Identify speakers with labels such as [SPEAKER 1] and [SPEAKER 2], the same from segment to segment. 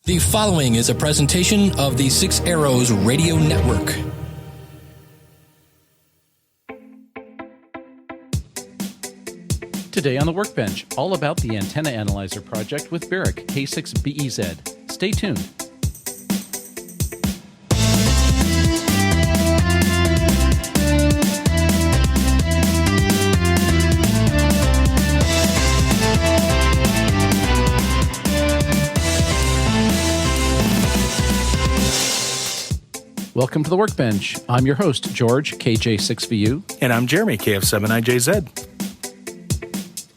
[SPEAKER 1] The following is a presentation of the Six Arrows Radio Network.
[SPEAKER 2] Today on the Workbench, all about the Antenna Analyzer project with Barrick K6BEZ. Stay tuned. Welcome to the Workbench. I'm your host, George, KJ6VU.
[SPEAKER 3] And I'm Jeremy, KF7IJZ.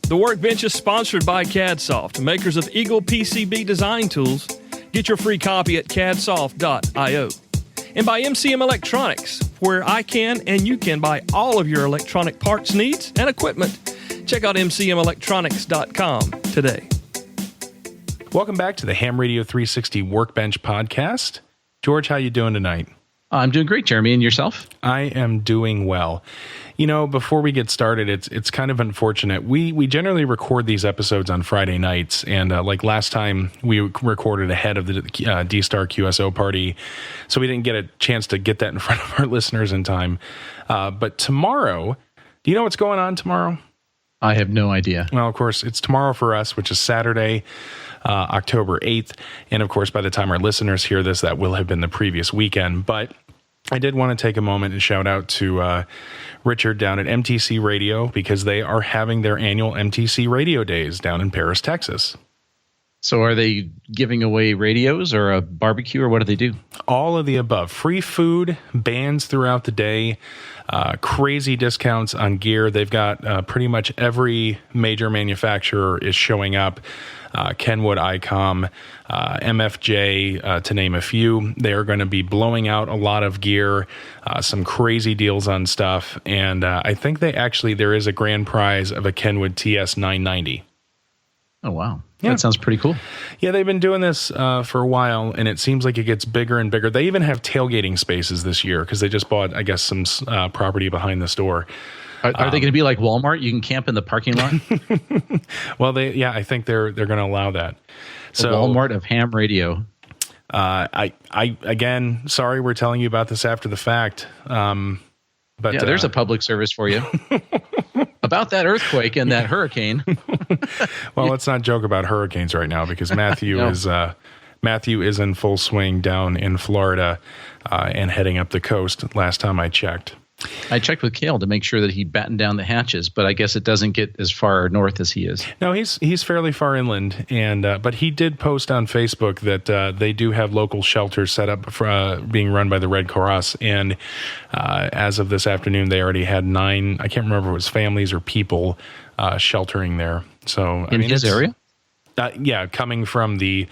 [SPEAKER 4] The Workbench is sponsored by CADsoft, makers of Eagle PCB design tools. Get your free copy at cadsoft.io. And by MCM Electronics, where I can and you can buy all of your electronic parts needs and equipment. Check out mcmelectronics.com today.
[SPEAKER 3] Welcome back to the Ham Radio 360 Workbench podcast. George, how you doing tonight?
[SPEAKER 2] I'm doing great, Jeremy. And yourself?
[SPEAKER 3] I am doing well. You know, before we get started, it's kind of unfortunate. We generally record these episodes on Friday nights, and like last time, we recorded ahead of the D-Star QSO party, so we didn't get a chance to get that in front of our listeners in time. But tomorrow, do you know what's going on tomorrow?
[SPEAKER 2] I have no idea.
[SPEAKER 3] Well, of course, it's tomorrow for us, which is Saturday, October 8th. And of course, by the time our listeners hear this, that will have been the previous weekend. But I did want to take a moment and shout out to Richard down at MTC Radio, because they are having their annual MTC Radio Days down in Paris, Texas.
[SPEAKER 2] So are they giving away radios or a barbecue, or what do they do?
[SPEAKER 3] All of the above. Free food, bands throughout the day, crazy discounts on gear. They've got pretty much every major manufacturer is showing up. Kenwood, ICOM, MFJ, to name a few. They are going to be blowing out a lot of gear, some crazy deals on stuff. And I think there is a grand prize of a Kenwood TS 990.
[SPEAKER 2] Oh, wow.
[SPEAKER 3] Yeah.
[SPEAKER 2] That sounds pretty cool.
[SPEAKER 3] Yeah, they've been doing this for a while, and it seems like it gets bigger and bigger. They even have tailgating spaces this year because they just bought, I guess, some property behind the store.
[SPEAKER 2] Are they going to be like Walmart? You can camp in the parking lot?
[SPEAKER 3] Well, I think they're going to allow that.
[SPEAKER 2] So the Walmart of ham radio.
[SPEAKER 3] I again, sorry, we're telling you about this after the fact. But
[SPEAKER 2] yeah, there's a public service for you about that earthquake and that hurricane.
[SPEAKER 3] Well, let's not joke about hurricanes right now, because Matthew is in full swing down in Florida and heading up the coast. Last time I checked.
[SPEAKER 2] I checked with Cale to make sure that he battened down the hatches, but I guess it doesn't get as far north as he is.
[SPEAKER 3] No, he's fairly far inland, and but he did post on Facebook that they do have local shelters set up for being run by the Red Cross, and as of this afternoon, they already had 9. I can't remember if it was families or people sheltering there. So
[SPEAKER 2] in his area.
[SPEAKER 3] Yeah, coming from the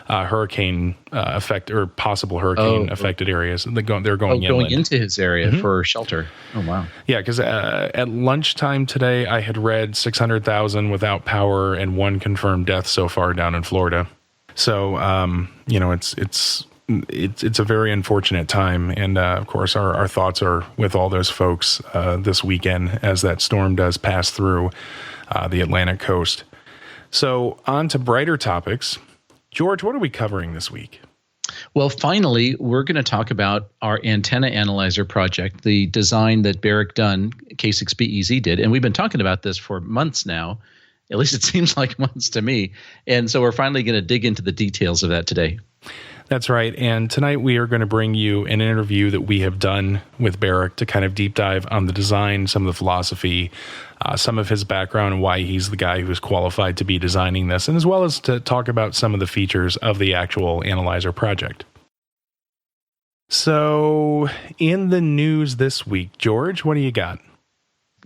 [SPEAKER 3] hurricane effect or possible hurricane affected areas. They're going inland.
[SPEAKER 2] Into his area for shelter. Oh, wow.
[SPEAKER 3] Yeah, because at lunchtime today, I had read 600,000 without power and 1 confirmed death so far down in Florida. So, it's a very unfortunate time. And, of course, our thoughts are with all those folks this weekend as that storm does pass through the Atlantic coast. So on to brighter topics. George, what are we covering this week?
[SPEAKER 2] Well, finally, we're going to talk about our Antenna Analyzer project, the design that Barrick Dunn, K6BEZ, did. And we've been talking about this for months now. At least it seems like months to me. And so we're finally going to dig into the details of that today.
[SPEAKER 3] That's right. And tonight we are going to bring you an interview that we have done with Barrick to kind of deep dive on the design, some of the philosophy, some of his background, and why he's the guy who's qualified to be designing this, and as well as to talk about some of the features of the actual analyzer project. So in the news this week, George, what do you got?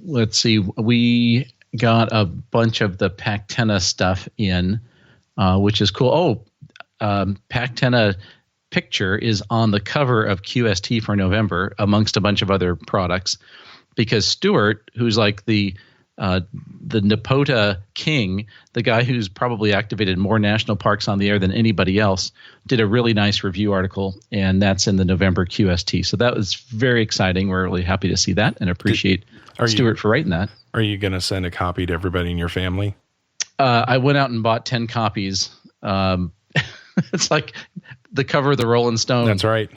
[SPEAKER 2] Let's see. We got a bunch of the Pactenna stuff in, which is cool. Pactenna picture is on the cover of QST for November amongst a bunch of other products, because Stuart, who's like the Nepota king, the guy who's probably activated more national parks on the air than anybody else, did a really nice review article, and that's in the November QST. So that was very exciting. We're really happy to see that and appreciate Stuart for writing that.
[SPEAKER 3] Are you going to send a copy to everybody in your family?
[SPEAKER 2] I went out and bought 10 copies. It's like the cover of the Rolling Stone.
[SPEAKER 3] That's right.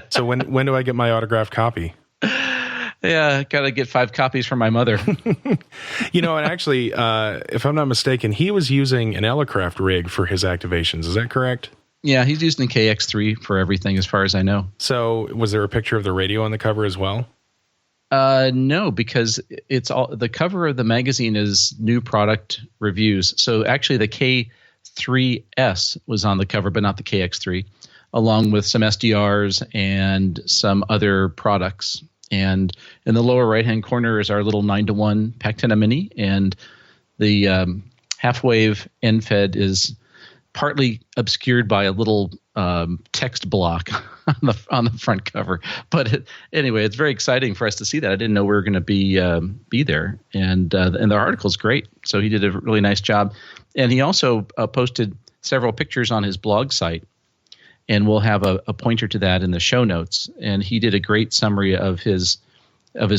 [SPEAKER 3] So when do I get my autographed copy?
[SPEAKER 2] Yeah, got to get 5 copies from my mother.
[SPEAKER 3] And actually, if I'm not mistaken, he was using an Elecraft rig for his activations. Is that correct?
[SPEAKER 2] Yeah, he's using the KX3 for everything, as far as I know.
[SPEAKER 3] So was there a picture of the radio on the cover as well?
[SPEAKER 2] No, because it's all the cover of the magazine is new product reviews. So actually, the K3S was on the cover, but not the KX3, along with some SDRs and some other products. And in the lower right-hand corner is our little 9-to-1 Pactena Mini, and the half-wave end-fed is partly obscured by a little text block on the front cover. But anyway, it's very exciting for us to see that. I didn't know we were going to be there, and the article's great. So he did a really nice job, and he also posted several pictures on his blog site. And we'll have a pointer to that in the show notes. And he did a great summary of his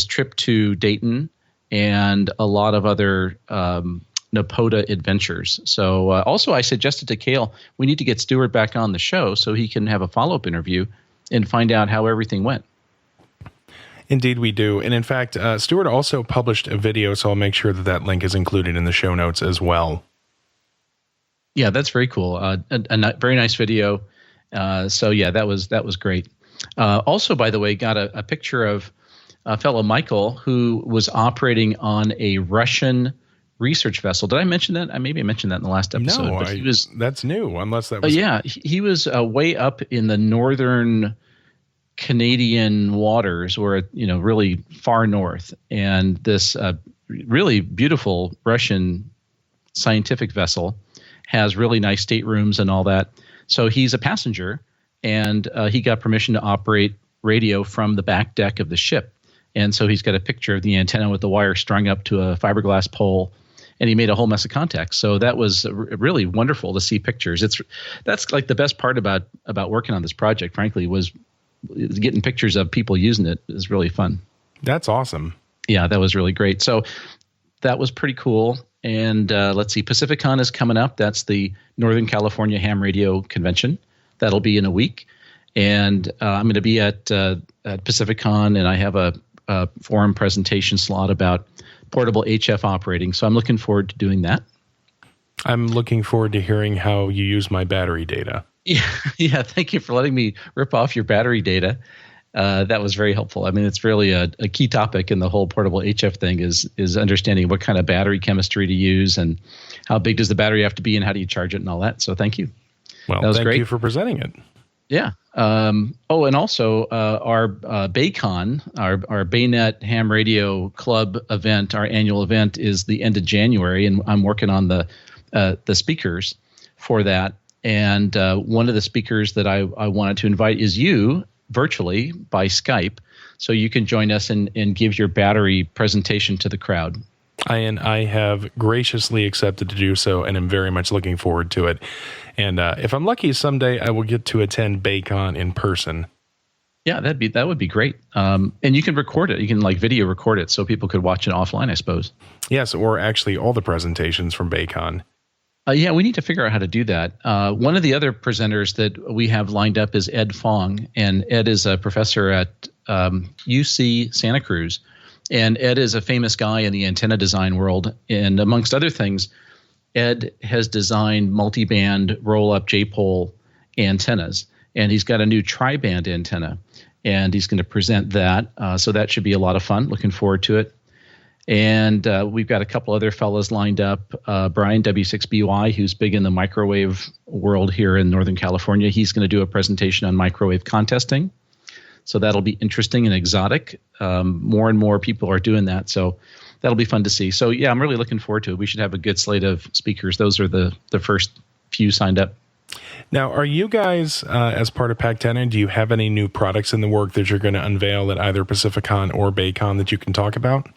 [SPEAKER 2] trip to Dayton and a lot of other Napoda adventures. So also I suggested to Cale, we need to get Stuart back on the show so he can have a follow-up interview and find out how everything went.
[SPEAKER 3] Indeed, we do. And in fact, Stuart also published a video, so I'll make sure that link is included in the show notes as well.
[SPEAKER 2] Yeah, that's very cool. A very nice video. So yeah, that was great. Also, by the way, got a picture of a fellow Michael who was operating on a Russian research vessel. Did I mention that? Maybe I mentioned that in the last episode.
[SPEAKER 3] No, that's new. Unless that was
[SPEAKER 2] yeah, he was way up in the northern Canadian waters, or really far north, and this really beautiful Russian scientific vessel has really nice staterooms and all that. So he's a passenger, and he got permission to operate radio from the back deck of the ship. And so he's got a picture of the antenna with the wire strung up to a fiberglass pole, and he made a whole mess of contacts. So that was really wonderful to see pictures. That's like the best part about working on this project, frankly, was getting pictures of people using it is really fun.
[SPEAKER 3] That's awesome.
[SPEAKER 2] Yeah, that was really great. So that was pretty cool. And let's see, Pacificon is coming up. That's the Northern California Ham Radio Convention. That'll be in a week. And I'm going to be at Pacificon, and I have a forum presentation slot about portable HF operating. So I'm looking forward to doing that.
[SPEAKER 3] I'm looking forward to hearing how you use my battery data.
[SPEAKER 2] Yeah. Thank you for letting me rip off your battery data. That was very helpful. I mean, it's really a key topic in the whole portable HF thing is understanding what kind of battery chemistry to use and how big does the battery have to be and how do you charge it and all that. So thank you.
[SPEAKER 3] Well,
[SPEAKER 2] that was
[SPEAKER 3] thank
[SPEAKER 2] great.
[SPEAKER 3] you for presenting it.
[SPEAKER 2] Yeah. And also our Baycon, our Baynet Ham Radio Club event, our annual event is the end of January, and I'm working on the speakers for that. And one of the speakers that I wanted to invite is you, virtually by Skype, so you can join us and give your battery presentation to the crowd.
[SPEAKER 3] I have graciously accepted to do so, and am very much looking forward to it. And if I'm lucky, someday I will get to attend Baycon in person.
[SPEAKER 2] Yeah, that would be great. And you can record it. You can video record it so people could watch it offline, I suppose.
[SPEAKER 3] Yes, or actually all the presentations from Baycon.
[SPEAKER 2] Yeah, we need to figure out how to do that. One of the other presenters that we have lined up is Ed Fong, and Ed is a professor at UC Santa Cruz. And Ed is a famous guy in the antenna design world. And amongst other things, Ed has designed multi-band roll-up J-pole antennas. And he's got a new tri-band antenna. And he's going to present that. So that should be a lot of fun. Looking forward to it. And we've got a couple other fellas lined up. Brian W6BY, who's big in the microwave world here in Northern California. He's going to do a presentation on microwave contesting. So that'll be interesting and exotic. More and more people are doing that. So that'll be fun to see. So yeah, I'm really looking forward to it. We should have a good slate of speakers. Those are the first few signed up.
[SPEAKER 3] Now, are you guys, as part of Pactena, do you have any new products in the work that you're going to unveil at either Pacificon or Baycon that you can talk about?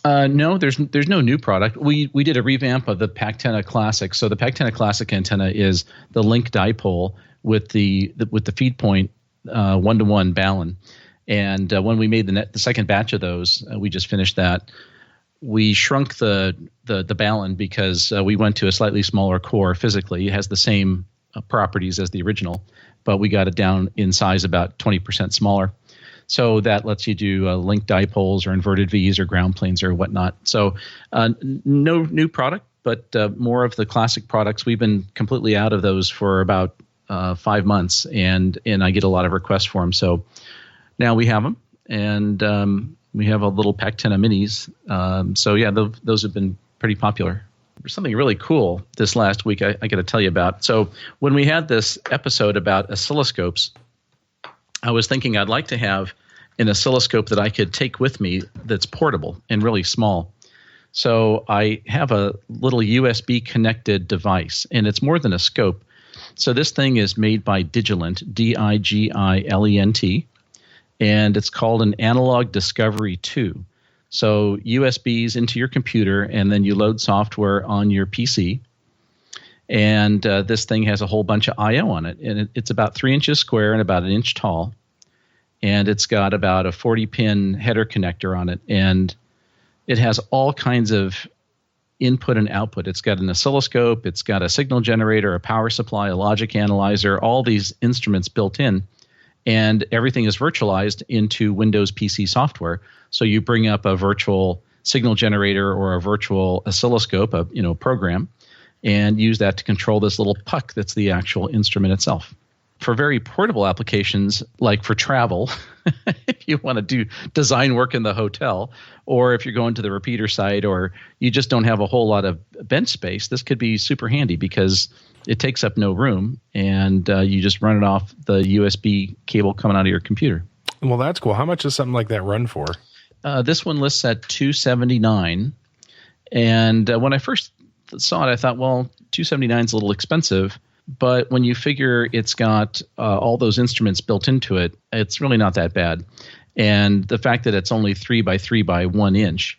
[SPEAKER 2] No, there's no new product. We did a revamp of the Pactena Classic. So the Pactena Classic antenna is the link dipole with the feed point 1-to-1 balun. And when we made the second batch of those, we just finished that. We shrunk the balun because we went to a slightly smaller core physically. It has the same properties as the original, but we got it down in size about 20% smaller. So that lets you do linked dipoles or inverted V's or ground planes or whatnot. So no new product, but more of the classic products. We've been completely out of those for about 5 months, and I get a lot of requests for them. So now we have them, and we have a little Pactena minis. So yeah, those have been pretty popular. There's something really cool this last week I got to tell you about. So when we had this episode about oscilloscopes, I was thinking I'd like to have an oscilloscope that I could take with me that's portable and really small. So I have a little USB connected device, and it's more than a scope. So this thing is made by Digilent, Digilent, and it's called an Analog Discovery 2. So USBs into your computer, and then you load software on your PC. And this thing has a whole bunch of I/O on it, and it's about 3 inches square and about 1 inch tall. And it's got about a 40-pin header connector on it, and it has all kinds of input and output. It's got an oscilloscope, it's got a signal generator, a power supply, a logic analyzer, all these instruments built in, and everything is virtualized into Windows PC software. So you bring up a virtual signal generator or a virtual oscilloscope, a program, and use that to control this little puck that's the actual instrument itself. For very portable applications, like for travel, if you want to do design work in the hotel, or if you're going to the repeater site, or you just don't have a whole lot of bench space, this could be super handy because it takes up no room, and you just run it off the USB cable coming out of your computer.
[SPEAKER 3] Well, that's cool. How much does something like that run for?
[SPEAKER 2] This one lists at $279, and when I first saw it, I thought, well, $279 is a little expensive. But when you figure it's got all those instruments built into it, it's really not that bad. And the fact that it's only 3 by 3 by 1 inch,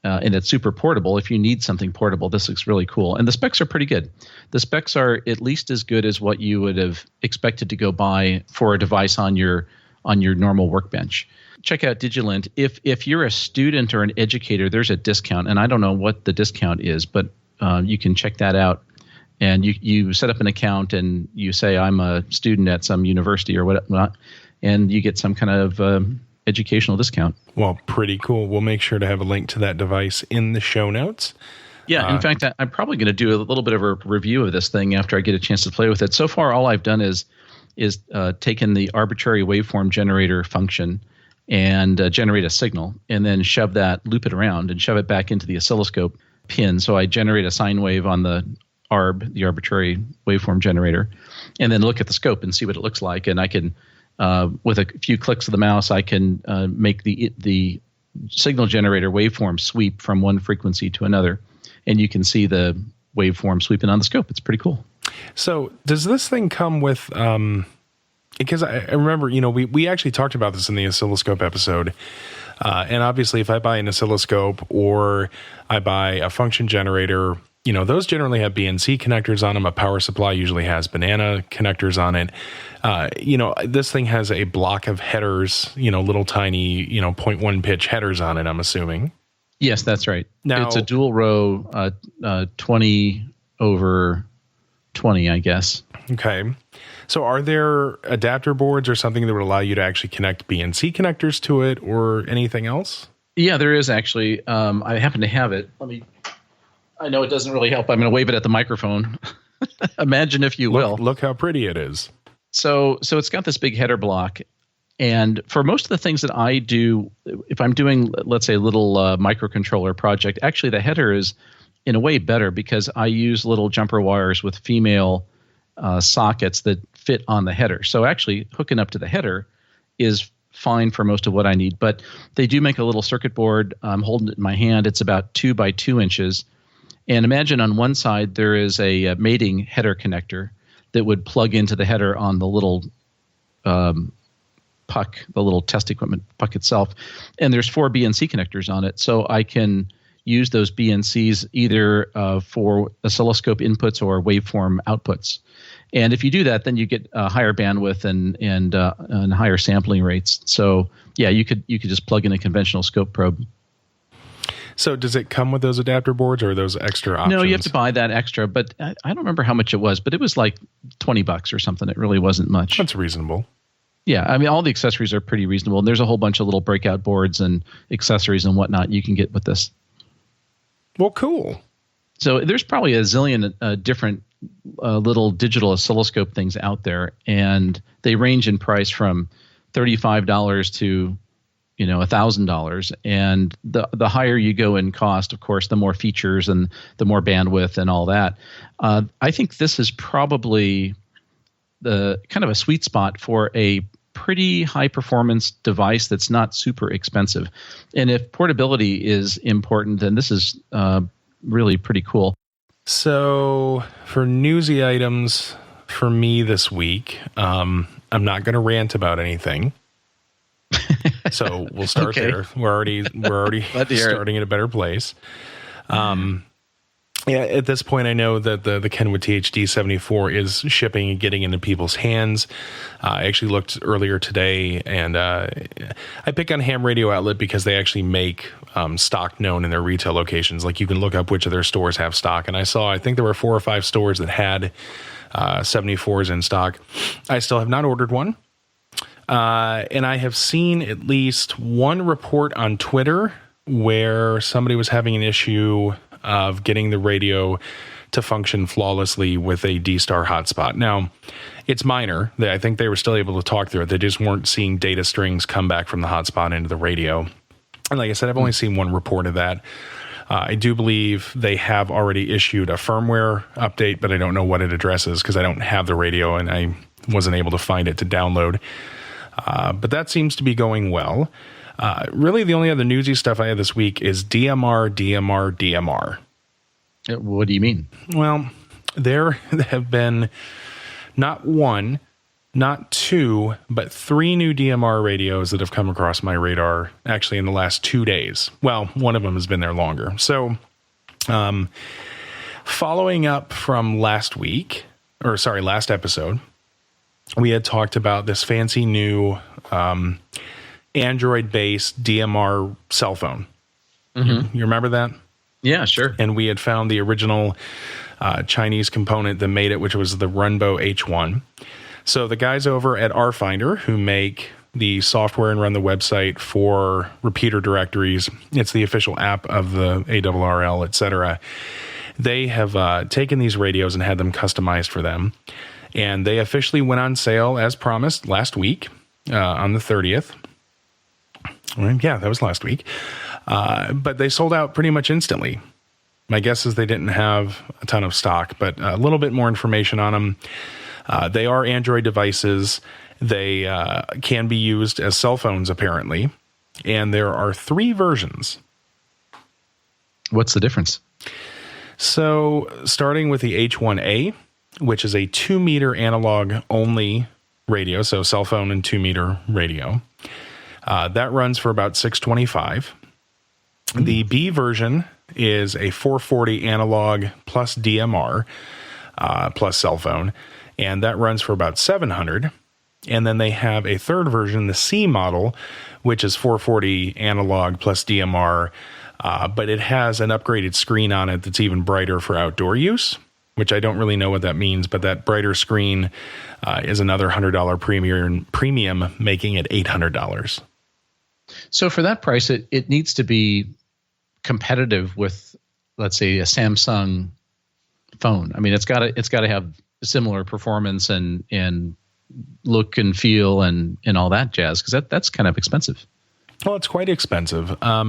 [SPEAKER 2] and it's super portable, if you need something portable, this looks really cool. And the specs are pretty good. The specs are at least as good as what you would have expected to go buy for a device on your normal Workbench. Check out Digilent. If you're a student or an educator, there's a discount. And I don't know what the discount is, but you can check that out. And you set up an account and you say, I'm a student at some university or whatnot, and you get some kind of educational discount.
[SPEAKER 3] Well, pretty cool. We'll make sure to have a link to that device in the show notes.
[SPEAKER 2] Yeah, in fact, I'm probably going to do a little bit of a review of this thing after I get a chance to play with it. So far, all I've done is taken the arbitrary waveform generator function and generate a signal, and then loop it around, and shove it back into the oscilloscope pin. So I generate a sine wave on the the arbitrary waveform generator, and then look at the scope and see what it looks like. And I can, with a few clicks of the mouse, I can make the signal generator waveform sweep from one frequency to another, and you can see the waveform sweeping on the scope. It's pretty cool.
[SPEAKER 3] So does this thing come with, because I remember, we actually talked about this in the oscilloscope episode. And obviously if I buy an oscilloscope or I buy a function generator, those generally have BNC connectors on them. A power supply usually has banana connectors on it. This thing has a block of headers, little tiny, 0.1 pitch headers on it, I'm assuming.
[SPEAKER 2] Yes, that's right.
[SPEAKER 3] Now,
[SPEAKER 2] it's a dual row 20 over 20, I guess.
[SPEAKER 3] Okay. So are there adapter boards or something that would allow you to actually connect BNC connectors to it or anything else?
[SPEAKER 2] Yeah, there is actually. I happen to have it. I know it doesn't really help. I'm going to wave it at the microphone. Imagine if you will.
[SPEAKER 3] Look how pretty it is.
[SPEAKER 2] So it's got this big header block. And for most of the things that I do, if I'm doing, let's say, a little microcontroller project, actually the header is in a way better because I use little jumper wires with female sockets that fit on the header. So actually hooking up to the header is fine for most of what I need. But they do make a little circuit board. I'm holding it in my hand. It's about 2 by 2 inches. And imagine on one side there is a mating header connector that would plug into the header on the little puck, the little test equipment puck itself. And there's 4 BNC connectors on it. So I can use those BNCs either for oscilloscope inputs or waveform outputs. And if you do that, then you get higher bandwidth and higher sampling rates. So yeah, you could just plug in a conventional scope probe.
[SPEAKER 3] So does it come with those adapter boards or are those extra options?
[SPEAKER 2] No, you have to buy that extra, but I don't remember how much it was, but it was like $20 or something. It really wasn't much.
[SPEAKER 3] That's reasonable.
[SPEAKER 2] Yeah, I mean, all the accessories are pretty reasonable. And there's a whole bunch of little breakout boards and accessories and whatnot you can get with this.
[SPEAKER 3] Well, cool.
[SPEAKER 2] So there's probably a zillion different little digital oscilloscope things out there, and they range in price from $35 to $1,000. And the higher you go in cost, of course, the more features and the more bandwidth and all that. I think this is probably the kind of a sweet spot for a pretty high performance device that's not super expensive. And if portability is important, then this is really pretty cool.
[SPEAKER 3] So for newsy items for me this week, I'm not going to rant about anything. So we'll start there. We're already starting in a better place. Yeah, at this point, I know that the Kenwood THD74 is shipping and getting into people's hands. I actually looked earlier today, and I pick on Ham Radio Outlet because they actually make stock known in their retail locations. Like, you can look up which of their stores have stock. And I think there were 4 or 5 stores that had 74s in stock. I still have not ordered one. And I have seen at least one report on Twitter where somebody was having an issue of getting the radio to function flawlessly with a D-Star hotspot. Now, it's minor. I think they were still able to talk through it. They just weren't seeing data strings come back from the hotspot into the radio. And like I said, I've only seen one report of that. I do believe they have already issued a firmware update, but I don't know what it addresses because I don't have the radio and I wasn't able to find it to download. But that seems to be going well. Really, the only other newsy stuff I had this week is DMR.
[SPEAKER 2] What do you mean?
[SPEAKER 3] Well, there have been not 1, not 2, but 3 new DMR radios that have come across my radar actually in the last 2 days. Well, one of them has been there longer. So, following up from last episode, we had talked about this fancy new Android-based DMR cell phone. Mm-hmm. You remember that?
[SPEAKER 2] Yeah, sure.
[SPEAKER 3] And we had found the original Chinese component that made it, which was the Runbo H1. So the guys over at RFinder, who make the software and run the website for repeater directories, it's the official app of the ARRL, etc. They have taken these radios and had them customized for them. And they officially went on sale, as promised, last week on the 30th. Yeah, that was last week. But they sold out pretty much instantly. My guess is they didn't have a ton of stock, but a little bit more information on them. They are Android devices. They can be used as cell phones, apparently. And there are 3 versions.
[SPEAKER 2] What's the difference?
[SPEAKER 3] So, starting with the H1A, which is a 2-meter analog only radio, so cell phone and 2-meter radio. That runs for about $625. Mm-hmm. The B version is a 440 analog plus DMR plus cell phone, and that runs for about $700. And then they have a third version, the C model, which is 440 analog plus DMR, but it has an upgraded screen on it that's even brighter for outdoor use, which I don't really know what that means, but that brighter screen is another $100 premium, making it $800.
[SPEAKER 2] So for that price, it needs to be competitive with, let's say, a Samsung phone. I mean, it's got to have similar performance and look and feel and all that jazz, because that's kind of expensive.
[SPEAKER 3] Well, it's quite expensive. I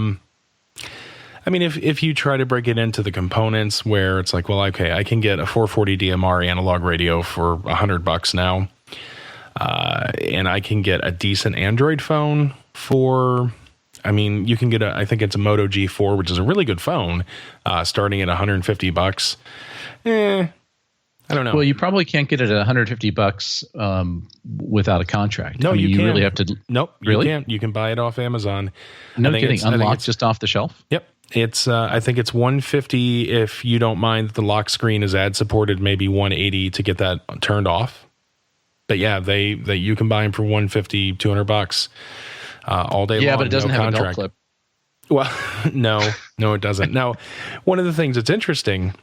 [SPEAKER 3] mean, if you try to break it into the components where it's like, well, okay, I can get a 440 DMR analog radio for $100 now, and I can get a decent Android phone for, I mean, you can get I think it's a Moto G4, which is a really good phone, starting at $150. I don't know.
[SPEAKER 2] Well, you probably can't get it at $150 without a contract.
[SPEAKER 3] No, you
[SPEAKER 2] really have to.
[SPEAKER 3] Nope,
[SPEAKER 2] really?
[SPEAKER 3] You can't. You can buy it off Amazon.
[SPEAKER 2] No kidding. Unlocked just off the shelf.
[SPEAKER 3] Yep. It's I think it's $150 if you don't mind that the lock screen is ad supported. Maybe $180 to get that turned off. But yeah, you can buy them for $150, $200 all day long.
[SPEAKER 2] Yeah, but it doesn't have
[SPEAKER 3] contract.
[SPEAKER 2] a belt clip.
[SPEAKER 3] Well, no, it doesn't. Now, one of the things that's interesting,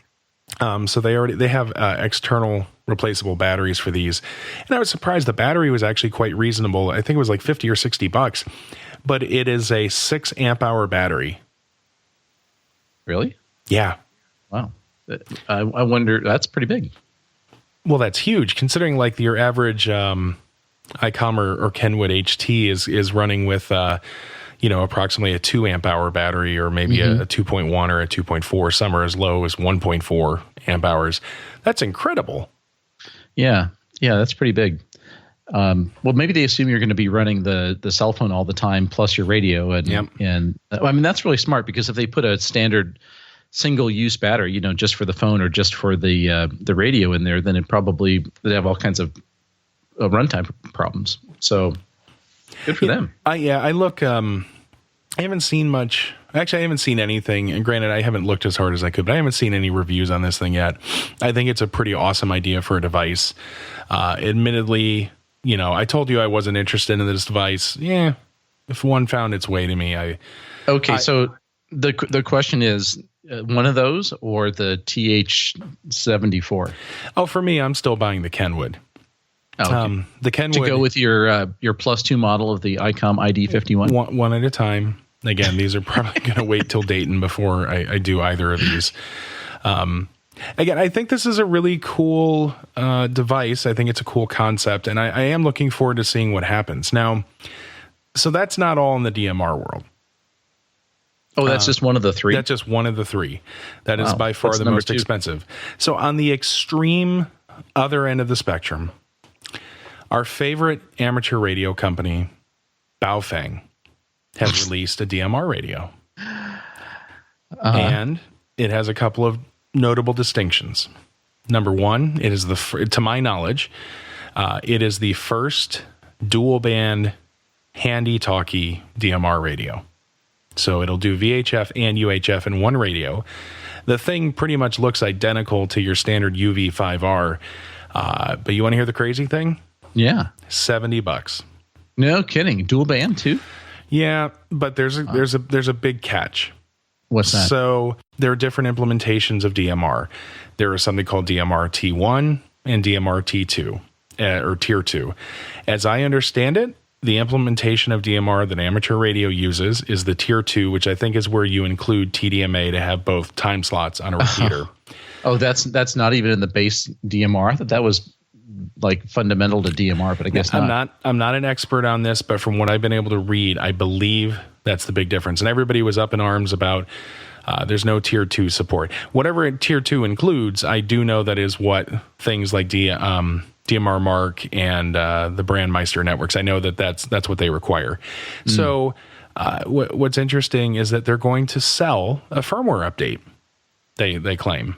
[SPEAKER 3] so they have external replaceable batteries for these, and I was surprised the battery was actually quite reasonable. I think it was like $50 or $60, but it is a 6 amp hour battery.
[SPEAKER 2] Really?
[SPEAKER 3] Yeah.
[SPEAKER 2] Wow. I wonder. That's pretty big.
[SPEAKER 3] Well, that's huge considering like your average ICOM or Kenwood HT is running with approximately a 2 amp hour battery, or maybe a 2.1 or a 2.4. Some are as low as 1.4 amp hours. That's incredible.
[SPEAKER 2] Yeah, that's pretty big. Well, maybe they assume you're going to be running the cell phone all the time plus your radio, and I mean that's really smart, because if they put a standard single use battery, just for the phone or just for the radio in there, then they'd have all kinds of runtime problems. So good for them.
[SPEAKER 3] I look. I haven't seen much. Actually, I haven't seen anything. And granted, I haven't looked as hard as I could, but I haven't seen any reviews on this thing yet. I think it's a pretty awesome idea for a device. Admittedly, I told you I wasn't interested in this device. Yeah, if one found its way to me,
[SPEAKER 2] So the question is, one of those or the TH74?
[SPEAKER 3] Oh, for me, I'm still buying the Kenwood.
[SPEAKER 2] Oh, okay.
[SPEAKER 3] The Kenwood,
[SPEAKER 2] to go with your +2 model of the ICOM ID51.
[SPEAKER 3] One at a time. Again, these are probably going to wait till Dayton before I do either of these. Again, I think this is a really cool device. I think it's a cool concept, and I am looking forward to seeing what happens. Now, so that's not all in the DMR world.
[SPEAKER 2] Oh, that's just one of the three?
[SPEAKER 3] That's just one of the three. That is by far the most expensive. So on the extreme other end of the spectrum, our favorite amateur radio company, Baofeng, has released a DMR radio. And it has a couple of notable distinctions. Number one, it is to my knowledge, it is the first dual band handy talkie DMR radio. So it'll do VHF and UHF in one radio. The thing pretty much looks identical to your standard UV5R. But you want to hear the crazy thing?
[SPEAKER 2] Yeah.
[SPEAKER 3] $70.
[SPEAKER 2] No kidding. Dual band too?
[SPEAKER 3] Yeah, but there's a big catch.
[SPEAKER 2] What's that?
[SPEAKER 3] So there are different implementations of DMR. There is something called DMR T1 and DMR T2, or Tier 2. As I understand it, the implementation of DMR that amateur radio uses is the Tier 2, which I think is where you include TDMA to have both time slots on a repeater.
[SPEAKER 2] Oh, that's not even in the base DMR? I thought that was like fundamental to DMR, but I guess not.
[SPEAKER 3] I'm not an expert on this, but from what I've been able to read, I believe that's the big difference. And everybody was up in arms about there's no Tier 2 support. Whatever Tier 2 includes, I do know that is what things like DMR Mark and the Brandmeister networks, I know that's what they require. So what's interesting is that they're going to sell a firmware update, they claim.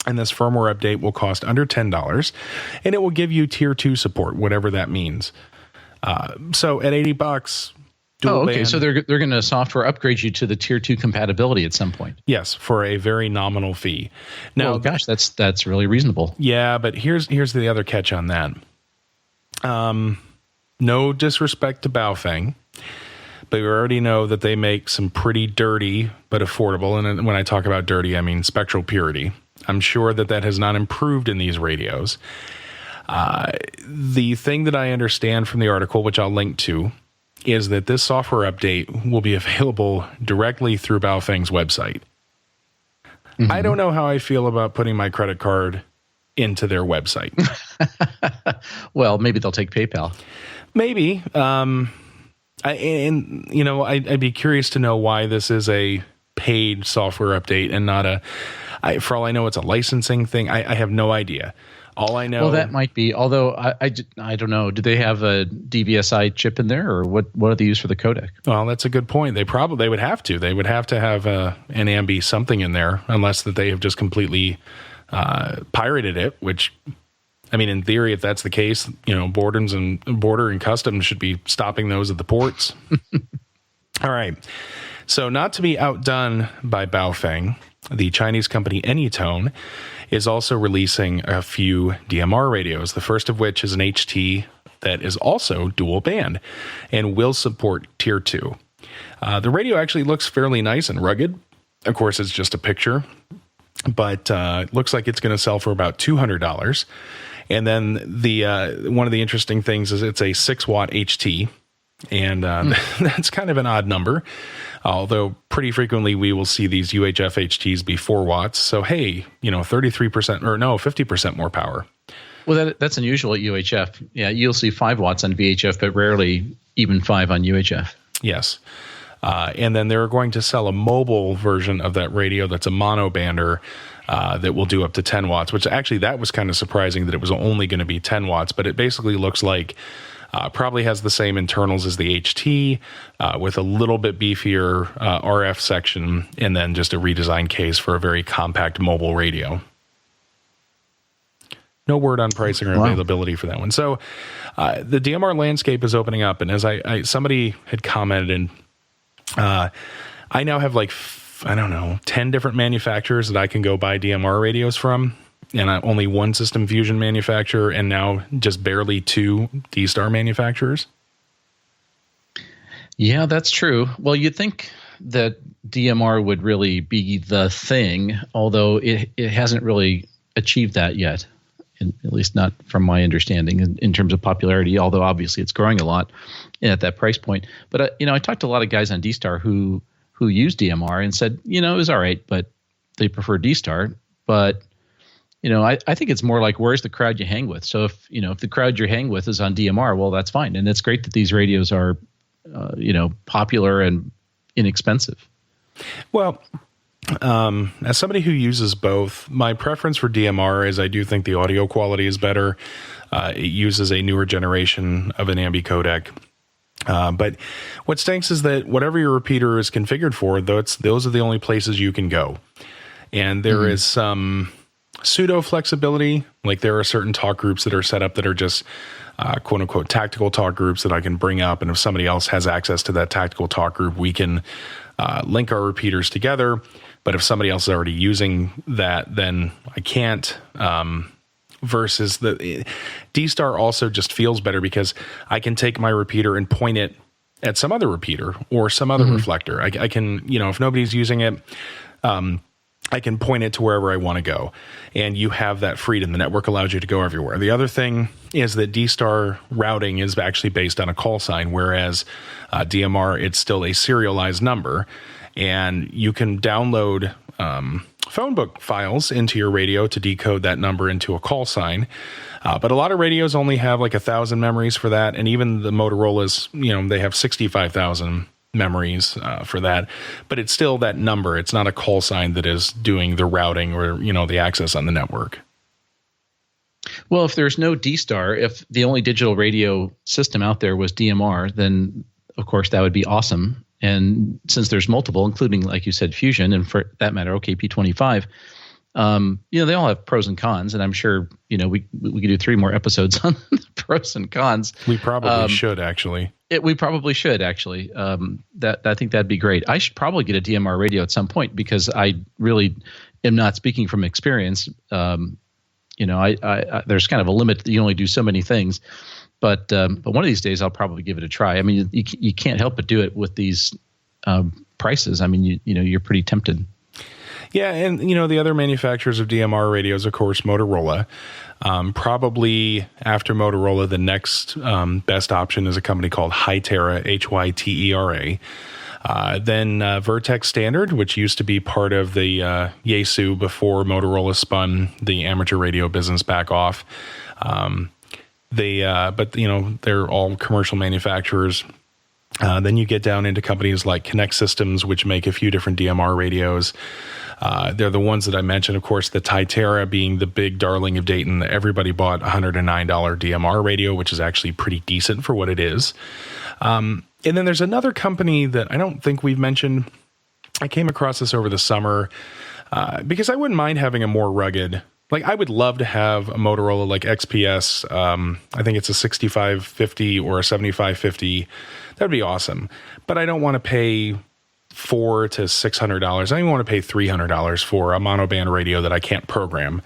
[SPEAKER 3] And this firmware update will cost under $10, and it will give you Tier 2 support, whatever that means. So at $80, dual band,
[SPEAKER 2] so they're going to software upgrade you to the Tier 2 compatibility at some point.
[SPEAKER 3] Yes, for a very nominal fee. Now,
[SPEAKER 2] gosh, that's really reasonable.
[SPEAKER 3] Yeah, but here's the other catch on that. No disrespect to Baofeng, but we already know that they make some pretty dirty but affordable. And when I talk about dirty, I mean spectral purity. I'm sure that has not improved in these radios. The thing that I understand from the article, which I'll link to, is that this software update will be available directly through Baofeng's website. Mm-hmm. I don't know how I feel about putting my credit card into their website.
[SPEAKER 2] Well, maybe they'll take PayPal.
[SPEAKER 3] Maybe. I'd be curious to know why this is a paid software update and not for all I know, it's a licensing thing. I have no idea. All I know.
[SPEAKER 2] Well, that might be. Although I don't know. Do they have a DVSI chip in there, or what do they use for the codec?
[SPEAKER 3] Well, that's a good point. They would have to. They would have to have an AMBI something in there, unless that they have just completely pirated it. Which, I mean, in theory, if that's the case, Border and Customs should be stopping those at the ports. All right. So, not to be outdone by Baofeng, the Chinese company Anytone is also releasing a few DMR radios, the first of which is an HT that is also dual band and will support Tier 2. The radio actually looks fairly nice and rugged. Of course, it's just a picture, but it looks like it's going to sell for about $200. And then the one of the interesting things is it's a 6-watt HT, and that's kind of an odd number. Although pretty frequently we will see these UHF HTs be 4 watts. So hey, 33% or no, 50% more power.
[SPEAKER 2] Well, that's unusual at UHF. Yeah, you'll see 5 watts on VHF, but rarely even 5 on UHF.
[SPEAKER 3] Yes. And then they're going to sell a mobile version of that radio that's a monobander that will do up to 10 watts, which actually that was kind of surprising that it was only going to be 10 watts, but it basically looks like probably has the same internals as the HT with a little bit beefier RF section and then just a redesigned case for a very compact mobile radio. No word on pricing or availability for that one. So the DMR landscape is opening up, and as somebody had commented, and I now have 10 different manufacturers that I can go buy DMR radios from, and only one System Fusion manufacturer, and now just barely 2 D-Star manufacturers. Yeah,
[SPEAKER 2] that's true. Well, you'd think that DMR would really be the thing, although it hasn't really achieved that yet, at least not from my understanding in terms of popularity, although obviously it's growing a lot at that price point. But, I talked to a lot of guys on D-Star who use DMR and said, it was all right, but they prefer D-Star. But, I think it's more like, where's the crowd you hang with? So if the crowd you hang with is on DMR, well, that's fine. And it's great that these radios are, popular and inexpensive.
[SPEAKER 3] Well, as somebody who uses both, my preference for DMR is I do think the audio quality is better. It uses a newer generation of an ambi codec. But what stinks is that whatever your repeater is configured for, those are the only places you can go. And there is some pseudo flexibility. Like there are certain talk groups that are set up that are just quote unquote tactical talk groups that I can bring up. And if somebody else has access to that tactical talk group, we can link our repeaters together. But if somebody else is already using that, then I can't. Versus the D-Star also just feels better because I can take my repeater and point it at some other repeater or some other reflector. I can, if nobody's using it, I can point it to wherever I want to go. And you have that freedom. The network allows you to go everywhere. The other thing is that D-Star routing is actually based on a call sign, whereas DMR, it's still a serialized number. And you can download phone book files into your radio to decode that number into a call sign. But a lot of radios only have 1,000 memories for that. And even the Motorola's, they have 65,000 memories for that. But it's still that number. It's not a call sign that is doing the routing or, the access on the network.
[SPEAKER 2] Well, if there's no D-Star, if the only digital radio system out there was DMR, then of course that would be awesome. And since there's multiple, including, like you said, Fusion, and for that matter, OKP25, they all have pros and cons. And I'm sure, we could do 3 more episodes on the pros and cons.
[SPEAKER 3] We probably should, actually.
[SPEAKER 2] We probably should, actually. I think that'd be great. I should probably get a DMR radio at some point because I really am not speaking from experience. There's kind of a limit. You only do so many things. But one of these days, I'll probably give it a try. I mean, you can't help but do it with these prices. I mean, you're pretty tempted.
[SPEAKER 3] Yeah, and the other manufacturers of DMR radios, of course, Motorola. Probably after Motorola, the next best option is a company called Hytera, Hytera. Then Vertex Standard, which used to be part of the Yaesu before Motorola spun the amateur radio business back off. But they're all commercial manufacturers. Then you get down into companies like Connect Systems, which make a few different DMR radios. They're the ones that I mentioned, of course, the Hytera being the big darling of Dayton. Everybody bought a $109 DMR radio, which is actually pretty decent for what it is. And then there's another company that I don't think we've mentioned. I came across this over the summer because I wouldn't mind having a more rugged. I would love to have a Motorola like XPS. I think it's a 6550 or a 7550. That'd be awesome. But I don't want to pay $400 to $600. I don't even want to pay $300 for a monoband radio that I can't program.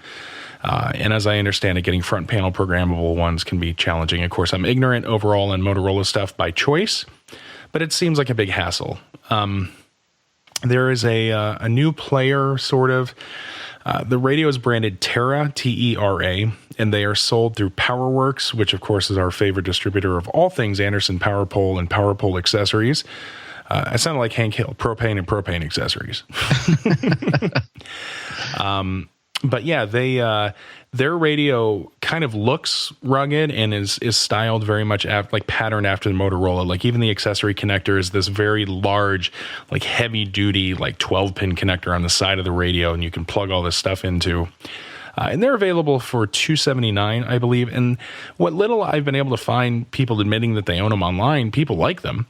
[SPEAKER 3] And as I understand it, getting front panel programmable ones can be challenging. Of course, I'm ignorant overall in Motorola stuff by choice. but it seems like a big hassle. There is a new player, sort of. The radio is branded Terra, Tera, and they are sold through PowerWorks, which, of course, is our favorite distributor of all things Anderson Power Pole and Power Pole accessories. I sounded like Hank Hill, propane and propane accessories. But yeah, their radio kind of looks rugged and is styled very much like patterned after the Motorola. Like even the accessory connector is this very large, like heavy duty, like 12-pin connector on the side of the radio, and you can plug all this stuff into. And they're available for $279, I believe. And what little I've been able to find people admitting that they own them online, people like them.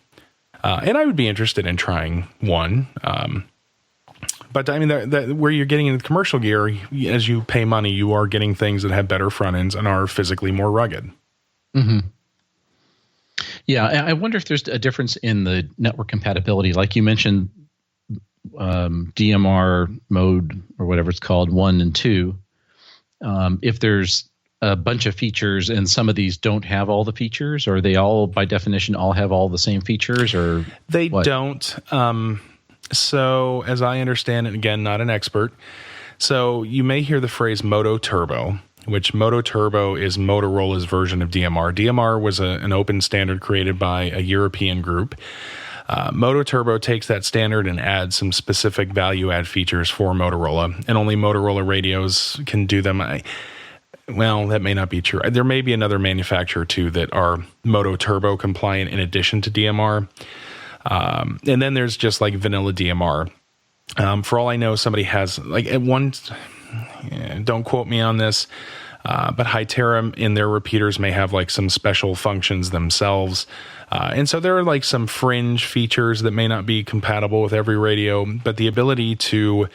[SPEAKER 3] And I would be interested in trying one. But I mean, where you're getting into commercial gear, as you pay money, you are getting things that have better front ends and are physically more rugged.
[SPEAKER 2] Mm-hmm. Yeah, I wonder if there's a difference in the network compatibility. Like you mentioned, DMR mode or whatever it's called, 1 and 2. If there's a bunch of features and some of these don't have all the features, or they all, by definition, all have all the same features, or
[SPEAKER 3] they
[SPEAKER 2] what?
[SPEAKER 3] Don't. So as I understand it, again, not an expert. So you may hear the phrase Moto Turbo, which Moto Turbo is Motorola's version of DMR. DMR was an open standard created by a European group. Moto Turbo takes that standard and adds some specific value add features for Motorola, and only Motorola radios can do them. Well, that may not be true. There may be another manufacturer too that are Moto Turbo compliant in addition to DMR. And then there's just like vanilla DMR. For all I know, somebody has like at one, don't quote me on this, but Hytera in their repeaters may have like some special functions themselves. And so there are like some fringe features that may not be compatible with every radio, but the ability to,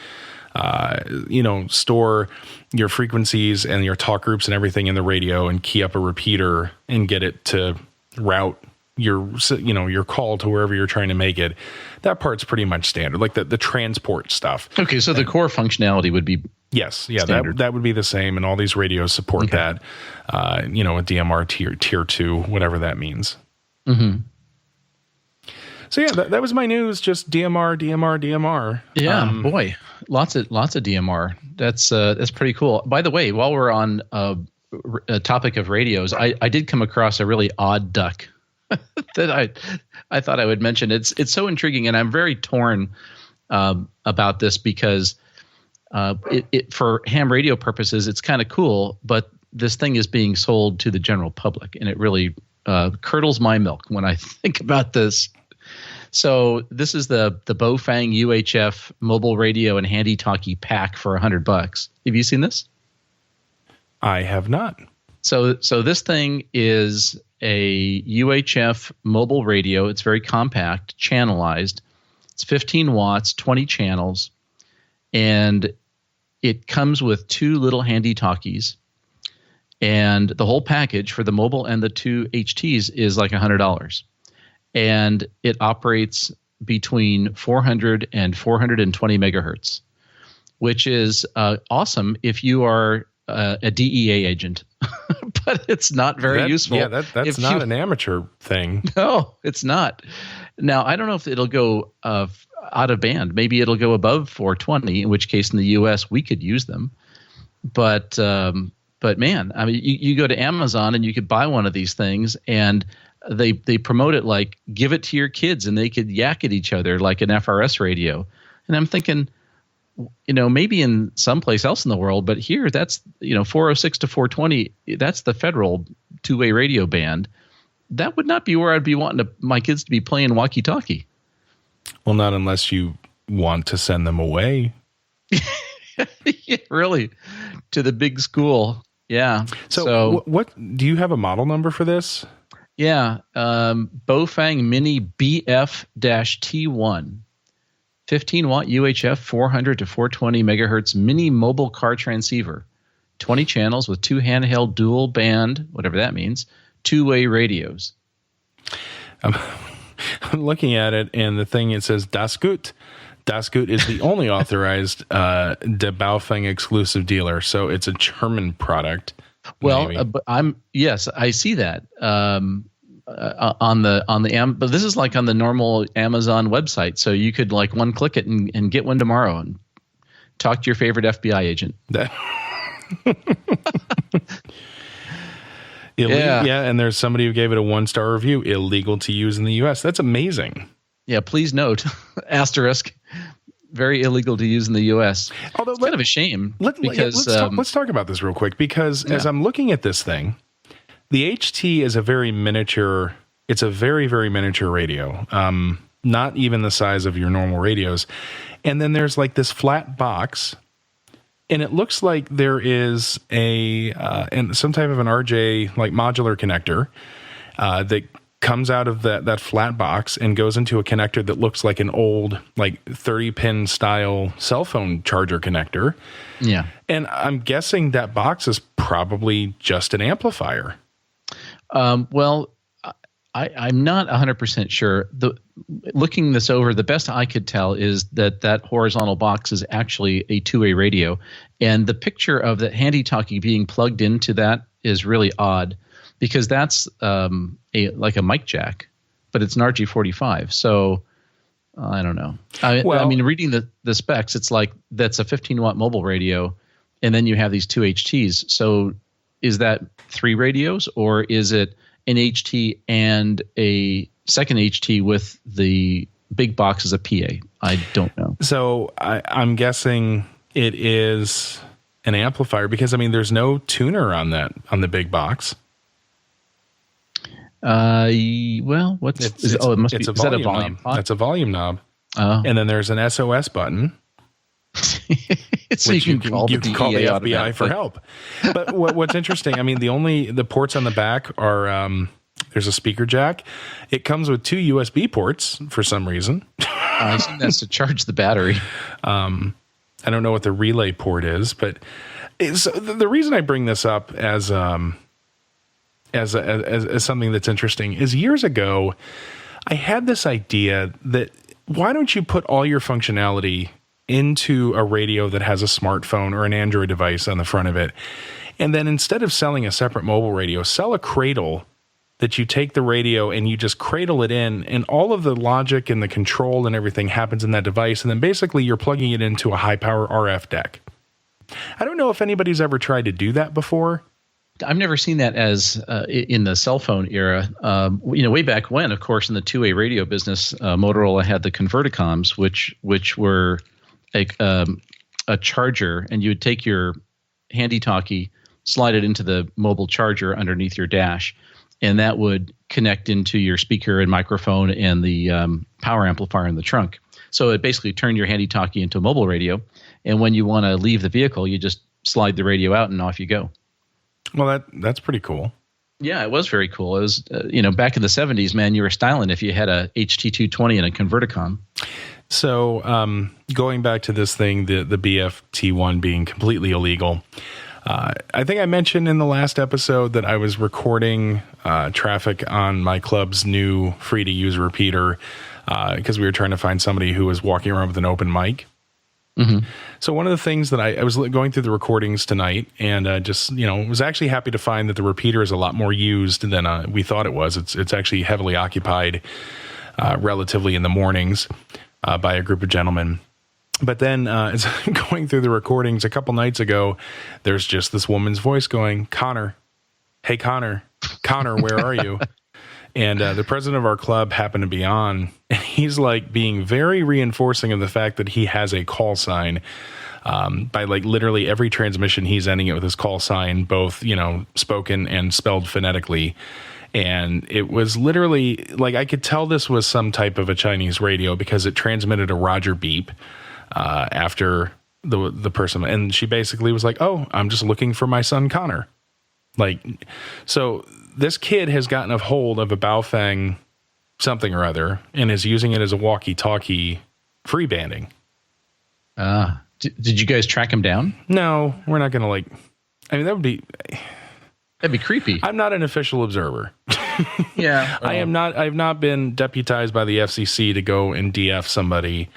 [SPEAKER 3] store your frequencies and your talk groups and everything in the radio and key up a repeater and get it to route your call to wherever you're trying to make it. That part's pretty much standard, like the transport stuff.
[SPEAKER 2] Okay, so the core functionality would be
[SPEAKER 3] yes, yeah,
[SPEAKER 2] standard.
[SPEAKER 3] that would be the same, and all these radios support that. A DMR tier 2, whatever that means.
[SPEAKER 2] Mm-hmm.
[SPEAKER 3] So yeah, that was my news. Just DMR.
[SPEAKER 2] Yeah, boy, lots of DMR. That's pretty cool. By the way, while we're on a topic of radios, I did come across a really odd duck that I thought I would mention. It's so intriguing, and I'm very torn about this because it for ham radio purposes, it's kind of cool, but this thing is being sold to the general public, and it really curdles my milk when I think about this. So this is the Bofang UHF mobile radio and handy talkie pack for $100. Have you seen this?
[SPEAKER 3] I have not.
[SPEAKER 2] So this thing is a UHF mobile radio. It's very compact, channelized. It's 15 watts, 20 channels, and it comes with 2 little handy talkies. And the whole package for the mobile and the 2 HTs is like $100. And it operates between 400 and 420 megahertz, which is awesome if you are a DEA agent, but it's not very useful.
[SPEAKER 3] Yeah, that's not an amateur thing.
[SPEAKER 2] No, it's not. Now, I don't know if it'll go out of band. Maybe it'll go above 420, in which case in the U.S. we could use them. But man, I mean, you go to Amazon and you could buy one of these things, and they promote it like give it to your kids and they could yak at each other like an FRS radio. And I'm thinking, maybe in someplace else in the world, but here that's 406 to 420. That's the federal 2-way radio band. That would not be where I'd be wanting my kids to be playing walkie-talkie.
[SPEAKER 3] Well, not unless you want to send them away.
[SPEAKER 2] Yeah, really, to the big school. Yeah.
[SPEAKER 3] So what do you have a model number for this?
[SPEAKER 2] Yeah, Bofang Mini BF-T1, 15 watt UHF, 400 to 420 megahertz mini mobile car transceiver, 20 channels with 2 handheld dual band, whatever that means, 2-way radios.
[SPEAKER 3] I'm looking at it, and the thing, it says Das Gut. Das Gut is the only authorized De Baofeng exclusive dealer, so it's a German product.
[SPEAKER 2] Well, but yes, I see that. but this is like on the normal Amazon website, so you could like one click it and get one tomorrow and talk to your favorite FBI agent.
[SPEAKER 3] Yeah, and there's somebody who gave it a 1-star review. Illegal to use in the U.S. That's amazing.
[SPEAKER 2] Yeah, please note, asterisk, very illegal to use in the U.S.
[SPEAKER 3] Although
[SPEAKER 2] it's kind of a shame because
[SPEAKER 3] let's talk about this real quick because as I'm looking at this thing, the HT is a very miniature. It's a very, very miniature radio. Not even the size of your normal radios. And then there's like this flat box. And it looks like there is and some type of an RJ like modular connector that comes out of that flat box and goes into a connector that looks like an old like 30-pin style cell phone charger connector.
[SPEAKER 2] Yeah. And
[SPEAKER 3] I'm guessing that box is probably just an amplifier.
[SPEAKER 2] Well, I'm not 100% sure. Looking this over, the best I could tell is that horizontal box is actually a two-way radio. And the picture of that handy-talkie being plugged into that is really odd because that's like a mic jack, but it's an RG45. So I don't know. I mean, reading the specs, it's like that's a 15-watt mobile radio, and then you have these two HTs. So is that 3 radios, or is it an HT and a second HT with the big box as a PA? I don't know.
[SPEAKER 3] So I'm guessing it is an amplifier because I mean there's no tuner on the big box. Well,
[SPEAKER 2] it must be. Is that a volume knob?
[SPEAKER 3] That's a volume knob. And then there's an SOS button.
[SPEAKER 2] So you can call the
[SPEAKER 3] FBI for help. But what's interesting, I mean, the ports on the back are there's a speaker jack. It comes with 2 USB ports for some reason.
[SPEAKER 2] I assume that's to charge the battery.
[SPEAKER 3] I don't know what the relay port is, but the reason I bring this up as something that's interesting is years ago, I had this idea that why don't you put all your functionality into a radio that has a smartphone or an Android device on the front of it. And then instead of selling a separate mobile radio, sell a cradle that you take the radio and you just cradle it in, and all of the logic and the control and everything happens in that device. And then basically you're plugging it into a high power RF deck. I don't know if anybody's ever tried to do that before.
[SPEAKER 2] I've never seen that as in the cell phone era. Way back when, of course, in the two-way radio business, Motorola had the Converticoms, which were a charger, and you would take your handy-talkie, slide it into the mobile charger underneath your dash, and that would connect into your speaker and microphone and the power amplifier in the trunk. So it basically turned your handy-talkie into a mobile radio, and when you want to leave the vehicle, you just slide the radio out and off you go.
[SPEAKER 3] Well, that's pretty cool.
[SPEAKER 2] Yeah, it was very cool. It was, back in the 70s, man, you were styling if you had a HT220 and a Converticom.
[SPEAKER 3] So going back to this thing, the BFT1 being completely illegal, I think I mentioned in the last episode that I was recording traffic on my club's new free-to-use repeater because we were trying to find somebody who was walking around with an open mic. Mm-hmm. So one of the things that I was going through the recordings tonight and was actually happy to find that the repeater is a lot more used than we thought it was. It's actually heavily occupied relatively in the mornings by a group of gentlemen. But then as going through the recordings a couple nights ago, there's just this woman's voice going, Connor, hey, Connor, where are you? And the president of our club happened to be on, and he's like being very reinforcing of the fact that he has a call sign. By like literally every transmission, he's ending it with his call sign, both, spoken and spelled phonetically. And it was literally like I could tell this was some type of a Chinese radio because it transmitted a Roger beep after the person. And she basically was like, oh, I'm just looking for my son, Connor. So this kid has gotten a hold of a Baofeng something or other and is using it as a walkie-talkie free banding.
[SPEAKER 2] Did you guys track him down?
[SPEAKER 3] No, we're not going to that'd be creepy. I'm not an official observer.
[SPEAKER 2] Yeah.
[SPEAKER 3] I've not been deputized by the FCC to go and DF somebody.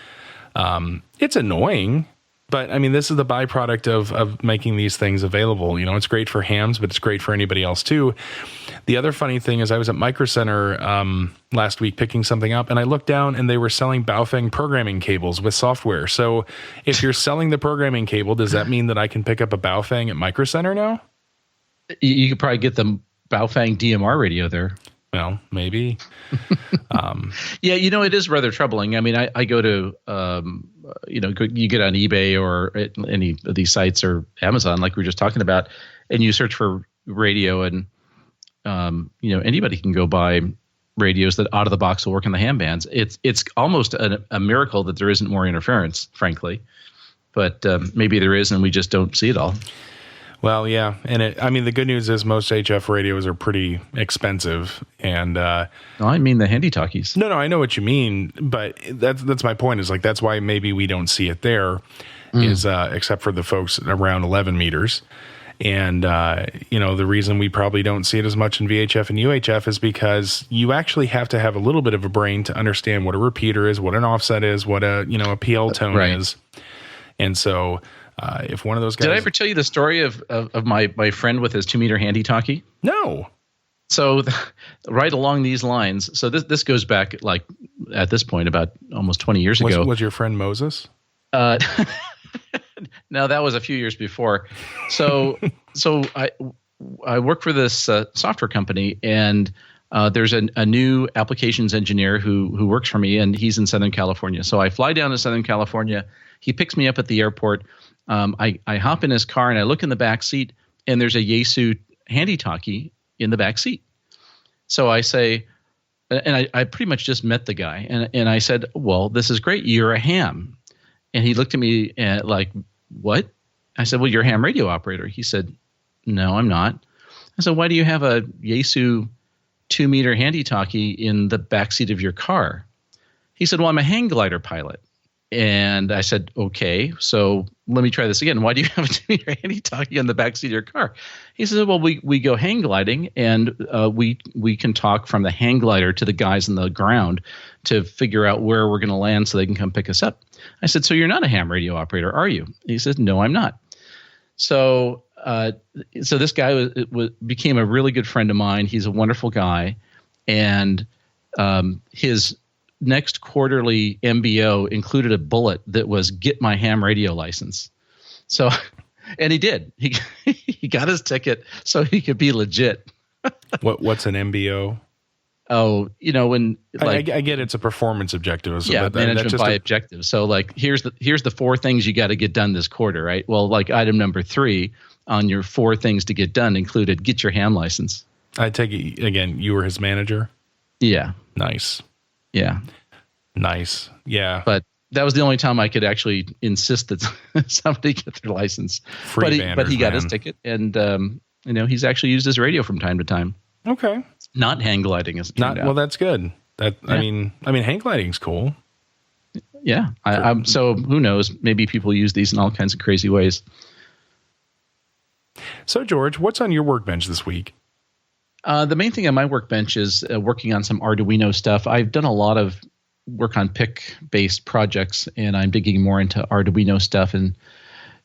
[SPEAKER 3] It's annoying. But I mean, this is the byproduct of making these things available. You know, it's great for hams, but it's great for anybody else too. The other funny thing is I was at Micro Center last week picking something up, and I looked down and they were selling Baofeng programming cables with software. So if you're selling the programming cable, does that mean that I can pick up a Baofeng at Micro Center now?
[SPEAKER 2] You could probably get the Baofeng DMR radio there.
[SPEAKER 3] Well, maybe.
[SPEAKER 2] Yeah, you know, it is rather troubling. I mean, I go to, you get on eBay or any of these sites or Amazon, like we were just talking about, and you search for radio, and, anybody can go buy radios that out of the box will work in the ham bands. It's almost a miracle that there isn't more interference, frankly. But maybe there is, and we just don't see it all.
[SPEAKER 3] Well, yeah, and the good news is most HF radios are pretty expensive, and
[SPEAKER 2] I mean the handy talkies.
[SPEAKER 3] No, I know what you mean, but that's my point. Is like that's why maybe we don't see it there, is except for the folks around 11 meters, and the reason we probably don't see it as much in VHF and UHF is because you actually have to have a little bit of a brain to understand what a repeater is, what an offset is, what a PL tone is, and so. If one of those guys,
[SPEAKER 2] did I ever tell you the story of my friend with his 2-meter handy talkie?
[SPEAKER 3] No.
[SPEAKER 2] So right along these lines. So this goes back like at this point about almost 20 years ago.
[SPEAKER 3] Was your friend Moses?
[SPEAKER 2] No, that was a few years before. So I work for this software company, and there's a new applications engineer who works for me, and he's in Southern California. So I fly down to Southern California. He picks me up at the airport. I hop in his car and I look in the back seat, and there's a Yaesu handy talkie in the back seat. So I say, and I pretty much just met the guy, and I said, well, this is great. You're a ham. And he looked at me like, what? I said, well, you're a ham radio operator. He said, no, I'm not. I said, why do you have a Yaesu 2-meter handy talkie in the back seat of your car? He said, well, I'm a hang glider pilot. And I said, okay, so let me try this again. Why do you have a 2-meter handy talkie on the back seat of your car? He said, well, we go hang gliding, and we can talk from the hang glider to the guys on the ground to figure out where we're going to land so they can come pick us up. I said, so you're not a ham radio operator, are you? He says, no, I'm not. So this guy became a really good friend of mine. He's a wonderful guy, and his next quarterly MBO included a bullet that was get my ham radio license. So, and he did. He got his ticket so he could be legit.
[SPEAKER 3] What's an MBO?
[SPEAKER 2] Oh, when like
[SPEAKER 3] I get it's a performance objective. So
[SPEAKER 2] yeah, management by objective. So like here's the 4 things you got to get done this quarter, right? Well, like item number 3 on your 4 things to get done included get your ham license.
[SPEAKER 3] I take it again. You were his manager.
[SPEAKER 2] Yeah.
[SPEAKER 3] Nice.
[SPEAKER 2] Yeah.
[SPEAKER 3] Nice. Yeah.
[SPEAKER 2] But that was the only time I could actually insist that somebody get their license. But he got his ticket, and he's actually used his radio from time to time.
[SPEAKER 3] Okay.
[SPEAKER 2] Not hang gliding, as it turned out.
[SPEAKER 3] Well, that's good. I mean, hang gliding's cool.
[SPEAKER 2] Yeah. So who knows? Maybe people use these in all kinds of crazy ways.
[SPEAKER 3] So George, what's on your workbench this week?
[SPEAKER 2] The main thing on my workbench is working on some Arduino stuff. I've done a lot of work on PIC-based projects, and I'm digging more into Arduino stuff and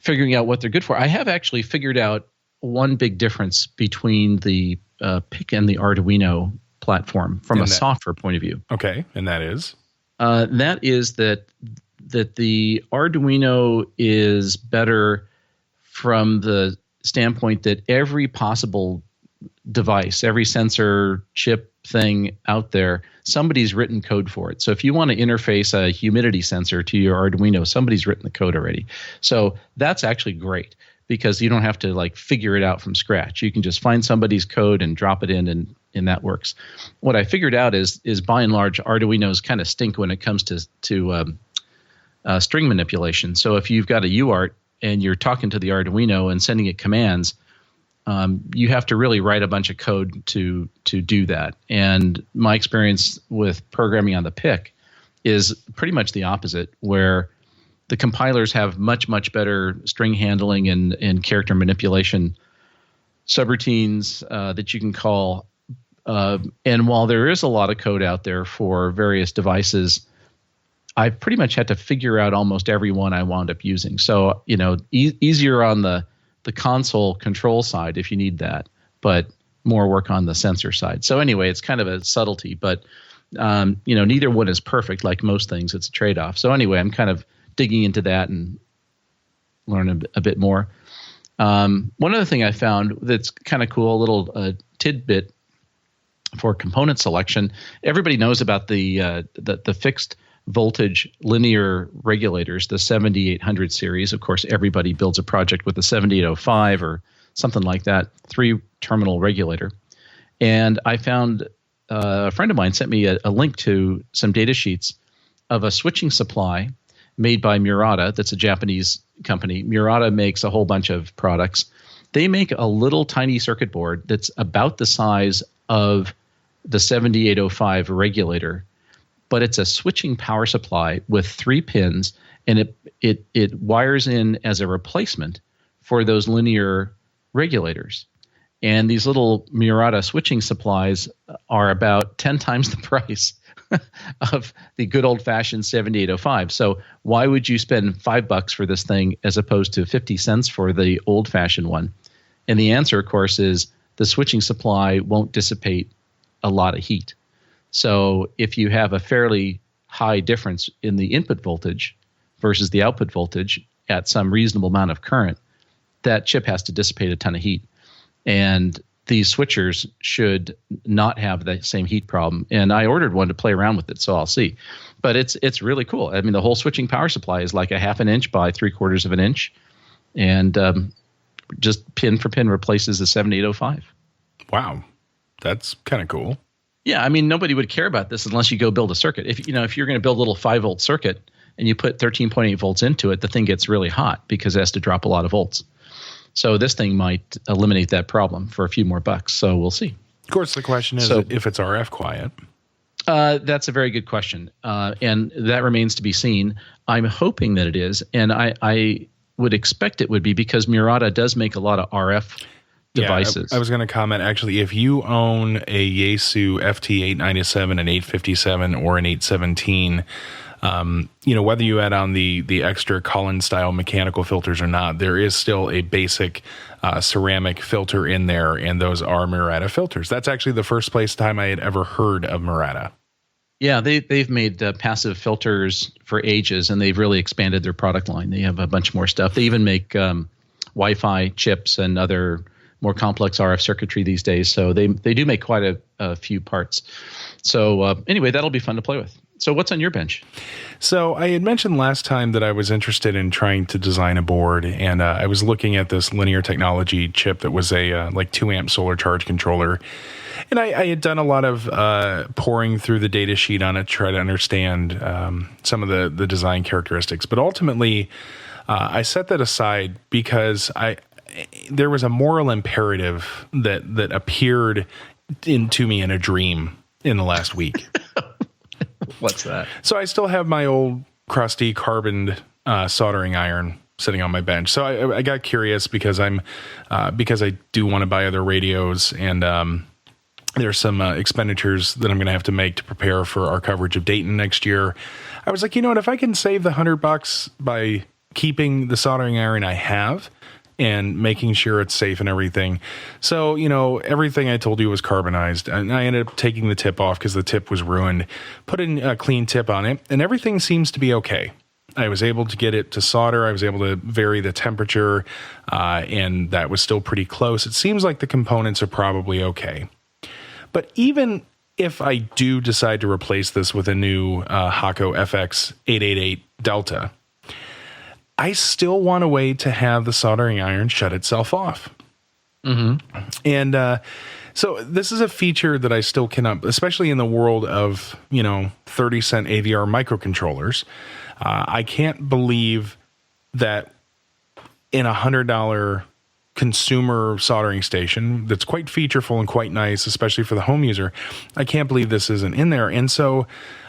[SPEAKER 2] figuring out what they're good for. I have actually figured out one big difference between the PIC and the Arduino platform from a software point of view.
[SPEAKER 3] Okay, and that is?
[SPEAKER 2] That is that the Arduino is better from the standpoint that every possible device, every sensor, chip thing out there, somebody's written code for it. So if you want to interface a humidity sensor to your Arduino, somebody's written the code already. So that's actually great because you don't have to like figure it out from scratch. You can just find somebody's code and drop it in, and that works. What I figured out is by and large, Arduinos kind of stink when it comes to string manipulation. So if you've got a UART and you're talking to the Arduino and sending it commands, you have to really write a bunch of code to do that. And my experience with programming on the PIC is pretty much the opposite, where the compilers have much, much better string handling and character manipulation subroutines that you can call. And while there is a lot of code out there for various devices, I pretty much had to figure out almost every one I wound up using. So, easier on the console control side if you need that, but more work on the sensor side. So anyway, it's kind of a subtlety, but neither one is perfect. Like most things, it's a trade-off. So anyway, I'm kind of digging into that and learning a bit more. One other thing I found that's kind of cool, a little tidbit for component selection. Everybody knows about the fixed voltage linear regulators, the 7800 series. Of course, everybody builds a project with the 7805 or something like that, 3-terminal regulator. And I found a friend of mine sent me a link to some data sheets of a switching supply made by Murata. That's a Japanese company. Murata makes a whole bunch of products. They make a little tiny circuit board that's about the size of the 7805 regulator, but it's a switching power supply with 3 pins, and it wires in as a replacement for those linear regulators. And these little Murata switching supplies are about 10 times the price of the good old-fashioned 7805. So why would you spend $5 for this thing as opposed to 50 cents for the old-fashioned one? And the answer, of course, is the switching supply won't dissipate a lot of heat. So if you have a fairly high difference in the input voltage versus the output voltage at some reasonable amount of current, that chip has to dissipate a ton of heat. And these switchers should not have the same heat problem. And I ordered one to play around with it, so I'll see. But it's really cool. I mean, the whole switching power supply is like a 1/2 inch by 3/4 of an inch, and just pin for pin replaces the 7805.
[SPEAKER 3] Wow, that's kind of cool.
[SPEAKER 2] Yeah, I mean, nobody would care about this unless you go build a circuit. If you're going to build a little 5-volt circuit and you put 13.8 volts into it, the thing gets really hot because it has to drop a lot of volts. So this thing might eliminate that problem for a few more bucks. So we'll see.
[SPEAKER 3] Of course, the question is if it's RF quiet.
[SPEAKER 2] That's a very good question. And that remains to be seen. I'm hoping that it is. And I would expect it would be because Murata does make a lot of RF devices.
[SPEAKER 3] Yeah, I was going to comment, actually, if you own a Yaesu FT897, an 857, or an 817, whether you add on the extra Collins-style mechanical filters or not, there is still a basic ceramic filter in there, and those are Murata filters. That's actually the first time I had ever heard of Murata.
[SPEAKER 2] Yeah, they've made passive filters for ages, and they've really expanded their product line. They have a bunch more stuff. They even make Wi-Fi chips and other more complex RF circuitry these days. So they do make quite a few parts. So anyway, that'll be fun to play with. So what's on your bench?
[SPEAKER 3] So I had mentioned last time that I was interested in trying to design a board, and I was looking at this linear technology chip that was a 2 amp solar charge controller. And I had done a lot of pouring through the data sheet on it to try to understand some of the design characteristics. But ultimately, I set that aside because there was a moral imperative that appeared into me in a dream in the last week.
[SPEAKER 2] What's that?
[SPEAKER 3] So I still have my old crusty carbon soldering iron sitting on my bench. So I got curious because I do want to buy other radios, and there's some expenditures that I'm going to have to make to prepare for our coverage of Dayton next year. I was like, you know what? If I can save the $100 by keeping the soldering iron I have and making sure it's safe and everything. So, everything I told you was carbonized, and I ended up taking the tip off because the tip was ruined, putting a clean tip on it, and everything seems to be okay. I was able to get it to solder. I was able to vary the temperature, and that was still pretty close. It seems like the components are probably okay. But even if I do decide to replace this with a new Hakko FX 888 Delta, I still want a way to have the soldering iron shut itself off. Mm-hmm. And so this is a feature that I still cannot, especially in the world of, 30-cent AVR microcontrollers. I can't believe that in a $100 consumer soldering station that's quite featureful and quite nice, especially for the home user, I can't believe this isn't in there. And so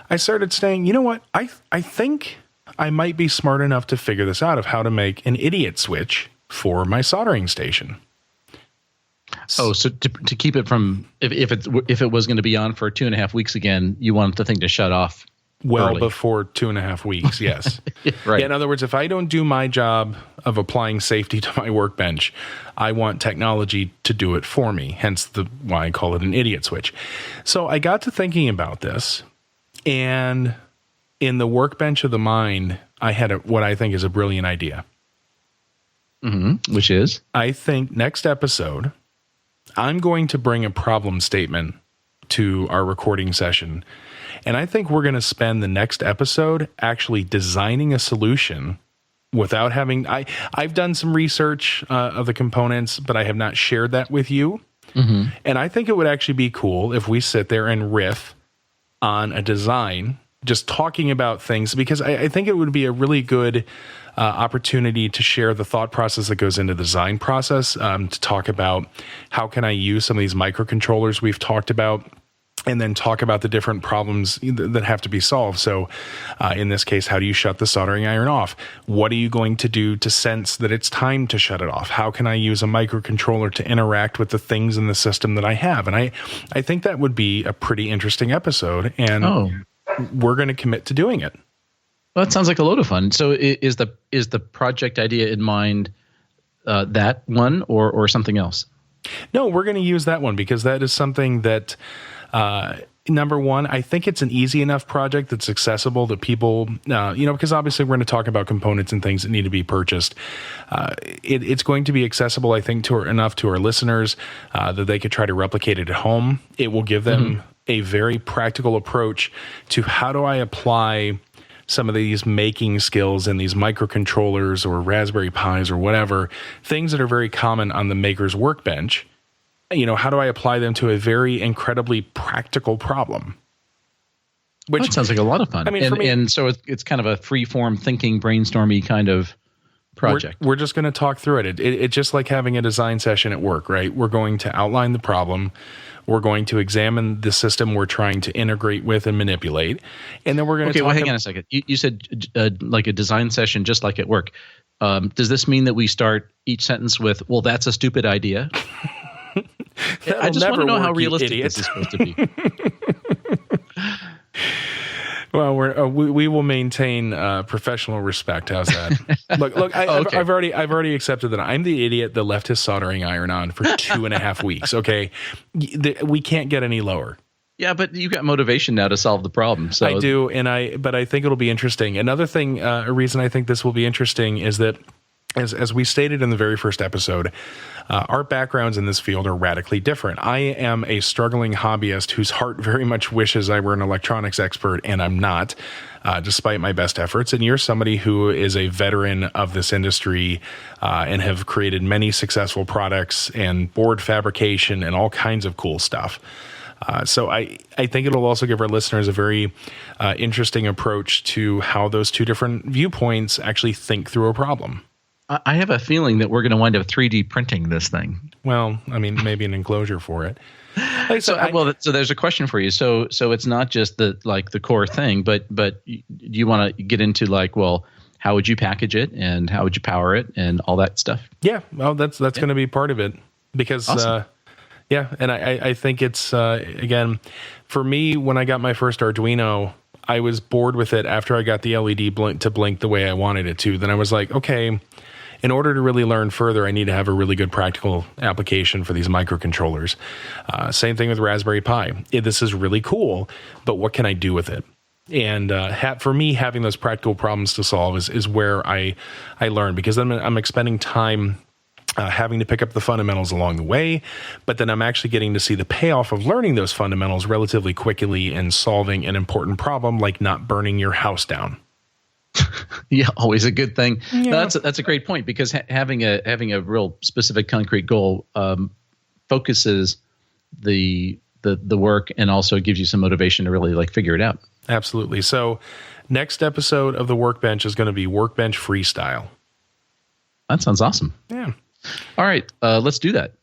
[SPEAKER 3] I started saying, you know what, I think I might be smart enough to figure this out, of how to make an idiot switch for my soldering station.
[SPEAKER 2] Oh, so to keep it from, if it was going to be on for 2.5 weeks again, you want the thing to shut off
[SPEAKER 3] well before 2.5 weeks. Yes.
[SPEAKER 2] Right.
[SPEAKER 3] Yeah, in other words, if I don't do my job of applying safety to my workbench, I want technology to do it for me. Hence why I call it an idiot switch. So I got to thinking about this, and in the workbench of the mind, I had what I think is a brilliant idea.
[SPEAKER 2] Mm-hmm. Which is?
[SPEAKER 3] I think next episode, I'm going to bring a problem statement to our recording session. And I think we're going to spend the next episode actually designing a solution without having... I've done some research of the components, but I have not shared that with you. Mm-hmm. And I think it would actually be cool if we sit there and riff on a design, just talking about things, because I think it would be a really good opportunity to share the thought process that goes into the design process, to talk about how can I use some of these microcontrollers we've talked about, and then talk about the different problems that have to be solved. So in this case, how do you shut the soldering iron off? What are you going to do to sense that it's time to shut it off? How can I use a microcontroller to interact with the things in the system that I have? And I think that would be a pretty interesting episode, and we're going to commit to doing it.
[SPEAKER 2] Well, that sounds like a load of fun. So is the project idea in mind that one or something else?
[SPEAKER 3] No, we're going to use that one because that is something that... number one, I think it's an easy enough project that's accessible to people, because obviously we're going to talk about components and things that need to be purchased. It's going to be accessible, I think, enough to our listeners that they could try to replicate it at home. It will give them a very practical approach to how do I apply some of these making skills in these microcontrollers or Raspberry Pis or whatever, things that are very common on the maker's workbench. How do I apply them to a very incredibly practical problem? Which
[SPEAKER 2] that sounds like a lot of fun.
[SPEAKER 3] I mean, for me,
[SPEAKER 2] and so it's kind of a free-form thinking, brainstormy kind of project.
[SPEAKER 3] We're just going to talk through it. It's just like having a design session at work, right? We're going to outline the problem. We're going to examine the system we're trying to integrate with and manipulate. And then we're going to talk...
[SPEAKER 2] Okay, hang on a second. You said like a design session just like at work. Does this mean that we start each sentence with, well, that's a stupid idea? I just want to know how realistic this is supposed to be.
[SPEAKER 3] Well, we will maintain professional respect. How's that? Look. I've already accepted that I'm the idiot that left his soldering iron on for 2.5 weeks. Okay, we can't get any lower.
[SPEAKER 2] Yeah, but you got motivation now to solve the problem. So
[SPEAKER 3] I do, but I think it'll be interesting. Another thing, a reason I think this will be interesting is that, as we stated in the very first episode, our backgrounds in this field are radically different. I am a struggling hobbyist whose heart very much wishes I were an electronics expert, and I'm not, despite my best efforts. And you're somebody who is a veteran of this industry and have created many successful products and board fabrication and all kinds of cool stuff. So I think it'll also give our listeners a very interesting approach to how those two different viewpoints actually think through a problem.
[SPEAKER 2] I have a feeling that we're going to wind up 3D printing this thing.
[SPEAKER 3] Well, I mean, maybe an enclosure for it.
[SPEAKER 2] So there's a question for you. So it's not just the core thing, but you want to get into how would you package it and how would you power it and all that stuff?
[SPEAKER 3] Yeah, well, that's going to be part of it because,
[SPEAKER 2] awesome.
[SPEAKER 3] And I think it's, again, for me, when I got my first Arduino, I was bored with it after I got the LED blink the way I wanted it to. Then I was like, okay, in order to really learn further, I need to have a really good practical application for these microcontrollers. Same thing with Raspberry Pi. This is really cool, but what can I do with it? And for me, having those practical problems to solve is where I learn, because I'm expending time having to pick up the fundamentals along the way, but then I'm actually getting to see the payoff of learning those fundamentals relatively quickly and solving an important problem like not burning your house down.
[SPEAKER 2] Yeah, always a good thing.
[SPEAKER 3] Yeah.
[SPEAKER 2] No, that's a great point, because having a real specific concrete goal focuses the work and also gives you some motivation to really figure it out.
[SPEAKER 3] Absolutely. So next episode of the Workbench is going to be Workbench Freestyle.
[SPEAKER 2] That sounds awesome.
[SPEAKER 3] Yeah.
[SPEAKER 2] All right, let's do that.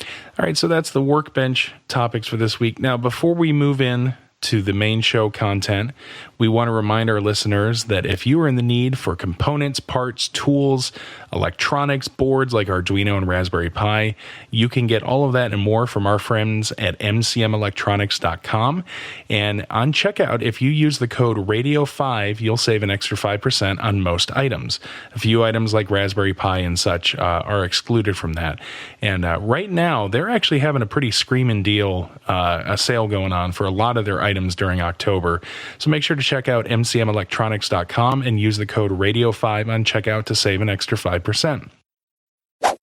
[SPEAKER 2] All
[SPEAKER 3] right, so that's the Workbench topics for this week. Now, before we move in to the main show content, we want to remind our listeners that if you are in the need for components, parts, tools, electronics, boards like Arduino and Raspberry Pi, you can get all of that and more from our friends at mcmelectronics.com. And on checkout, if you use the code RADIO5, you'll save an extra 5% on most items. A few items like Raspberry Pi and such are excluded from that. And right now, they're actually having a pretty screaming deal, a sale going on for a lot of their items during October. So make sure to check out mcmelectronics.com and use the code RADIO5 on checkout to save an extra 5%.
[SPEAKER 2] Well,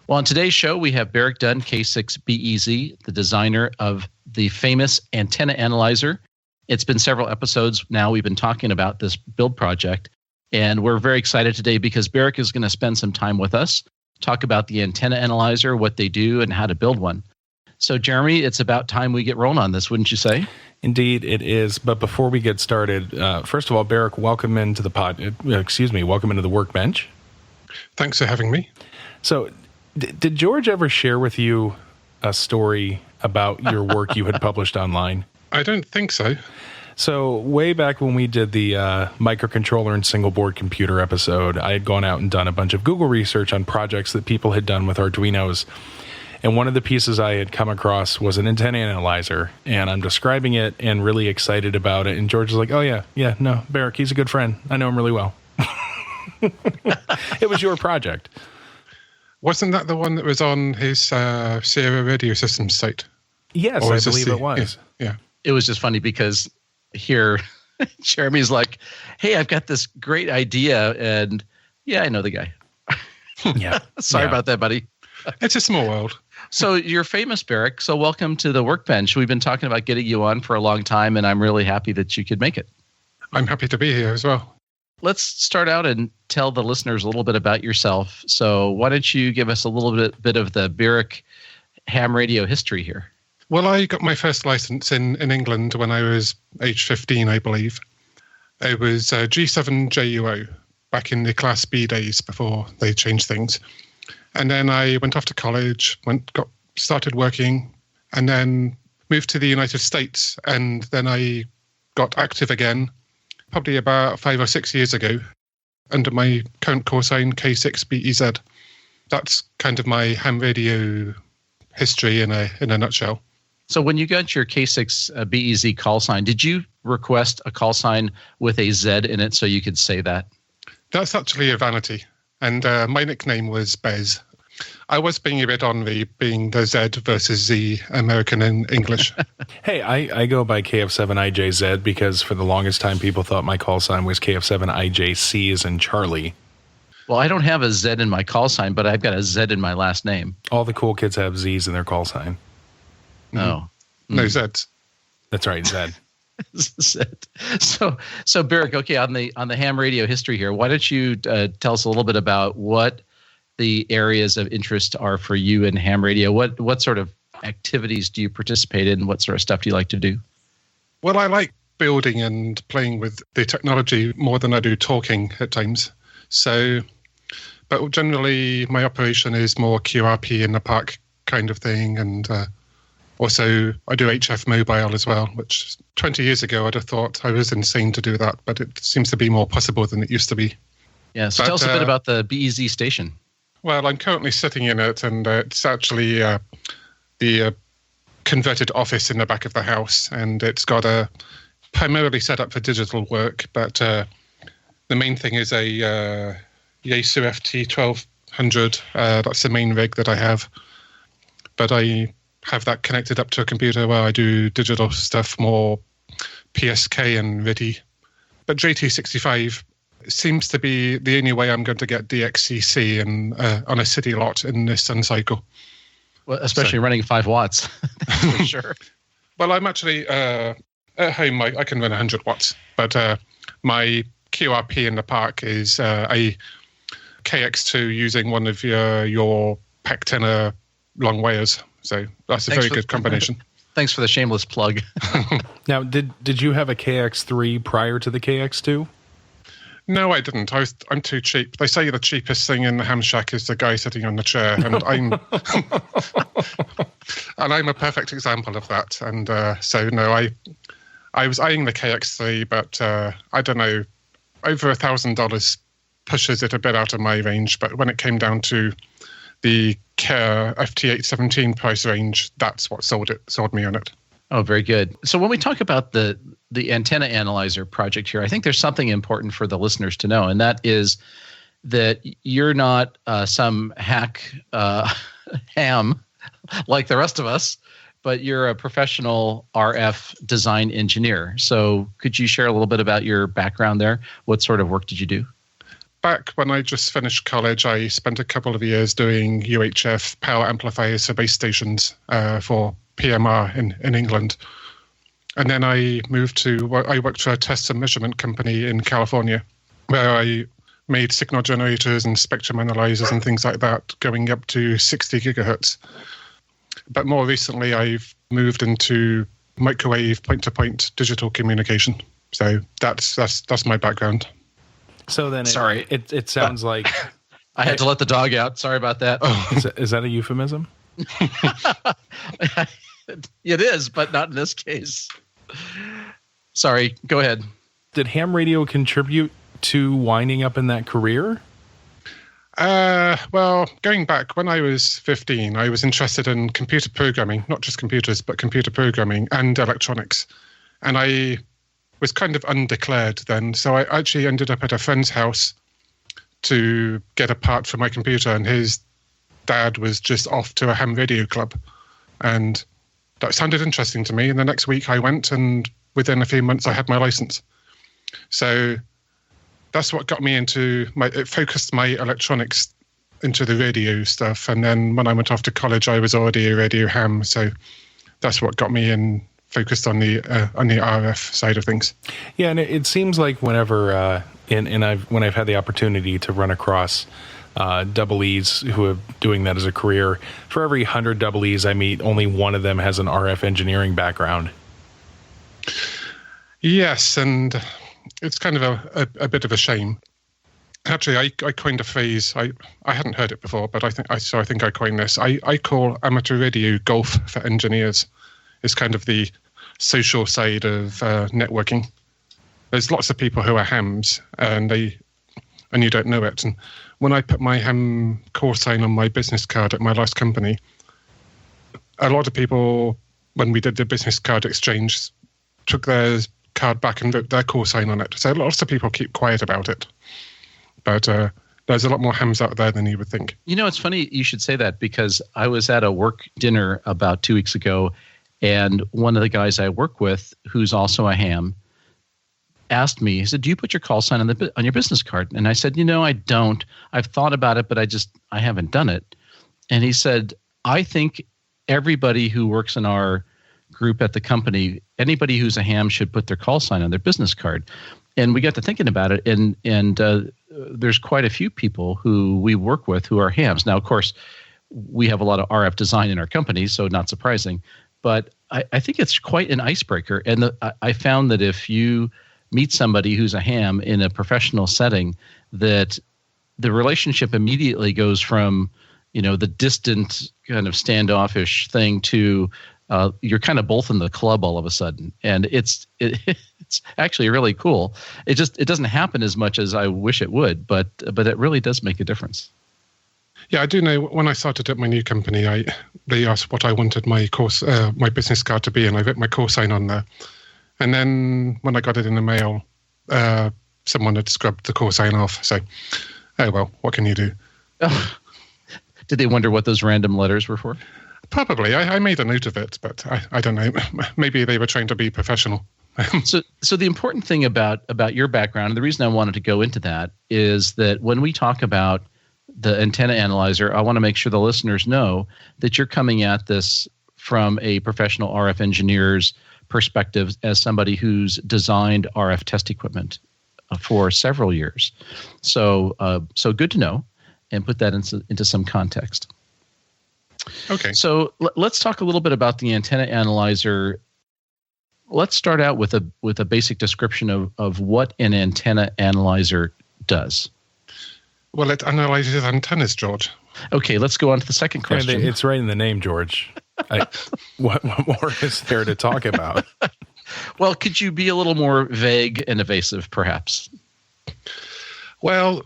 [SPEAKER 2] on today's show, we have Barrick Dunn, K6BEZ, the designer of the famous antenna analyzer. It's been several episodes now we've been talking about this build project, and we're very excited today because Barrick is going to spend some time with us, talk about the antenna analyzer, what they do, and how to build one. So, Jeremy, it's about time we get rolling on this, wouldn't you say?
[SPEAKER 3] Indeed, it is. But before we get started, first of all, Barrick, welcome into welcome into the Workbench.
[SPEAKER 5] Thanks for having me.
[SPEAKER 3] So, did George ever share with you a story about your work you had published online?
[SPEAKER 5] I don't think so.
[SPEAKER 3] So, way back when we did the microcontroller and single board computer episode, I had gone out and done a bunch of Google research on projects that people had done with Arduinos. And one of the pieces I had come across was an antenna analyzer, and I'm describing it and really excited about it. And George is like, "Oh yeah, no, Barrick, he's a good friend. I know him really well." It was your project.
[SPEAKER 5] Wasn't that the one that was on his Sierra Radio Systems site?
[SPEAKER 3] Yes, I believe it was.
[SPEAKER 5] Yeah.
[SPEAKER 2] It was just funny because here, Jeremy's like, "Hey, I've got this great idea," and yeah, I know the guy.
[SPEAKER 3] Yeah.
[SPEAKER 2] Sorry about that, buddy.
[SPEAKER 5] It's a small world.
[SPEAKER 2] So you're famous, Barrick. So welcome to the Workbench. We've been talking about getting you on for a long time, and I'm really happy that you could make it.
[SPEAKER 5] I'm happy to be here as well.
[SPEAKER 2] Let's start out and tell the listeners a little bit about yourself. So why don't you give us a little bit of the Barrick ham radio history here?
[SPEAKER 5] Well, I got my first license in England when I was age 15, I believe. It was G7JUO back in the Class B days before they changed things. And then I went off to college, started working, and then moved to the United States. And then I got active again, probably about 5 or 6 years ago, under my current call sign, K6BEZ. That's kind of my ham radio history in a nutshell.
[SPEAKER 2] So when you got your K6BEZ call sign, did you request a call sign with a Z in it so you could say that?
[SPEAKER 5] That's actually a vanity. And my nickname was Bez. I was being a bit ornery, being the Z versus the American in English.
[SPEAKER 3] Hey, I go by KF7IJZ because for the longest time people thought my call sign was KF7IJC as in Charlie.
[SPEAKER 2] Well, I don't have a Z in my call sign, but I've got a Z in my last name.
[SPEAKER 3] All the cool kids have Z's in their call sign.
[SPEAKER 2] Oh.
[SPEAKER 5] No Zs.
[SPEAKER 3] That's right, Z.
[SPEAKER 2] So Barrick, okay, on the ham radio history here, why don't you tell us a little bit about what the areas of interest are for you in ham radio? What sort of activities do you participate in? What sort of stuff do you like to do?
[SPEAKER 5] Well, I like building and playing with the technology more than I do talking at times. So, but generally my operation is more QRP in the park kind of thing, and also, I do HF Mobile as well, which 20 years ago I'd have thought I was insane to do that, but it seems to be more possible than it used to be.
[SPEAKER 2] Yeah, so tell us a bit about the BEZ station.
[SPEAKER 5] Well, I'm currently sitting in it, and it's actually the converted office in the back of the house, and it's got a primarily set up for digital work, but the main thing is a Yaesu FT1200. That's the main rig that I have, but I have that connected up to a computer where I do digital stuff, more PSK and RIDI. But JT65 seems to be the only way I'm going to get DXCC on a city lot in this sun cycle.
[SPEAKER 2] Well, especially running 5 watts, for sure.
[SPEAKER 5] Well, I'm actually, at home, I can run 100 watts, but my QRP in the park is a KX2 using one of your Pac-10 long wires. So that's a very good combination.
[SPEAKER 2] Thanks for the shameless plug.
[SPEAKER 3] Now, did you have a KX3 prior to the KX2?
[SPEAKER 5] No, I didn't. I'm too cheap. They say the cheapest thing in the ham shack is the guy sitting on the chair, and I'm a perfect example of that. And so no, I was eyeing the KX3, but I don't know, over $1,000 pushes it a bit out of my range. But when it came down to the Care FT817 price range, that's what sold me on it.
[SPEAKER 2] Oh, very good. So when we talk about the antenna analyzer project here, I think there's something important for the listeners to know, and that is that you're not some hack ham like the rest of us, but you're a professional RF design engineer. So could you share a little bit about your background there? What sort of work did you do?
[SPEAKER 5] Back when I just finished college, I spent a couple of years doing UHF power amplifiers for base stations for PMR in England. And then I worked for a test and measurement company in California, where I made signal generators and spectrum analyzers and things like that, going up to 60 gigahertz. But more recently, I've moved into microwave point-to-point digital communication. So that's my background.
[SPEAKER 3] So then,
[SPEAKER 2] Sorry,
[SPEAKER 3] it sounds like
[SPEAKER 2] I had to let the dog out. Sorry about that.
[SPEAKER 3] Is that a euphemism?
[SPEAKER 2] It is, but not in this case. Sorry, go ahead.
[SPEAKER 3] Did ham radio contribute to winding up in that career?
[SPEAKER 5] Well, going back, when I was 15, I was interested in computer programming, not just computers, but computer programming and electronics. And I was kind of undeclared then. So I actually ended up at a friend's house to get a part for my computer, and his dad was just off to a ham radio club. And that sounded interesting to me. And the next week I went, and within a few months I had my license. So that's what got me into it focused my electronics into the radio stuff. And then when I went off to college, I was already a radio ham. So that's what got me focused on the RF side of things.
[SPEAKER 3] Yeah, and it seems like whenever when I've had the opportunity to run across double E's who are doing that as a career, for every 100 double E's I meet, only one of them has an RF engineering background.
[SPEAKER 5] Yes, and it's kind of a bit of a shame. Actually, I coined a phrase. I hadn't heard it before, but I think I coined this. I call amateur radio golf for engineers. It's kind of the social side of networking. There's lots of people who are hams, and you don't know it. And when I put my ham call sign on my business card at my last company, a lot of people, when we did the business card exchange, took their card back and wrote their call sign on it. So lots of people keep quiet about it. But there's a lot more hams out there than you would think.
[SPEAKER 2] You know, it's funny you should say that, because I was at a work dinner about 2 weeks ago, and one of the guys I work with, who's also a ham, asked me, he said, do you put your call sign on your business card? And I said, I don't. I've thought about it, but I haven't done it. And he said, I think everybody who works in our group at the company, anybody who's a ham should put their call sign on their business card. And we got to thinking about it, and there's quite a few people who we work with who are hams. Now, of course, we have a lot of RF design in our company, so not surprising. But I think it's quite an icebreaker. And I found that if you meet somebody who's a ham in a professional setting, that the relationship immediately goes from, the distant kind of standoffish thing to you're kind of both in the club all of a sudden. And it's actually really cool. It doesn't happen as much as I wish it would, but it really does make a difference.
[SPEAKER 5] Yeah, I do know when I started at my new company, they asked what I wanted my business card to be, and I wrote my call sign on there. And then when I got it in the mail, someone had scrubbed the call sign off. So, oh well, what can you do?
[SPEAKER 2] Oh. Did they wonder what those random letters were for?
[SPEAKER 5] Probably. I made a note of it, but I don't know. Maybe they were trying to be professional.
[SPEAKER 2] So the important thing about your background, and the reason I wanted to go into that, is that when we talk about the antenna analyzer, I want to make sure the listeners know that you're coming at this from a professional RF engineer's perspective, as somebody who's designed RF test equipment for several years. So good to know, and put that into some context.
[SPEAKER 5] Okay.
[SPEAKER 2] So let's talk a little bit about the antenna analyzer. Let's start out with a basic description of what an antenna analyzer does.
[SPEAKER 5] Well, it analyzes antennas, George.
[SPEAKER 2] Okay, let's go on to the second question.
[SPEAKER 3] And it's right in the name, George. What more is there to talk about?
[SPEAKER 2] Well, could you be a little more vague and evasive, perhaps?
[SPEAKER 5] Well,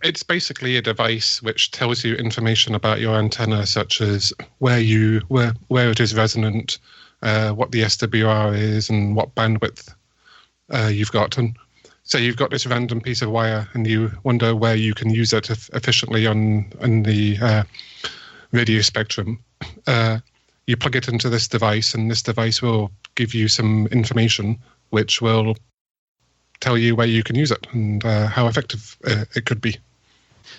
[SPEAKER 5] it's basically a device which tells you information about your antenna, such as where it is resonant, what the SWR is, and what bandwidth you've got. And so you've got this random piece of wire, and you wonder where you can use it efficiently on the radio spectrum. You plug it into this device, and this device will give you some information which will tell you where you can use it and how effective it could be.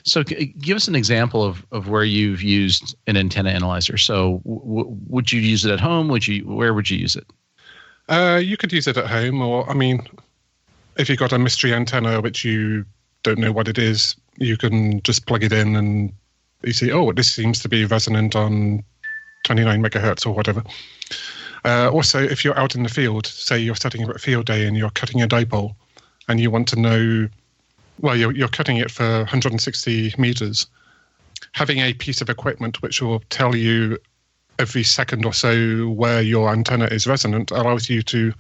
[SPEAKER 2] So give us an example of where you've used an antenna analyzer. So would you use it at home? Where would you use it?
[SPEAKER 5] You could use it at home, or, I mean, if you've got a mystery antenna which you don't know what it is, you can just plug it in and you see, oh, this seems to be resonant on 29 megahertz or whatever. Also, if you're out in the field, say you're setting up a field day and you're cutting a dipole and you want to know, well, you're cutting it for 160 meters, having a piece of equipment which will tell you every second or so where your antenna is resonant allows you to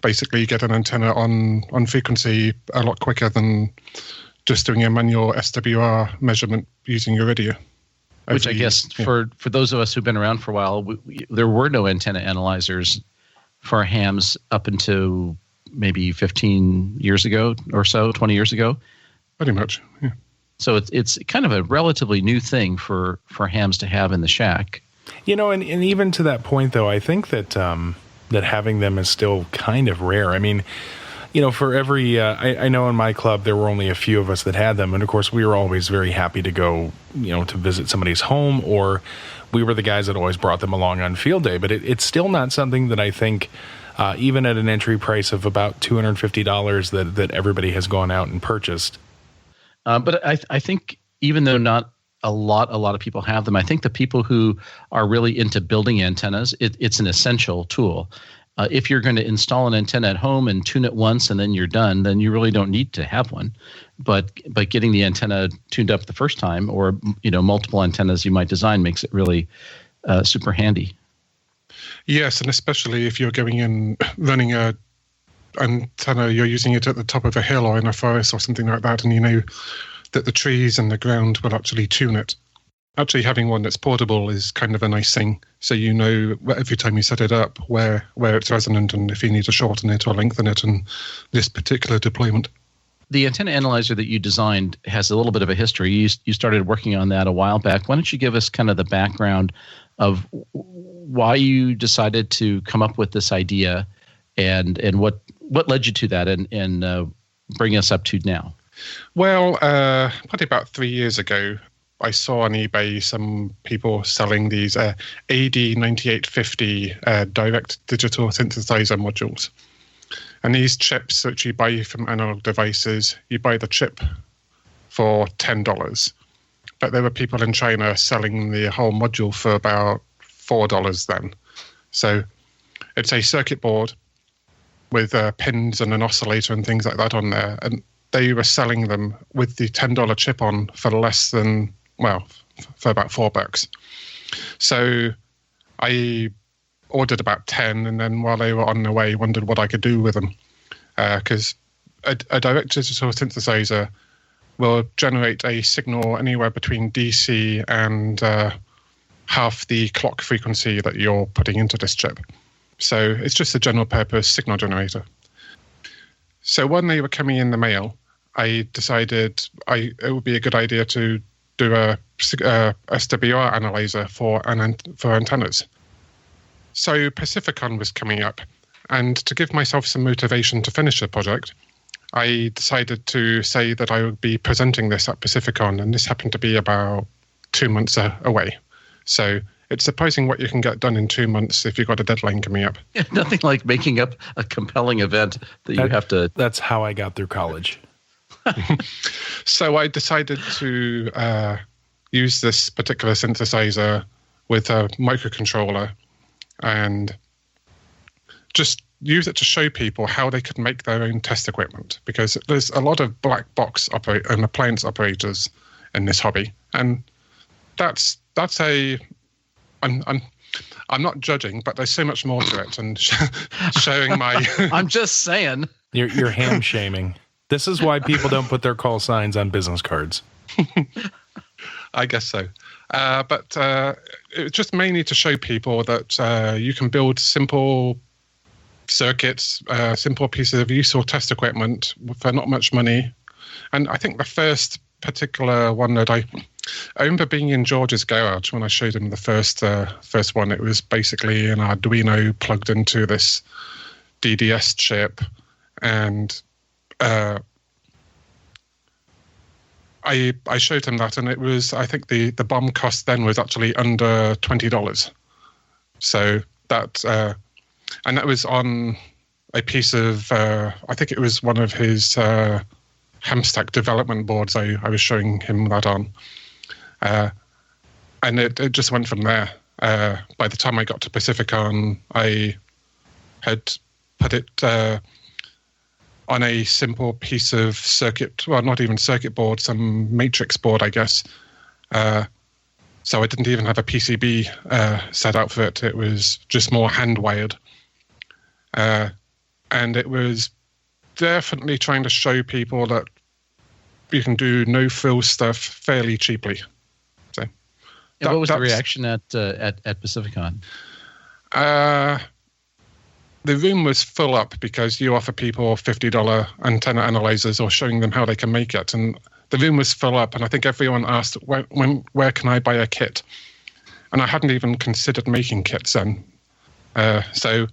[SPEAKER 5] basically get an antenna on frequency a lot quicker than just doing a manual SWR measurement using your radio.
[SPEAKER 2] Which I guess for those of us who've been around for a while, there were no antenna analyzers for hams up until maybe 15 years ago or so, 20 years ago.
[SPEAKER 5] Pretty much, yeah.
[SPEAKER 2] So it's kind of a relatively new thing for hams to have in the shack.
[SPEAKER 3] You know, and even to that point, though, I think that that having them is still kind of rare. I mean, you know, for every, I know in my club there were only a few of us that had them, and of course we were always very happy to go, you know, to visit somebody's home, or we were the guys that always brought them along on field day. But it's still not something that I think, even at an entry price of about $250, that everybody has gone out and purchased.
[SPEAKER 2] But I think even though not a lot of people have them, I think the people who are really into building antennas, it's an essential tool. If you're going to install an antenna at home and tune it once and then you're done, then you really don't need to have one. But getting the antenna tuned up the first time, or, you know, multiple antennas you might design, makes it really super handy.
[SPEAKER 5] Yes, and especially if you're going in running a antenna, you're using it at the top of a hill or in a forest or something like that, and you know that the trees and the ground will actually tune it. Actually, having one that's portable is kind of a nice thing. So you know every time you set it up where it's resonant and if you need to shorten it or lengthen it in this particular deployment.
[SPEAKER 2] The antenna analyzer that you designed has a little bit of a history. You started working on that a while back. Why don't you give us kind of the background of why you decided to come up with this idea and what led you to that and bring us up to now?
[SPEAKER 5] Well, probably about 3 years ago, I saw on eBay some people selling these AD9850 direct digital synthesizer modules. And these chips that you buy from analog devices, you buy the chip for $10. But there were people in China selling the whole module for about $4 then. So it's a circuit board with pins and an oscillator and things like that on there. And they were selling them with the $10 chip on for less than, well, for about $4. So I ordered about 10, and then while they were on their way, wondered what I could do with them. Because a direct digital synthesizer will generate a signal anywhere between DC and half the clock frequency that you're putting into this chip. So it's just a general purpose signal generator. So when they were coming in the mail, I decided it would be a good idea to do a SWR analyzer for antennas. So Pacificon was coming up, and to give myself some motivation to finish the project, I decided to say that I would be presenting this at Pacificon, and this happened to be about 2 months away. So it's surprising what you can get done in 2 months if you've got a deadline coming up.
[SPEAKER 2] Yeah, nothing like making up a compelling event that you have to...
[SPEAKER 3] That's how I got through college.
[SPEAKER 5] So I decided to use this particular synthesizer with a microcontroller and just use it to show people how they could make their own test equipment, because there's a lot of black box and appliance operators in this hobby, and that's a I'm not judging, but there's so much more to it, and showing my.
[SPEAKER 2] I'm just saying.
[SPEAKER 3] You're ham shaming. This is why people don't put their call signs on business cards.
[SPEAKER 5] I guess so. But it's just mainly to show people that you can build simple circuits, simple pieces of useful test equipment for not much money. And I think the first particular one that I remember being in George's garage when I showed him the first one. It was basically an Arduino plugged into this DDS chip, and I showed him that, and it was, I think the BOM cost then was actually under $20. So that and that was on a piece of I think it was one of his Hamstack development boards. I was showing him that on, and it just went from there. By the time I got to Pacificon, I had put it on a simple piece of circuit, well, not even circuit board, some matrix board, I guess. So I didn't even have a PCB set out for it. It was just more hand-wired. And it was definitely trying to show people that you can do no-frill stuff fairly cheaply. So,
[SPEAKER 2] what was the reaction at Pacificon?
[SPEAKER 5] The room was full up because you offer people $50 antenna analyzers or showing them how they can make it. And the room was full up, and I think everyone asked, where can I buy a kit? And I hadn't even considered making kits then. So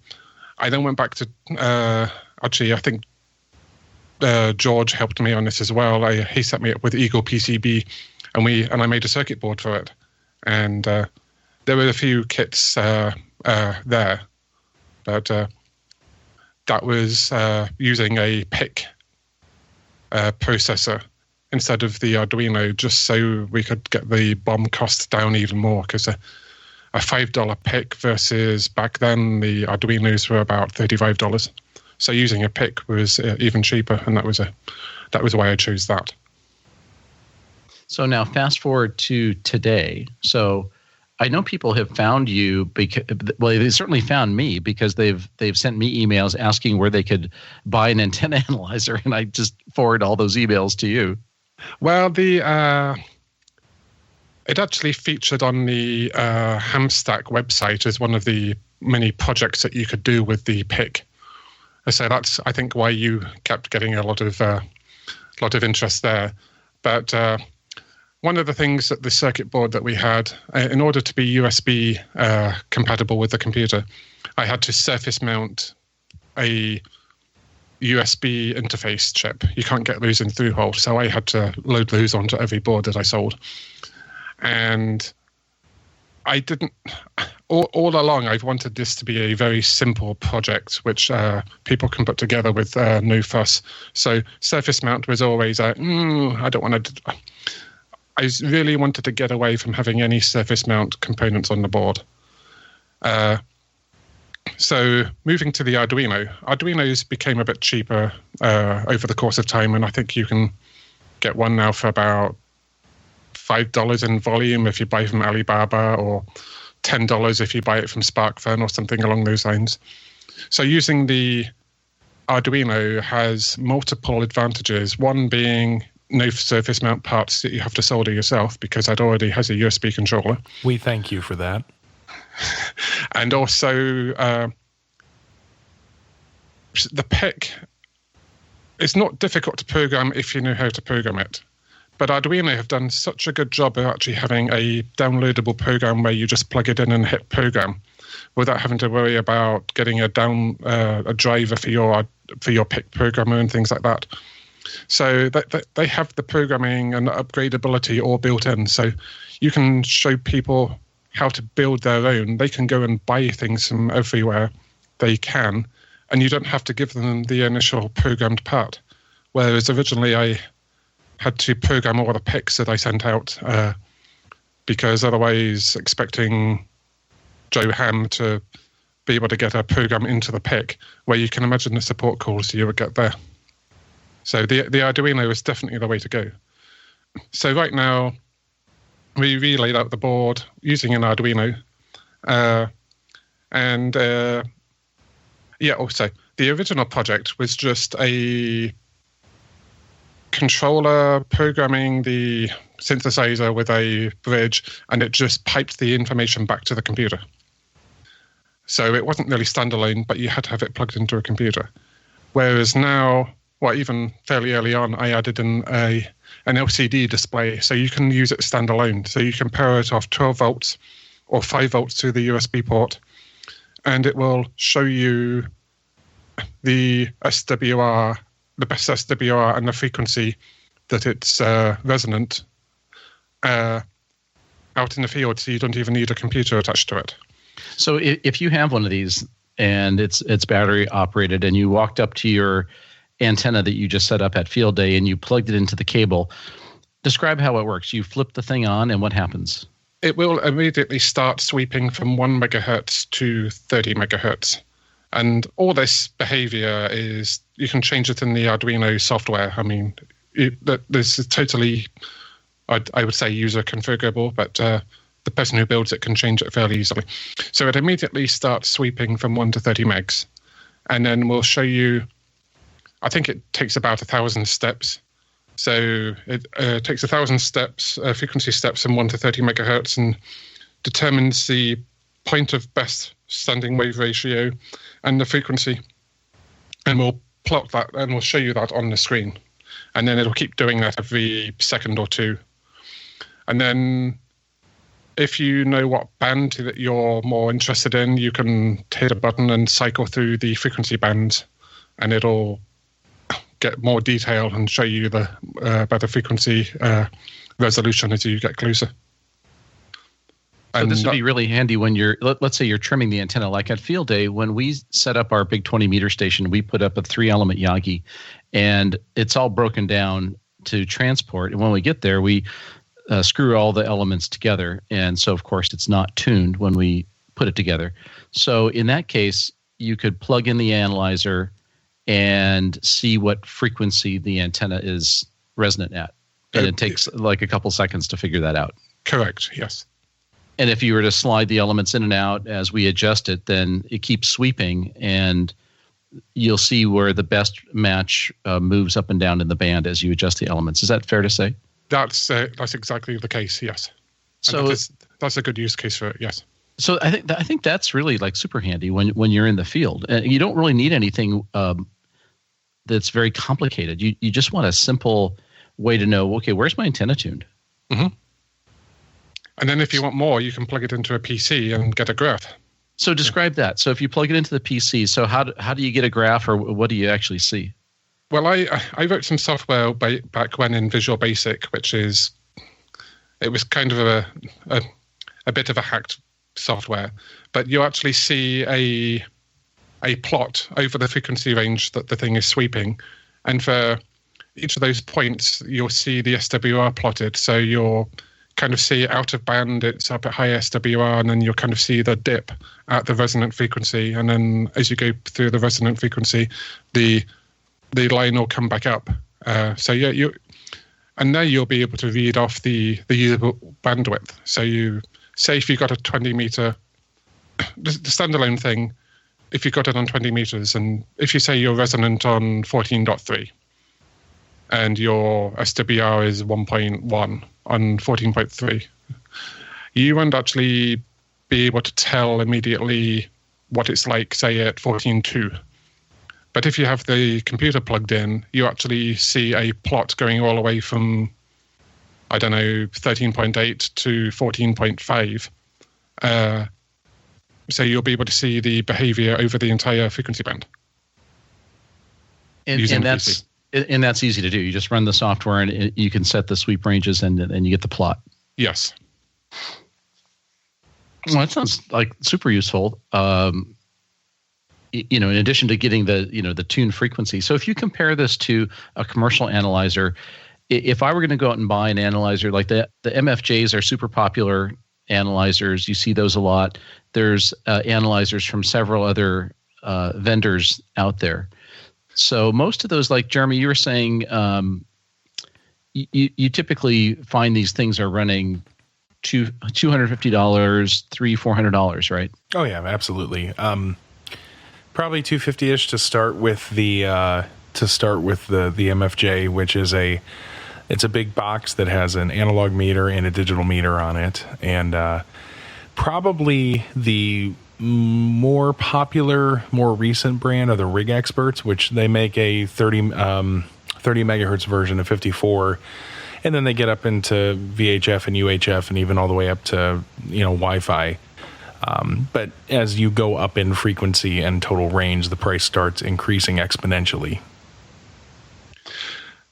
[SPEAKER 5] I then went back to, actually, I think George helped me on this as well. He set me up with Eagle PCB, and I made a circuit board for it. And there were a few kits there, but that was using a PIC processor instead of the Arduino, just so we could get the BOM cost down even more, because a $5 PIC versus back then the Arduinos were about $35. So using a PIC was even cheaper, and that was why I chose that.
[SPEAKER 2] So now fast forward to today. So I know people have found you because, well, they certainly found me because they've sent me emails asking where they could buy an antenna analyzer, and I just forward all those emails to you.
[SPEAKER 5] Well, it actually featured on the Hamstack website as one of the many projects that you could do with the PIC. So that's, I think, why you kept getting a lot of interest there. But one of the things that the circuit board that we had, in order to be USB compatible with the computer, I had to surface mount a USB interface chip. You can't get those in through-hole, so I had to load those onto every board that I sold. And I didn't, all along, I've wanted this to be a very simple project, which people can put together with no fuss. So surface mount was always I don't want to. I really wanted to get away from having any surface mount components on the board. So moving to the Arduinos became a bit cheaper over the course of time, and I think you can get one now for about $5 in volume if you buy from Alibaba, or $10 if you buy it from SparkFun or something along those lines. So using the Arduino has multiple advantages, one being no surface mount parts that you have to solder yourself, because it already has a USB controller.
[SPEAKER 3] We thank you for that.
[SPEAKER 5] And also, the PIC is not difficult to program if you know how to program it. But Arduino have done such a good job of actually having a downloadable program where you just plug it in and hit program, without having to worry about getting a driver for your PIC programmer and things like that. So they have the programming and the upgradability all built in. So you can show people how to build their own. They can go and buy things from everywhere they can, and you don't have to give them the initial programmed part. Whereas originally I had to program all the PICs that I sent out, because otherwise expecting Joe Ham to be able to get a program into the PIC, where you can imagine the support calls you would get there. So the Arduino is definitely the way to go. So right now, we relaid out the board using an Arduino, Also, the original project was just a controller programming the synthesizer with a bridge, and it just piped the information back to the computer. So it wasn't really standalone, but you had to have it plugged into a computer. Whereas now, even fairly early on, I added in an LCD display, so you can use it standalone. So you can power it off 12 volts or 5 volts to the USB port, and it will show you the SWR, the best SWR and the frequency that it's resonant out in the field, so you don't even need a computer attached to it.
[SPEAKER 2] So if you have one of these and it's battery operated, and you walked up to your antenna that you just set up at field day and you plugged it into the cable, describe how it works. You flip the thing on, and what happens?
[SPEAKER 5] It will immediately start sweeping from 1 megahertz to 30 megahertz. And all this behavior is, you can change it in the Arduino software. I mean, this is totally, I would say, user configurable, but the person who builds it can change it fairly easily. So it immediately starts sweeping from 1 to 30 megs. And then we'll show you, I think it takes about 1,000 steps. So it takes 1,000 steps, frequency steps from 1 to 30 megahertz, and determines the point of best standing wave ratio and the frequency. And we'll plot that, and we'll show you that on the screen. And then it'll keep doing that every second or two. And then if you know what band that you're more interested in, you can hit a button and cycle through the frequency bands, and it'll get more detail and show you the better frequency resolution as you get closer.
[SPEAKER 2] So this would be really handy when you're, let's say you're trimming the antenna. Like at field day, when we set up our big 20 meter station, we put up a 3-element Yagi, and it's all broken down to transport. And when we get there, we screw all the elements together. And so, of course, it's not tuned when we put it together. So in that case, you could plug in the analyzer and see what frequency the antenna is resonant at. And it takes like a couple seconds to figure that out.
[SPEAKER 5] Correct, yes.
[SPEAKER 2] And if you were to slide the elements in and out as we adjust it, then it keeps sweeping, and you'll see where the best match moves up and down in the band as you adjust the elements. Is that fair to say?
[SPEAKER 5] That's exactly the case, yes.
[SPEAKER 2] So
[SPEAKER 5] that's a good use case for it, yes.
[SPEAKER 2] So I think that's really like super handy when you're in the field. You don't really need anything that's very complicated. You just want a simple way to know, okay, where's my antenna tuned?
[SPEAKER 5] Mm-hmm. And then if you want more, you can plug it into a PC and get a graph.
[SPEAKER 2] So describe that. So if you plug it into the PC, so how do you get a graph, or what do you actually see?
[SPEAKER 5] Well, I wrote some software back when in Visual Basic, it was kind of a bit of a hacked software, but you actually see a plot over the frequency range that the thing is sweeping, and for each of those points, you'll see the SWR plotted. So you'll kind of see out of band, it's up at high SWR, and then you'll kind of see the dip at the resonant frequency. And then as you go through the resonant frequency, the line will come back up. And now you'll be able to read off the usable bandwidth. So you say if you've got a 20 meter, the standalone thing, if you've got it on 20 meters, and if you say you're resonant on 14.3, and your SWR is 1.1 on 14.3, you won't actually be able to tell immediately what it's like, say, at 14.2. But if you have the computer plugged in, you actually see a plot going all the way from, 13.8 to 14.5. So you'll be able to see the behavior over the entire frequency band.
[SPEAKER 2] And that's easy to do. You just run the software, and you can set the sweep ranges, and you get the plot.
[SPEAKER 5] Yes.
[SPEAKER 2] Well, that sounds like super useful. In addition to getting the tuned frequency. So if you compare this to a commercial analyzer, if I were going to go out and buy an analyzer, like the MFJs are super popular analyzers. You see those a lot. There's analyzers from several other vendors out there. So most of those, like Jeremy, you were saying, you typically find these things are running $250, $300-$400, right?
[SPEAKER 3] Oh yeah, absolutely. Probably 250-ish to start with the MFJ, which is it's a big box that has an analog meter and a digital meter on it, and probably the more popular, more recent brand are the Rig Experts, which they make a 30 megahertz version of 54, and then they get up into VHF and UHF and even all the way up to Wi-Fi. But as you go up in frequency and total range, the price starts increasing exponentially.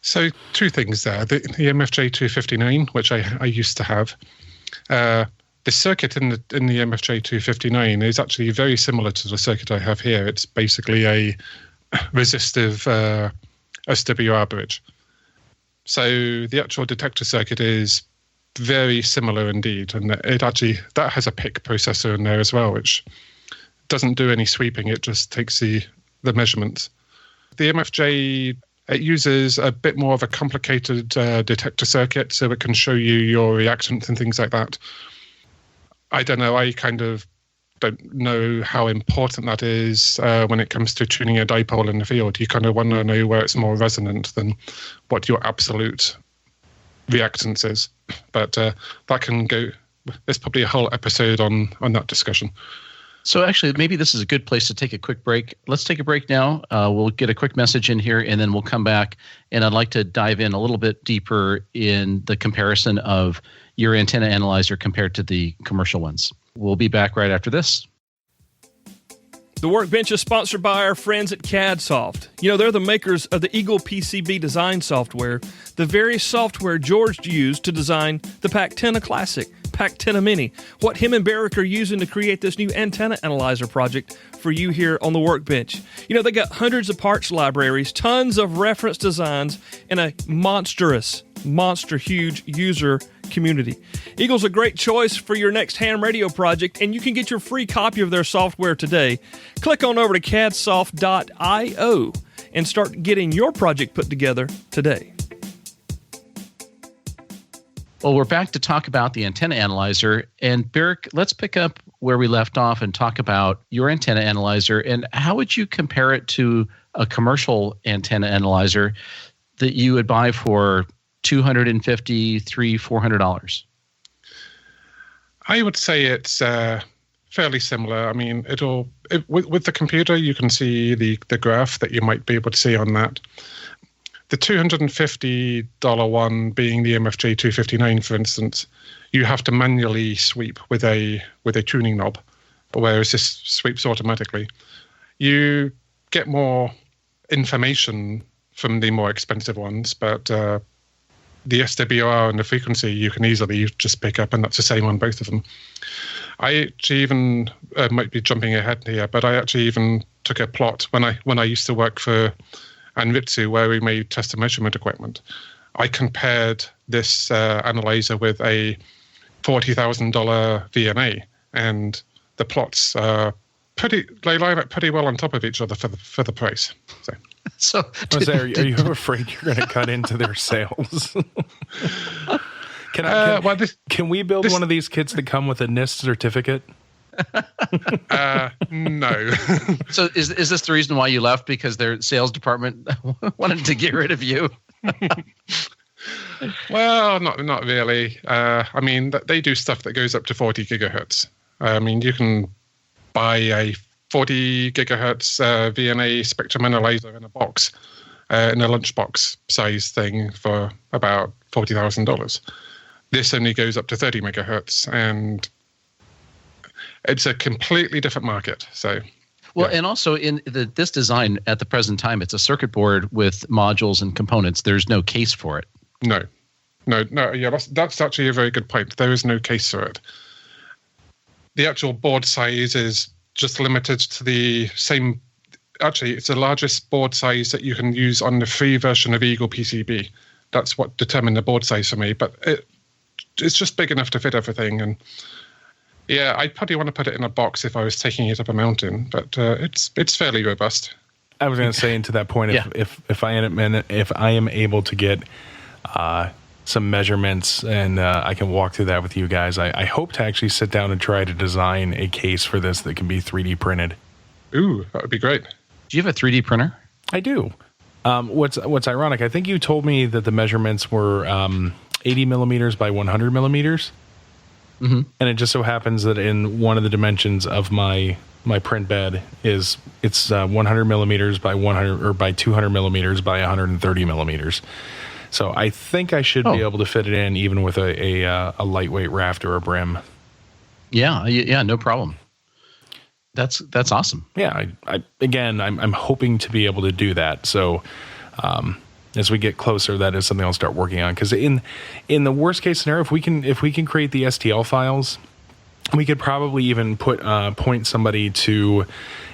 [SPEAKER 5] So two things there. The MFJ 259, which I used to have, the circuit in the MFJ 259 is actually very similar to the circuit I have here. It's basically a resistive SWR bridge. So the actual detector circuit is very similar indeed, and that has a PIC processor in there as well, which doesn't do any sweeping. It just takes the measurements. The MFJ, it uses a bit more of a complicated detector circuit, so it can show you your reactance and things like that. I don't know. I kind of don't know how important that is when it comes to tuning a dipole in the field. You kind of want to know where it's more resonant than what your absolute reactance is. But that can go. There's probably a whole episode on that discussion.
[SPEAKER 2] So actually, maybe this is a good place to take a quick break. Let's take a break now. We'll get a quick message in here, and then we'll come back. And I'd like to dive in a little bit deeper in the comparison of your antenna analyzer compared to the commercial ones. We'll be back right after this.
[SPEAKER 4] The Workbench is sponsored by our friends at CADSoft. They're the makers of the Eagle PCB design software, the very software George used to design the PAC-10 Classic, PAC-10 Mini, what him and Barrick are using to create this new antenna analyzer project for you here on the Workbench. They got hundreds of parts libraries, tons of reference designs, and a monster huge user community. Eagle's a great choice for your next ham radio project, and you can get your free copy of their software today. Click on over to cadsoft.io and start getting your project put together today.
[SPEAKER 2] Well, we're back to talk about the antenna analyzer. And Barrick, let's pick up where we left off and talk about your antenna analyzer. And how would you compare it to a commercial antenna analyzer that you would buy for $250, $300, $400?
[SPEAKER 5] I would say it's fairly similar. I mean, with the computer, you can see the graph that you might be able to see on that. The $250 one being the MFJ 259, for instance, you have to manually sweep with a tuning knob, whereas this sweeps automatically. You get more information from the more expensive ones, but the SWR and the frequency you can easily just pick up, and that's the same on both of them. I actually even might be jumping ahead here, but I actually even took a plot when I used to work for Anritsu, where we made test and measurement equipment. I compared this analyzer with a $40,000 VNA, and the plots they line up pretty well on top of each other for the price. So
[SPEAKER 3] are you afraid you're going to cut into their sales? Can we build one of these kits that come with a NIST certificate?
[SPEAKER 5] No.
[SPEAKER 2] So is this the reason why you left? Because their sales department wanted to get rid of you?
[SPEAKER 5] Well, not really. I mean, they do stuff that goes up to 40 gigahertz. I mean, you can buy a 40 gigahertz VNA spectrum analyzer in a box, in a lunchbox size thing for about $40,000. This only goes up to 30 megahertz, and it's a completely different market. So,
[SPEAKER 2] well, yeah. And also in this design at the present time, it's a circuit board with modules and components. There's no case for it.
[SPEAKER 5] No. Yeah, that's actually a very good point. There is no case for it. The actual board size is just limited to the same. Actually, it's the largest board size that you can use on the free version of Eagle PCB. That's what determined the board size for me. But it's just big enough to fit everything. And yeah, I'd probably want to put it in a box if I was taking it up a mountain. But it's fairly robust.
[SPEAKER 3] I was going to say, to that point, if I am able to get some measurements, and I can walk through that with you guys. I hope to actually sit down and try to design a case for this that can be 3D printed.
[SPEAKER 5] Ooh, that would be great.
[SPEAKER 2] Do you have a 3D printer?
[SPEAKER 3] I do. What's ironic, I think you told me that the measurements were 80 millimeters by 100 millimeters.
[SPEAKER 2] Mm-hmm.
[SPEAKER 3] And it just so happens that in one of the dimensions of my print bed it's 100 millimeters by 100 or by 200 millimeters by 130 millimeters. So I think I should be able to fit it in even with a lightweight raft or a brim.
[SPEAKER 2] Yeah, no problem. That's awesome.
[SPEAKER 3] Yeah, I'm hoping to be able to do that. So as we get closer, that is something I'll start working on. Because in the worst case scenario, if we can create the STL files, we could probably even point somebody to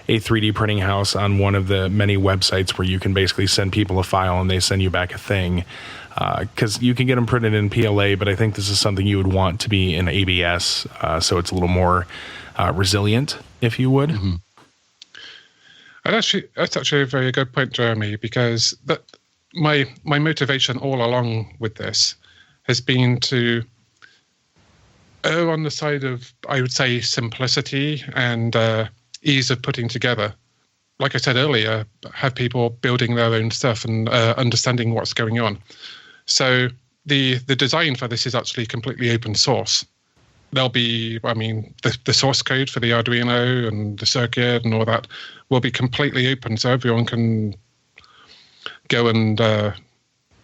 [SPEAKER 3] a 3D printing house on one of the many websites where you can basically send people a file and they send you back a thing. Because you can get them printed in PLA, but I think this is something you would want to be in ABS, so it's a little more resilient, if you would.
[SPEAKER 5] Mm-hmm. And that's actually a very good point, Jeremy, because my motivation all along with this has been to err on the side of, I would say, simplicity and ease of putting together. Like I said earlier, have people building their own stuff and understanding what's going on. So the design for this is actually completely open source. There'll be, the source code for the Arduino and the circuit and all that will be completely open, so everyone can go and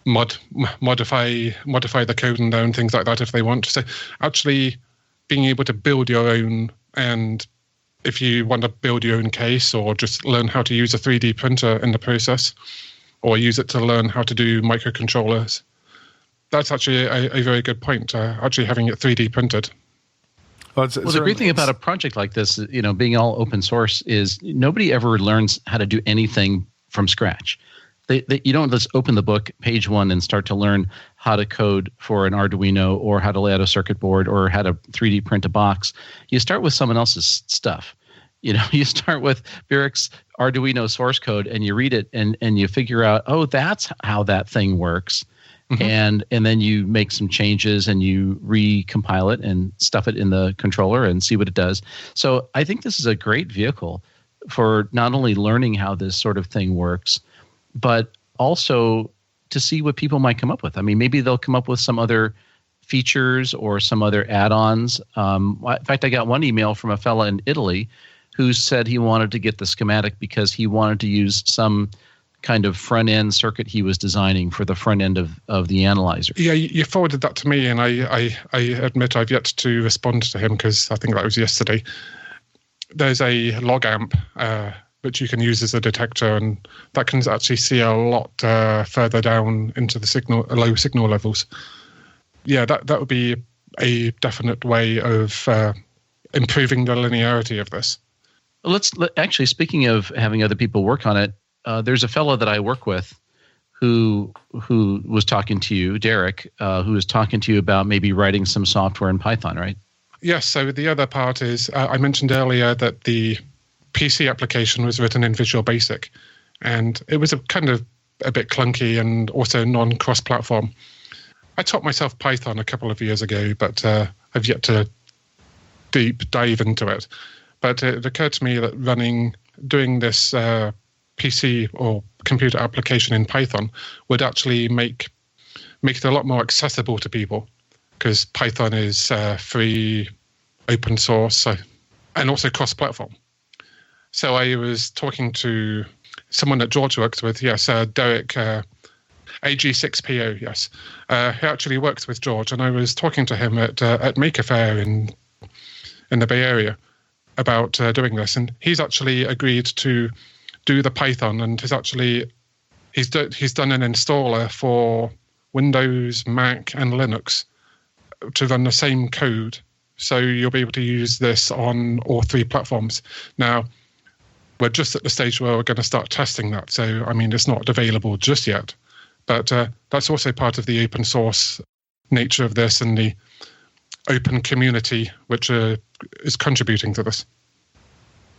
[SPEAKER 5] modify the code and learn things like that if they want. So actually being able to build your own, and if you want to build your own case or just learn how to use a 3D printer in the process, or use it to learn how to do microcontrollers, that's actually a very good point, actually having it 3D printed.
[SPEAKER 2] Well, the great thing about a project like this, being all open source, is nobody ever learns how to do anything from scratch. You don't just open the book, page one, and start to learn how to code for an Arduino or how to lay out a circuit board or how to 3D print a box. You start with someone else's stuff. You start with Berick's Arduino source code and you read it and you figure out, oh, that's how that thing works. Mm-hmm. And then you make some changes and you recompile it and stuff it in the controller and see what it does. So I think this is a great vehicle for not only learning how this sort of thing works, but also to see what people might come up with. I mean, maybe they'll come up with some other features or some other add-ons. In fact, I got one email from a fella in Italy who said he wanted to get the schematic because he wanted to use some kind of front-end circuit he was designing for the front end of the analyzer. Yeah,
[SPEAKER 5] you forwarded that to me, and I admit I've yet to respond to him because I think that was yesterday. There's a log amp which you can use as a detector, and that can actually see a lot further down into the low signal levels. Yeah, that would be a definite way of improving the linearity of this.
[SPEAKER 2] Actually, speaking of having other people work on it, there's a fellow that I work with who was talking to you, Derek, who was talking to you about maybe writing some software in Python, right?
[SPEAKER 5] Yes. So the other part is I mentioned earlier that the PC application was written in Visual Basic, and it was a bit clunky and also non-cross-platform. I taught myself Python a couple of years ago, but I've yet to deep dive into it. But it occurred to me that doing this PC or computer application in Python would actually make it a lot more accessible to people, because Python is free, open source, and also cross-platform. So I was talking to someone that George works with, Derek, AG6PO, yes. He actually works with George, and I was talking to him at Maker Faire in the Bay Area about doing this, and he's actually agreed to do the Python, and he's done an installer for Windows, Mac, and Linux to run the same code. So you'll be able to use this on all three platforms. Now, we're just at the stage where we're going to start testing that. So, it's not available just yet, but that's also part of the open source nature of this and the open community, which is contributing to this.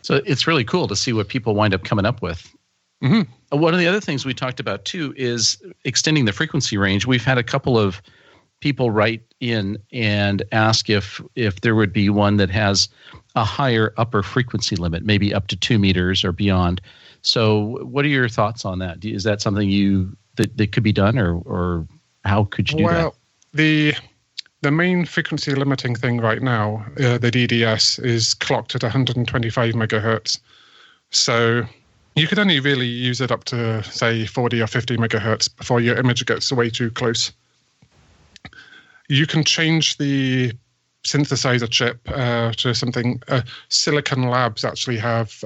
[SPEAKER 2] So it's really cool to see what people wind up coming up with. Mm-hmm. One of the other things we talked about, too, is extending the frequency range. We've had a couple of people write in and ask if there would be one that has a higher upper frequency limit, maybe up to 2 meters or beyond. So what are your thoughts on that? Is that something that could be done, or how could you do that?
[SPEAKER 5] Well, the main frequency limiting thing right now, the DDS, is clocked at 125 megahertz. So you could only really use it up to, say, 40 or 50 megahertz before your image gets way too close. You can change the synthesizer chip to something. Silicon Labs actually have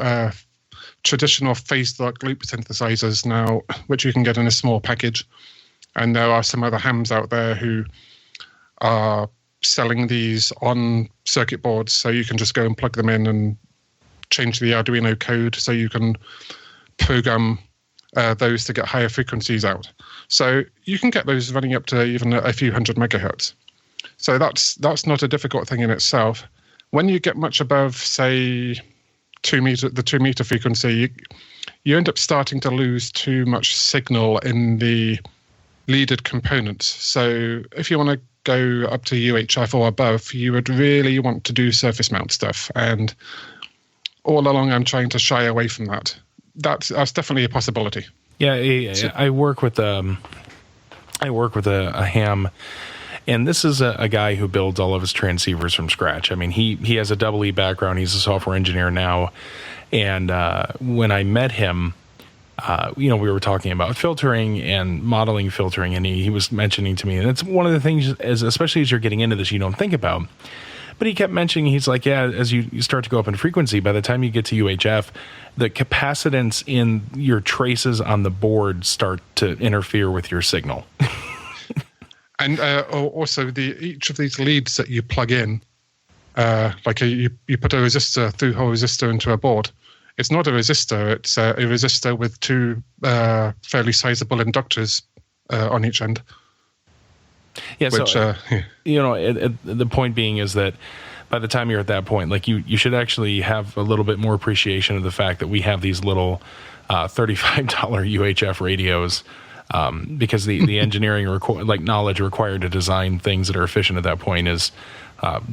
[SPEAKER 5] traditional phased loop synthesizers now, which you can get in a small package. And there are some other hams out there who are selling these on circuit boards, so you can just go and plug them in and change the Arduino code so you can program those to get higher frequencies out. So you can get those running up to even a few hundred megahertz. So that's not a difficult thing in itself. When you get much above, say, 2 meter frequency, you end up starting to lose too much signal in the leaded components. So if you want to go up to UHF or above, you would really want to do surface mount stuff. And all along, I'm trying to shy away from that. That's definitely a possibility.
[SPEAKER 3] Yeah, I work with a ham, and this is a guy who builds all of his transceivers from scratch. I mean, he has a double E background. He's a software engineer now, and when I met him, we were talking about filtering and modeling filtering, and he was mentioning to me, and it's one of the things, especially as you're getting into this, you don't think about. But he kept mentioning, he's like, yeah, as you start to go up in frequency, by the time you get to UHF, the capacitance in your traces on the board start to interfere with your signal.
[SPEAKER 5] And also, each of these leads that you plug in, like you put a resistor, through-hole resistor into a board. It's not a resistor, it's a resistor with two fairly sizable inductors on each end.
[SPEAKER 3] Yeah,
[SPEAKER 5] which,
[SPEAKER 3] so, the point being is that by the time you're at that point, like you should actually have a little bit more appreciation of the fact that we have these little $35 UHF radios, because the engineering knowledge required to design things that are efficient at that point is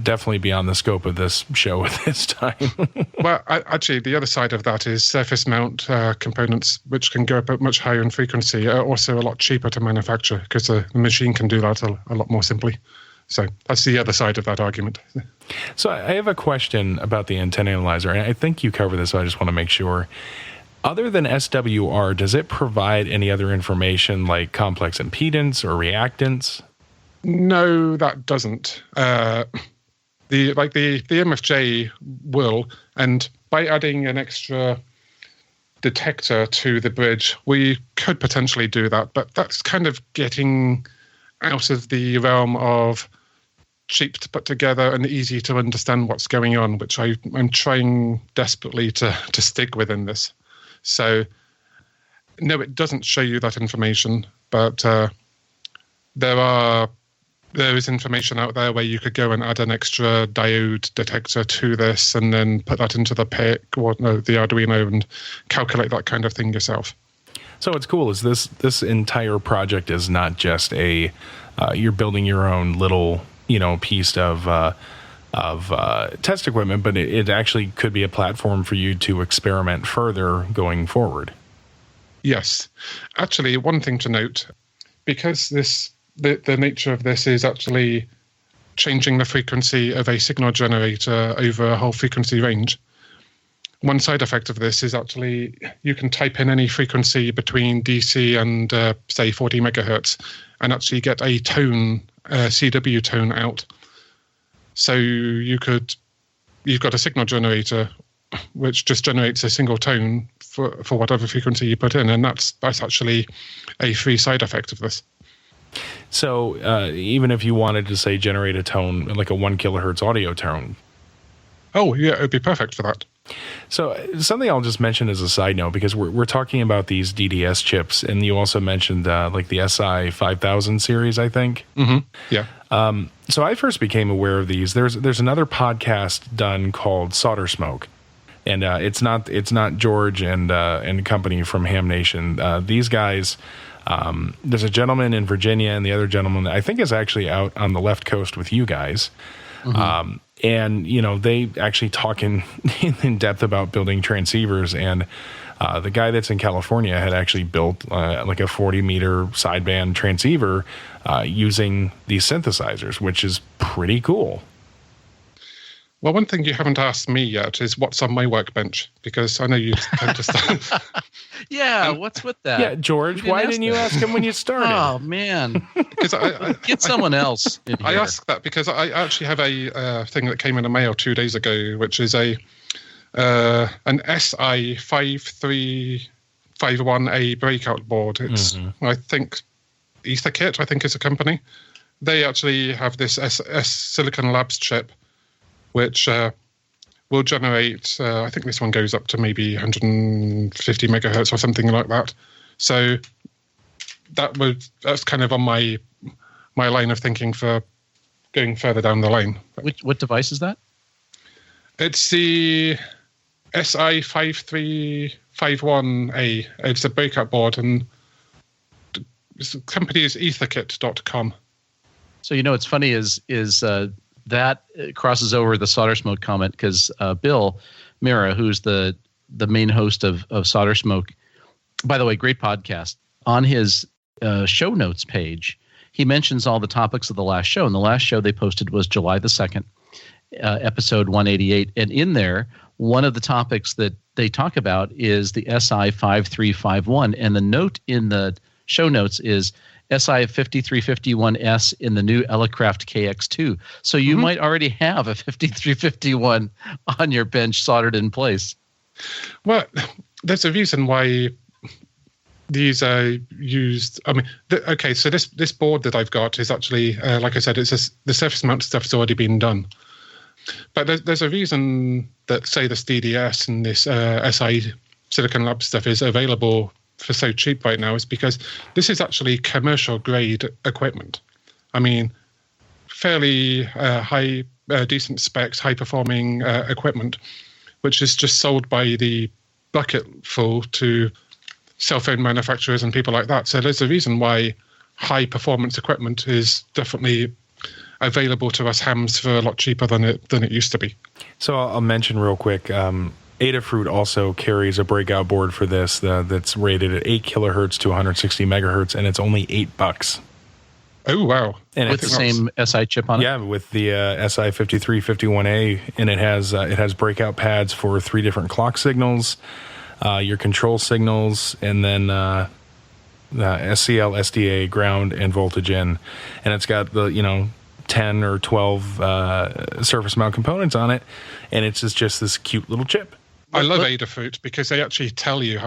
[SPEAKER 3] definitely beyond the scope of this show at this time.
[SPEAKER 5] Well, actually, the other side of that is surface mount components, which can go up much higher in frequency, are also a lot cheaper to manufacture because the machine can do that a lot more simply. So that's the other side of that argument.
[SPEAKER 3] So I have a question about the antenna analyzer, and I think you cover this, so I just want to make sure. Other than SWR, does it provide any other information like complex impedance or reactance?
[SPEAKER 5] No, that doesn't. The MFJ will, and by adding an extra detector to the bridge, we could potentially do that, but that's kind of getting out of the realm of cheap to put together and easy to understand what's going on, which I'm trying desperately to stick within this. So, no, it doesn't show you that information, but there is information out there where you could go and add an extra diode detector to this and then put that into the PIC or the Arduino and calculate that kind of thing yourself.
[SPEAKER 3] So what's cool is this entire project is not just you're building your own little piece of test equipment, but it actually could be a platform for you to experiment further going forward.
[SPEAKER 5] Yes. Actually, one thing to note, because the nature of this is actually changing the frequency of a signal generator over a whole frequency range. One side effect of this is actually you can type in any frequency between DC and, say, 40 megahertz and actually get a tone, CW tone out. So you've got a signal generator which just generates a single tone for whatever frequency you put in, and that's actually a free side effect of this.
[SPEAKER 3] So even if you wanted to, say, generate a tone, like a 1 kilohertz audio tone.
[SPEAKER 5] Oh, yeah, it would be perfect for that.
[SPEAKER 3] So something I'll just mention as a side note, because we're talking about these DDS chips, and you also mentioned like the SI 5000 series, I think.
[SPEAKER 5] Mm-hmm. Yeah.
[SPEAKER 3] So I first became aware of these. There's another podcast done called Solder Smoke, And it's not George and company from Ham Nation. These guys, there's a gentleman in Virginia, and the other gentleman I think is actually out on the left coast with you guys. Mm-hmm. And they actually talk in depth about building transceivers. And the guy that's in California had actually built like a 40-meter sideband transceiver using these synthesizers, which is pretty cool.
[SPEAKER 5] Well, one thing you haven't asked me yet is what's on my workbench, because I know you tend to start.
[SPEAKER 2] Yeah, what's with that?
[SPEAKER 3] Yeah, George, why didn't you ask him when you started?
[SPEAKER 2] Oh, man.
[SPEAKER 5] Because
[SPEAKER 2] Get someone else in here.
[SPEAKER 5] I asked that because I actually have a thing that came in the mail 2 days ago, which is an SI 5351A breakout board. It's, I think, EtherKit, I think is a company. They actually have this Silicon Labs chip, which will generate, I think this one goes up to maybe 150 megahertz or something like that. So that's kind of on my line of thinking for going further down the line.
[SPEAKER 2] What device is that?
[SPEAKER 5] It's the SI 5351A. It's a breakout board, and the company is etherkit.com.
[SPEAKER 2] So what's funny is that crosses over the Solder Smoke comment, because Bill Mira, who's the main host of Solder Smoke, by the way, great podcast, on his show notes page, he mentions all the topics of the last show. And the last show they posted was July the 2nd, episode 188. And in there, one of the topics that they talk about is the SI 5351. And the note in the show notes is SI 5351S in the new Elecraft KX2. So you might already have a 5351 on your bench soldered in place.
[SPEAKER 5] Well, there's a reason why these are used. I mean, okay, so this board that I've got is actually, like I said, the surface mount stuff's already been done. But there's a reason that, say, this DDS and this SI Silicon Lab stuff is available for so cheap right now, is because this is actually commercial grade equipment. I mean, fairly high, decent specs, high performing equipment, which is just sold by the bucketful to cell phone manufacturers and people like that. So there's a reason why high performance equipment is definitely available to us hams for a lot cheaper than it used to be.
[SPEAKER 3] So I'll mention real quick, Adafruit also carries a breakout board for this that's rated at 8 kilohertz to 160 megahertz, and it's only $8.
[SPEAKER 5] Oh, wow.
[SPEAKER 3] And
[SPEAKER 2] with the same SI chip on it?
[SPEAKER 3] Yeah, with the SI 5351A, and it has breakout pads for 3 different clock signals, your control signals, and then SCL, SDA, ground, and voltage in. And it's got the, 10 or 12 surface mount components on it, and it's just this cute little chip.
[SPEAKER 5] I love Adafruit because they actually tell you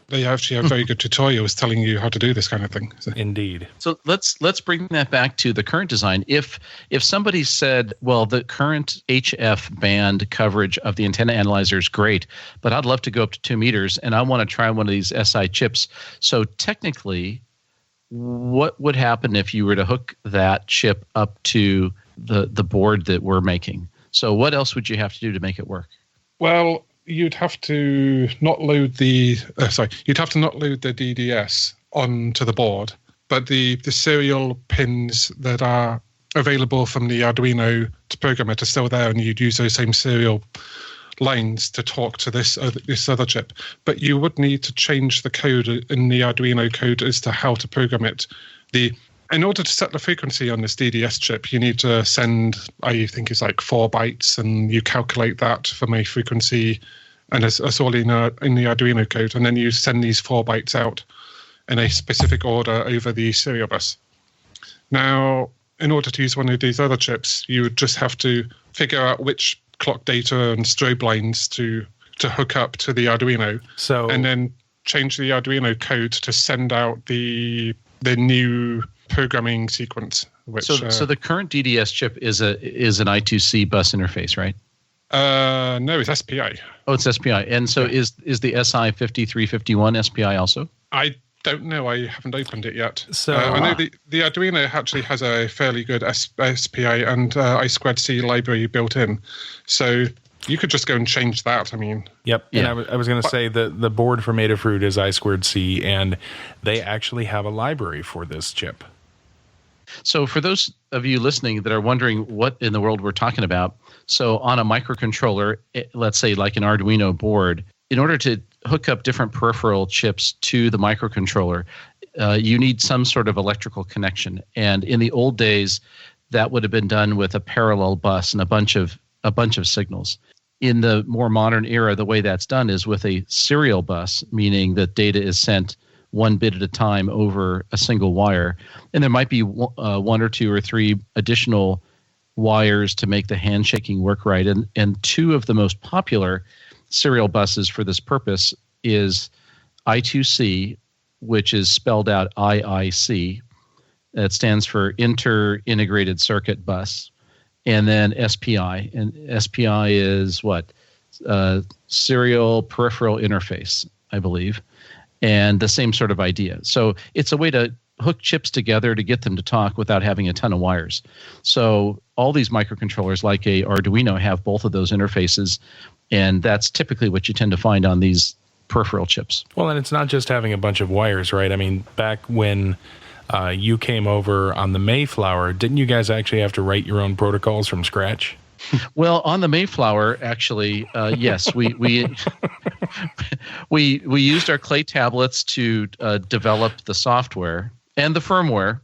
[SPEAKER 5] they actually have very good tutorials telling you how to do this kind of thing. So.
[SPEAKER 3] Indeed.
[SPEAKER 2] So let's bring that back to the current design. If somebody said, well, the current HF band coverage of the antenna analyzer is great, but I'd love to go up to 2 meters and I want to try one of these SI chips. So technically, what would happen if you were to hook that chip up to the board that we're making? So what else would you have to do to make it work?
[SPEAKER 5] Well, you'd have to not load the DDS onto the board, but the serial pins that are available from the Arduino to program it are still there, and you'd use those same serial lines to talk to this other chip. But you would need to change the code in the Arduino code as to how to program it. In order to set the frequency on this DDS chip, you need to send, I think it's like 4 bytes, and you calculate that from a frequency, and it's all in the Arduino code. And then you send these 4 bytes out in a specific order over the serial bus. Now, in order to use one of these other chips, you would just have to figure out which clock data and strobe lines to hook up to the Arduino. And then change the Arduino code to send out the new programming sequence.
[SPEAKER 2] So the current DDS chip is an I2C bus interface, right?
[SPEAKER 5] No, it's SPI.
[SPEAKER 2] Oh, it's SPI. And so is the SI 5351 SPI also?
[SPEAKER 5] I don't know. I haven't opened it yet.
[SPEAKER 3] So
[SPEAKER 5] I know the Arduino actually has a fairly good SPI and I2C library built in. So You could just go and change that. I mean,
[SPEAKER 3] Yep.
[SPEAKER 2] Yeah.
[SPEAKER 3] And I was going to say the board from Adafruit is I2C, and they actually have a library for this chip.
[SPEAKER 2] So for those of you listening that are wondering what in the world we're talking about, so on a microcontroller, let's say like an Arduino board, in order to hook up different peripheral chips to the microcontroller, you need some sort of electrical connection. And in the old days, that would have been done with a parallel bus and a bunch of signals. In the more modern era, the way that's done is with a serial bus, meaning that data is sent one bit at a time over a single wire. And there might be one or two or three additional wires to make the handshaking work right. And two of the most popular serial buses for this purpose is I2C, which is spelled out IIC. That stands for Inter-Integrated Circuit Bus. And then SPI. And SPI is what? Serial Peripheral Interface, I believe. And the same sort of idea. So it's a way to hook chips together to get them to talk without having a ton of wires. So all these microcontrollers, like a Arduino, have both of those interfaces, and that's typically what you tend to find on these peripheral chips.
[SPEAKER 3] Well, and it's not just having a bunch of wires, right? I mean, back when you came over on the Mayflower, didn't you guys actually have to write your own protocols from scratch?
[SPEAKER 2] Well, on the Mayflower, actually, yes, we used our clay tablets to develop the software and the firmware.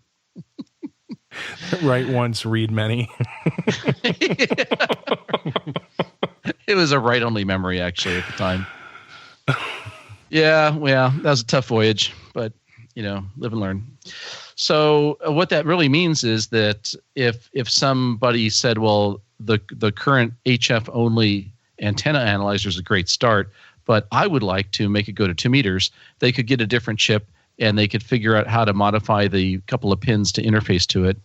[SPEAKER 3] Write once, read many.
[SPEAKER 2] It was a write-only memory, actually, at the time. Yeah, well, that was a tough voyage, but live and learn. So what that really means is that if somebody said, well, the current HF only antenna analyzer is a great start, but I would like to make it go to 2 meters, they could get a different chip and they could figure out how to modify the couple of pins to interface to it,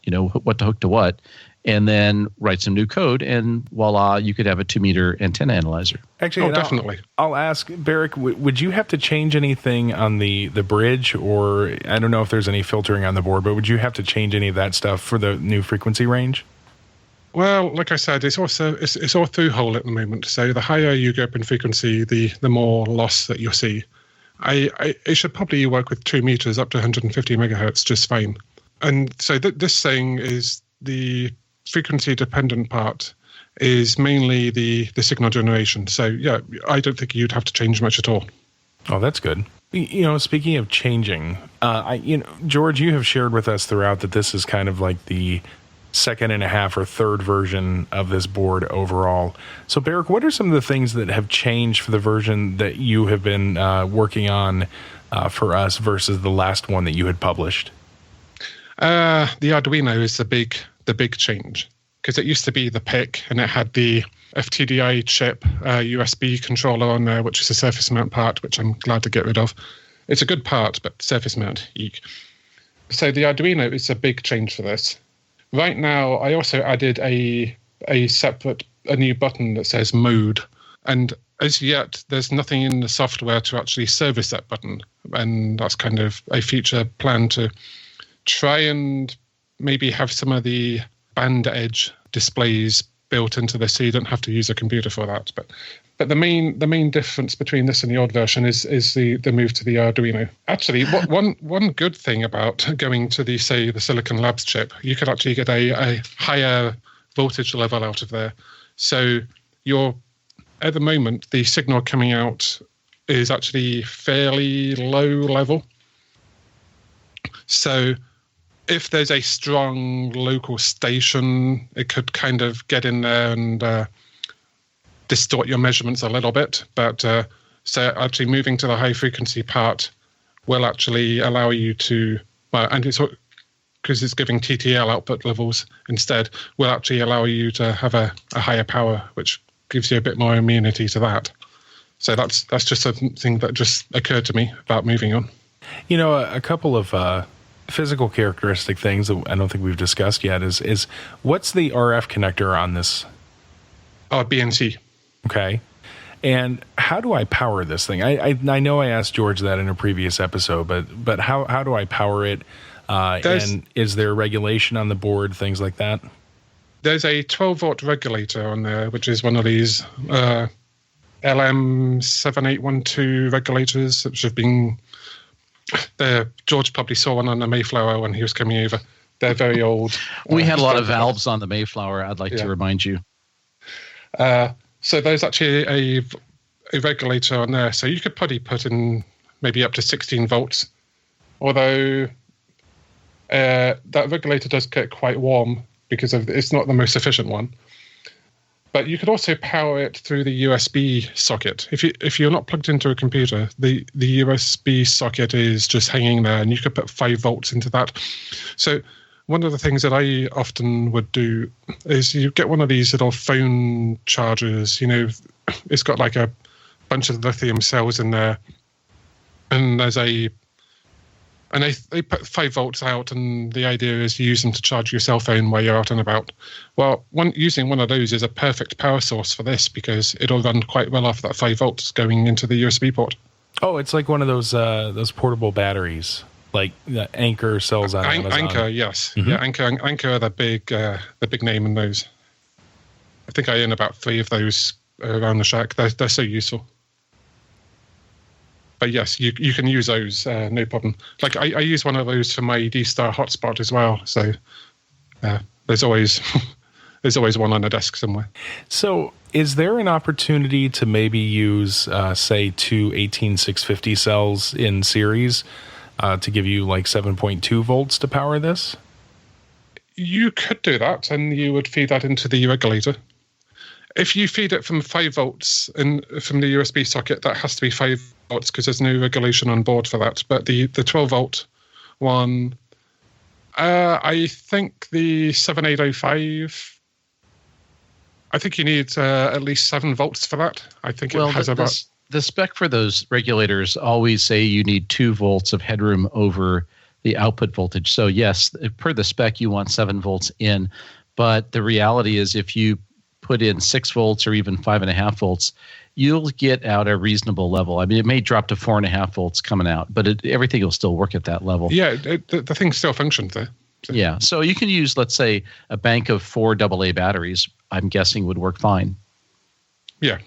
[SPEAKER 2] what to hook to what, and then write some new code, and voila, you could have a 2-meter antenna analyzer.
[SPEAKER 3] Actually,
[SPEAKER 5] definitely.
[SPEAKER 3] I'll ask, Barrick, would you have to change anything on the bridge, or I don't know if there's any filtering on the board, but would you have to change any of that stuff for the new frequency range?
[SPEAKER 5] Well, like I said, it's all through hole at the moment. So the higher you go up in frequency, the more loss that you'll see. It should probably work with 2 meters up to 150 megahertz just fine. And so this thing is the frequency dependent part is mainly the signal generation. So yeah, I don't think you'd have to change much at all.
[SPEAKER 3] Oh, that's good. Speaking of changing, George, you have shared with us throughout that this is kind of like the second and a half or third version of this board overall. So Barrick, what are some of the things that have changed for the version that you have been working on for us versus the last one that you had published?
[SPEAKER 5] The Arduino is the big change, because it used to be the PIC and it had the FTDI chip USB controller on there, which is a surface mount part, which I'm glad to get rid of. It's a good part, but surface mount, eek. So the Arduino is a big change for this. Right now, I also added a new button that says mode, and as yet, there's nothing in the software to actually service that button, and that's kind of a future plan to try and maybe have some of the band edge displays built into this, so you don't have to use a computer for that. But the main difference between this and the old version is the move to the Arduino. Actually, one good thing about going to the Silicon Labs chip, you could actually get a higher voltage level out of there. So at the moment, the signal coming out is actually fairly low level. So if there's a strong local station, it could kind of get in there and distort your measurements a little bit. But so actually moving to the high frequency part will actually allow you to, and it's because it's giving TTL output levels instead, will actually allow you to have a higher power, which gives you a bit more immunity to that. So that's just something that just occurred to me about moving on.
[SPEAKER 3] A couple of physical characteristic things that I don't think we've discussed yet is what's the RF connector on this?
[SPEAKER 5] BNC.
[SPEAKER 3] Okay. And how do I power this thing? I know I asked George that in a previous episode, but how do I power it? And is there regulation on the board, things like that?
[SPEAKER 5] There's a 12-volt regulator on there, which is one of these LM7812 regulators, which have been... George probably saw one on the Mayflower when he was coming over. They're very old.
[SPEAKER 2] We had a lot of valves on the Mayflower, I'd like to remind you.
[SPEAKER 5] So there's actually a regulator on there. So you could probably put in maybe up to 16 volts. Although that regulator does get quite warm because it's not the most efficient one. But you could also power it through the USB socket. If you're not plugged into a computer, the USB socket is just hanging there, and you could put 5 volts into that. So one of the things that I often would do is you get one of these little phone chargers. It's got like a bunch of lithium cells in there, and they put 5 volts out, and the idea is you use them to charge your cell phone while you're out and about. Well, using one of those is a perfect power source for this because it'll run quite well off that 5 volts going into the USB port.
[SPEAKER 3] Oh, it's like one of those portable batteries, like Anchor sells on Amazon.
[SPEAKER 5] Anchor, yes.
[SPEAKER 3] Mm-hmm.
[SPEAKER 5] Yeah, Anchor are the big name in those. I think I own about 3 of those around the shack. They're so useful. But yes, you can use those, no problem. Like I use one of those for my D-Star hotspot as well. So there's always one on the desk somewhere.
[SPEAKER 3] So is there an opportunity to maybe use, say, 2 18650 cells in series to give you like 7.2 volts to power this?
[SPEAKER 5] You could do that, and you would feed that into the regulator. If you feed it from 5 volts and from the USB socket, that has to be 5 volts because there's no regulation on board for that. But the 12 volt one, I think the 7805, I think you need at least 7 volts for that. I think it has about...
[SPEAKER 2] The spec for those regulators always say you need 2 volts of headroom over the output voltage. So yes, per the spec, you want 7 volts in. But the reality is if you put in 6 volts or even 5.5 volts, you'll get out a reasonable level. I mean, it may drop to 4.5 volts coming out, but everything will still work at that level.
[SPEAKER 5] Yeah, the thing still functions there. So.
[SPEAKER 2] Yeah, so you can use, let's say, a bank of 4 AA batteries, I'm guessing would work fine.
[SPEAKER 5] Yeah.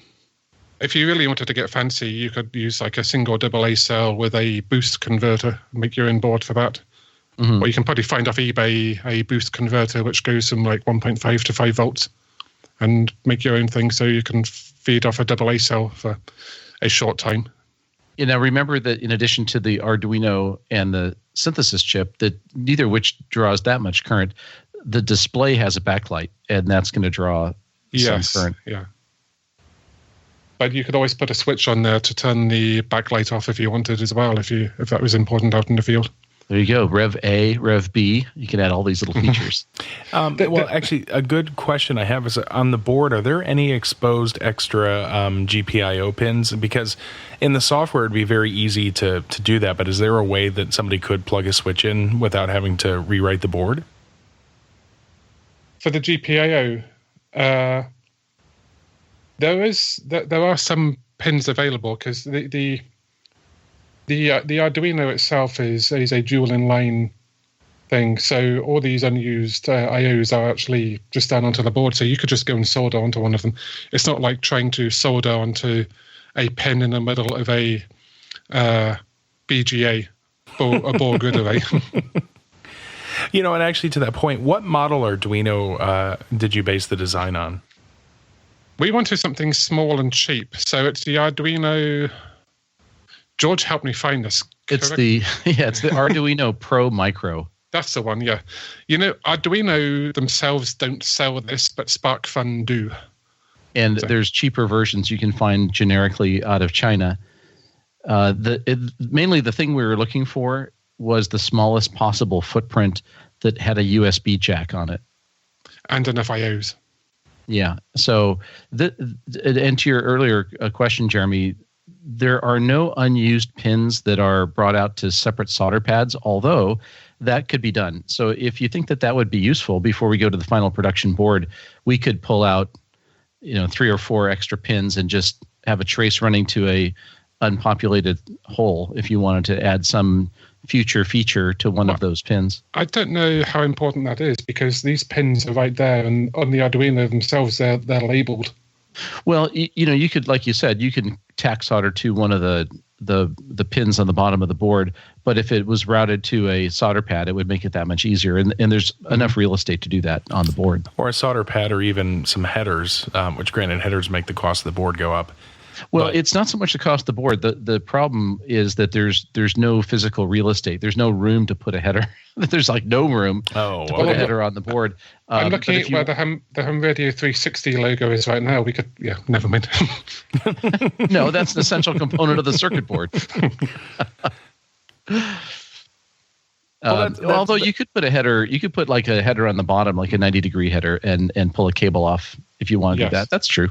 [SPEAKER 5] If you really wanted to get fancy, you could use like a single AA cell with a boost converter, make your own board for that. Mm-hmm. Or you can probably find off eBay a boost converter which goes from like 1.5 to 5 volts. And make your own thing so you can feed off a AA cell for a short time.
[SPEAKER 2] Remember that in addition to the Arduino and the synthesis chip, that neither of which draws that much current, the display has a backlight, and that's going to draw some current.
[SPEAKER 5] Yeah. But you could always put a switch on there to turn the backlight off if you wanted as well, if that was important out in the field.
[SPEAKER 2] There you go. Rev A, Rev B. You can add all these little features.
[SPEAKER 3] Well, actually, a good question I have is on the board, are there any exposed extra GPIO pins? Because in the software, it'd be very easy to do that. But is there a way that somebody could plug a switch in without having to rewrite the board?
[SPEAKER 5] For the GPIO, there are some pins available because the Arduino itself is a dual inline thing, so all these unused IOs are actually just down onto the board, so you could just go and solder onto one of them. It's not like trying to solder onto a pin in the middle of a BGA or a board grid array.
[SPEAKER 3] And actually to that point, what model Arduino did you base the design on?
[SPEAKER 5] We wanted something small and cheap, so it's the Arduino... George helped me find this.
[SPEAKER 2] It's the Arduino Pro Micro.
[SPEAKER 5] That's the one, yeah. Arduino themselves don't sell this, but SparkFun do.
[SPEAKER 2] And there's cheaper versions you can find generically out of China. Mainly the thing we were looking for was the smallest possible footprint that had a USB jack on it.
[SPEAKER 5] And enough IOs.
[SPEAKER 2] Yeah. So, and to your earlier question, Jeremy, there are no unused pins that are brought out to separate solder pads, although that could be done. So if you think that would be useful before we go to the final production board, we could pull out, 3 or 4 extra pins and just have a trace running to a unpopulated hole if you wanted to add some future feature to one of those pins.
[SPEAKER 5] I don't know how important that is because these pins are right there, and on the Arduino themselves, they're labeled.
[SPEAKER 2] Well, you could, like you said, you can tack solder to one of the pins on the bottom of the board, but if it was routed to a solder pad, it would make it that much easier, and there's enough real estate to do that on the board.
[SPEAKER 3] Or a solder pad, or even some headers, which granted, headers make the cost of the board go up.
[SPEAKER 2] Well, it's not so much the cost of the board. The problem is that there's no physical real estate. There's no room to put a header. There's like no room to put a header on the board.
[SPEAKER 5] I'm looking at where the Ham Radio 360 logo is right now. We could, never mind.
[SPEAKER 2] No, that's an essential component of the circuit board. Although you could put a header, you could put like a header on the bottom, like a 90-degree header, and pull a cable off if you want to do that. That's true.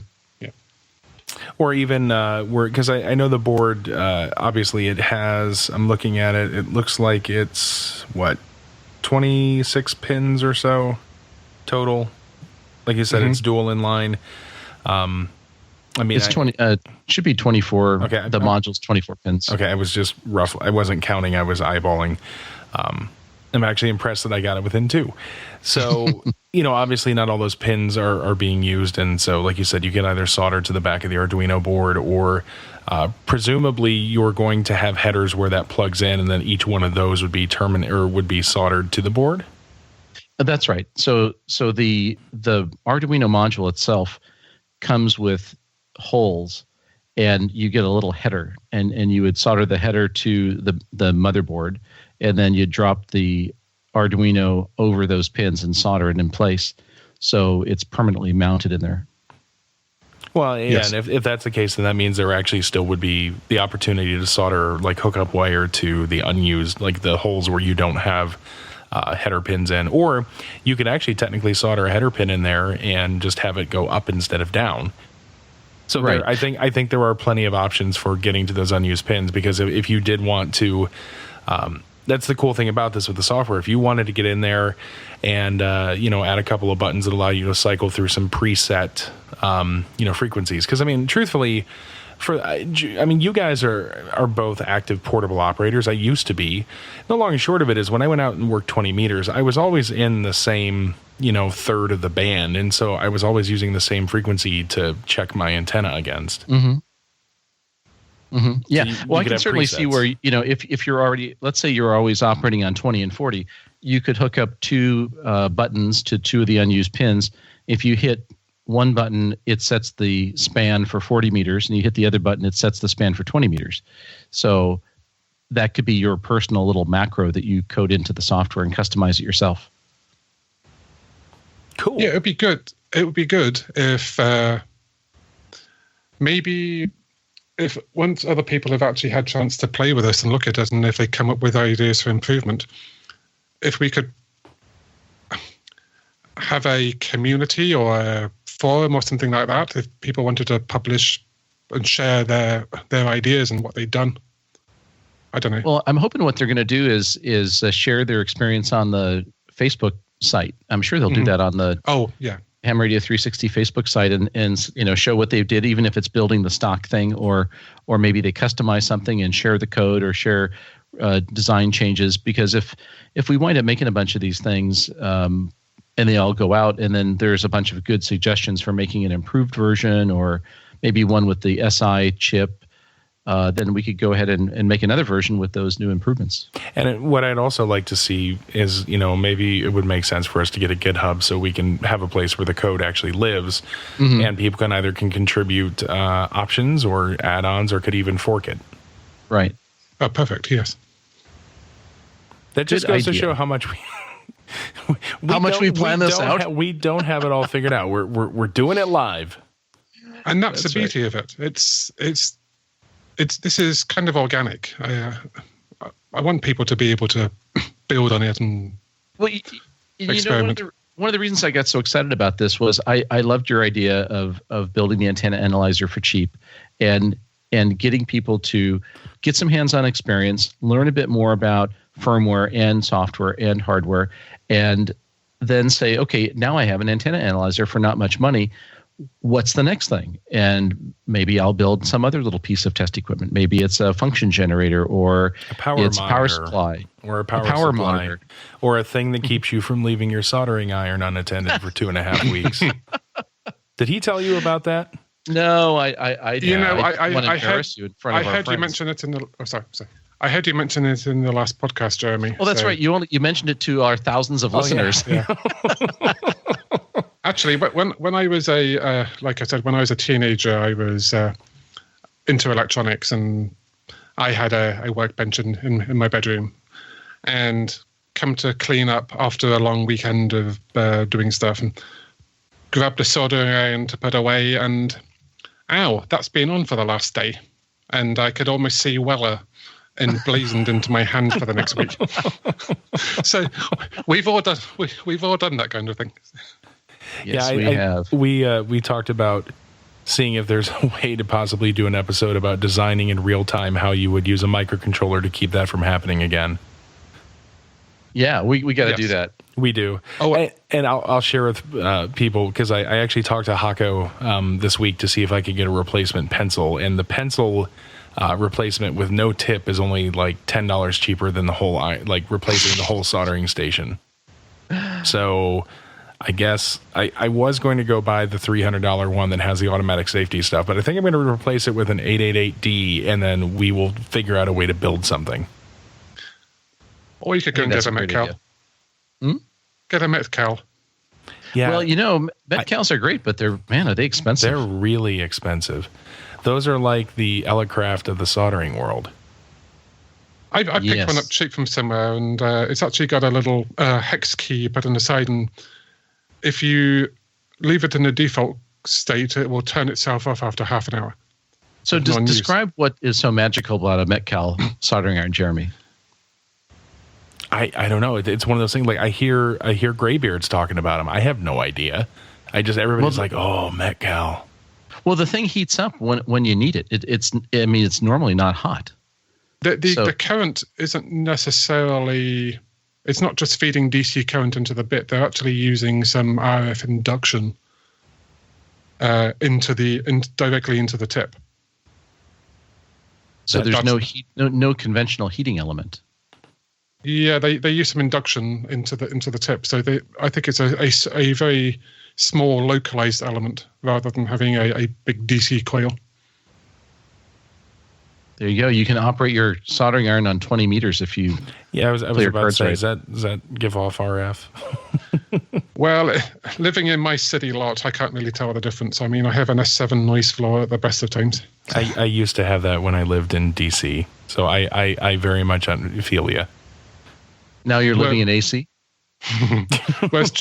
[SPEAKER 3] Or even because I know the board, obviously it has, I'm looking at it, it looks like it's, 26 pins or so total. Like you said, it's dual inline.
[SPEAKER 2] It's 20, should be 24.
[SPEAKER 3] Okay.
[SPEAKER 2] The module's 24 pins.
[SPEAKER 3] Okay, I was just rough. I wasn't counting, I was eyeballing. I'm actually impressed that I got it within 2. So, obviously not all those pins are being used. And so, like you said, you can either solder to the back of the Arduino board, or presumably you're going to have headers where that plugs in, and then each one of those would be would be soldered to the board.
[SPEAKER 2] That's right. So the Arduino module itself comes with holes, and you get a little header, and you would solder the header to the motherboard, and then you drop the Arduino over those pins and solder it in place, so it's permanently mounted in there.
[SPEAKER 3] Well, yeah, yes. And if that's the case, then that means there actually still would be the opportunity to solder like hookup wire to the unused, like the holes where you don't have header pins in, or you could actually technically solder a header pin in there and just have it go up instead of down. So right. I think there are plenty of options for getting to those unused pins, because if you did want to, that's the cool thing about this with the software. If you wanted to get in there and add a couple of buttons that allow you to cycle through some preset frequencies, because I mean, truthfully, you guys are both active portable operators. I used to be. The long and short of it is, when I went out and worked 20 meters, I was always in the same third of the band, and so I was always using the same frequency to check my antenna against.
[SPEAKER 2] Mm-hmm. Mm-hmm. Yeah.
[SPEAKER 3] So
[SPEAKER 2] I can certainly see where, if you're already, let's say you're always operating on 20 and 40, you could hook up 2 buttons to 2 of the unused pins. If you hit one button, it sets the span for 40 meters, and you hit the other button, it sets the span for 20 meters. So that could be your personal little macro that you code into the software and customize it yourself.
[SPEAKER 3] Cool.
[SPEAKER 5] Yeah, it would be good. It would be good if maybe if once other people have actually had a chance to play with us and look at us, and if they come up with ideas for improvement, if we could have a community or a forum or something like that, if people wanted to publish and share their ideas and what they've done. I don't know.
[SPEAKER 2] Well, I'm hoping what they're going to do is share their experience on the Facebook site. I'm sure they'll do that on the Ham Radio 360 Facebook site, and show what they did, even if it's building the stock thing, or maybe they customize something and share the code, or share design changes. Because if we wind up making a bunch of these things, and they all go out, and then there's a bunch of good suggestions for making an improved version, or maybe one with the SI chip, then we could go ahead and make another version with those new improvements.
[SPEAKER 3] And what I'd also like to see is, maybe it would make sense for us to get a GitHub, so we can have a place where the code actually lives, and people can contribute options or add-ons, or could even fork it.
[SPEAKER 2] Right.
[SPEAKER 5] Oh, perfect. Yes.
[SPEAKER 3] That just goes to show how much we plan this out. We don't have it all figured out. We're doing it live,
[SPEAKER 5] and that's the beauty of it. This is kind of organic. I want people to be able to build on it and experiment.
[SPEAKER 2] One of the reasons I got so excited about this was I loved your idea of building the antenna analyzer for cheap, and getting people to get some hands-on experience, learn a bit more about firmware and software and hardware, and then say, okay, now I have an antenna analyzer for not much money. what's the next thing? And maybe I'll build some other little piece of test equipment. Maybe it's a function generator, or
[SPEAKER 3] a power
[SPEAKER 2] supply,
[SPEAKER 3] or a power monitor, or a thing that keeps you from leaving your soldering iron unattended for 2.5 weeks. Did he tell you about that?
[SPEAKER 2] No, I
[SPEAKER 5] you know,
[SPEAKER 2] I want to
[SPEAKER 5] I
[SPEAKER 2] embarrass you in front of our friends.
[SPEAKER 5] You mention it in the. Oh, sorry. I heard you mention it in the last podcast, Jeremy.
[SPEAKER 2] Oh, that's right. You mentioned it to our thousands of listeners.
[SPEAKER 5] Yeah. Actually, but when I was like I said, when I was a teenager, I was into electronics, and I had a workbench in my bedroom, and come to clean up after a long weekend of doing stuff, and grabbed a soldering iron to put away, and that's been on for the last day, and I could almost see Weller emblazoned into my hand for the next week. So we've all done that kind of thing.
[SPEAKER 2] Yes, we have.
[SPEAKER 3] We talked about seeing if there's a way to possibly do an episode about designing in real time how you would use a microcontroller to keep that from happening again.
[SPEAKER 2] Yeah, we got to do that.
[SPEAKER 3] We do. Oh, and I'll share with people, because I actually talked to Hako this week to see if I could get a replacement pencil, and the pencil replacement with no tip is only like $10 cheaper than the whole, like replacing the whole soldering station. So I guess I was going to go buy the $300 one that has the automatic safety stuff, but I think I'm going to replace it with an 888D, and then we will figure out a way to build something.
[SPEAKER 5] Or you could go and get a Metcal. Get a Metcal.
[SPEAKER 2] Yeah. Well, Metcals are great, but are they expensive?
[SPEAKER 3] They're really expensive. Those are like the Elecraft of the soldering world.
[SPEAKER 5] I picked one up cheap from somewhere, and it's actually got a little hex key you put on the side, and if you leave it in the default state, it will turn itself off after half an hour.
[SPEAKER 2] So describe what is so magical about a Metcal soldering iron, Jeremy.
[SPEAKER 3] I don't know. It's one of those things, like I hear graybeards talking about them. I have no idea. Everybody's like, oh, Metcal.
[SPEAKER 2] Well, the thing heats up when you need it. It's normally not hot.
[SPEAKER 5] The current isn't necessarily. It's not just feeding DC current into the bit. They're actually using some RF induction directly into the tip.
[SPEAKER 2] So there's no conventional heating element.
[SPEAKER 5] Yeah, they use some induction into the tip. So I think it's a very small localized element rather than having a big DC coil.
[SPEAKER 2] There you go. You can operate your soldering iron on 20 meters if you.
[SPEAKER 3] Yeah, I was about to say, does that give off RF?
[SPEAKER 5] Well, living in my city lot, I can't really tell the difference. I mean, I have an S7 noise floor at the best of times.
[SPEAKER 3] I used to have that when I lived in DC, so I very much feel you.
[SPEAKER 2] Now you're living in AC?
[SPEAKER 5] Whereas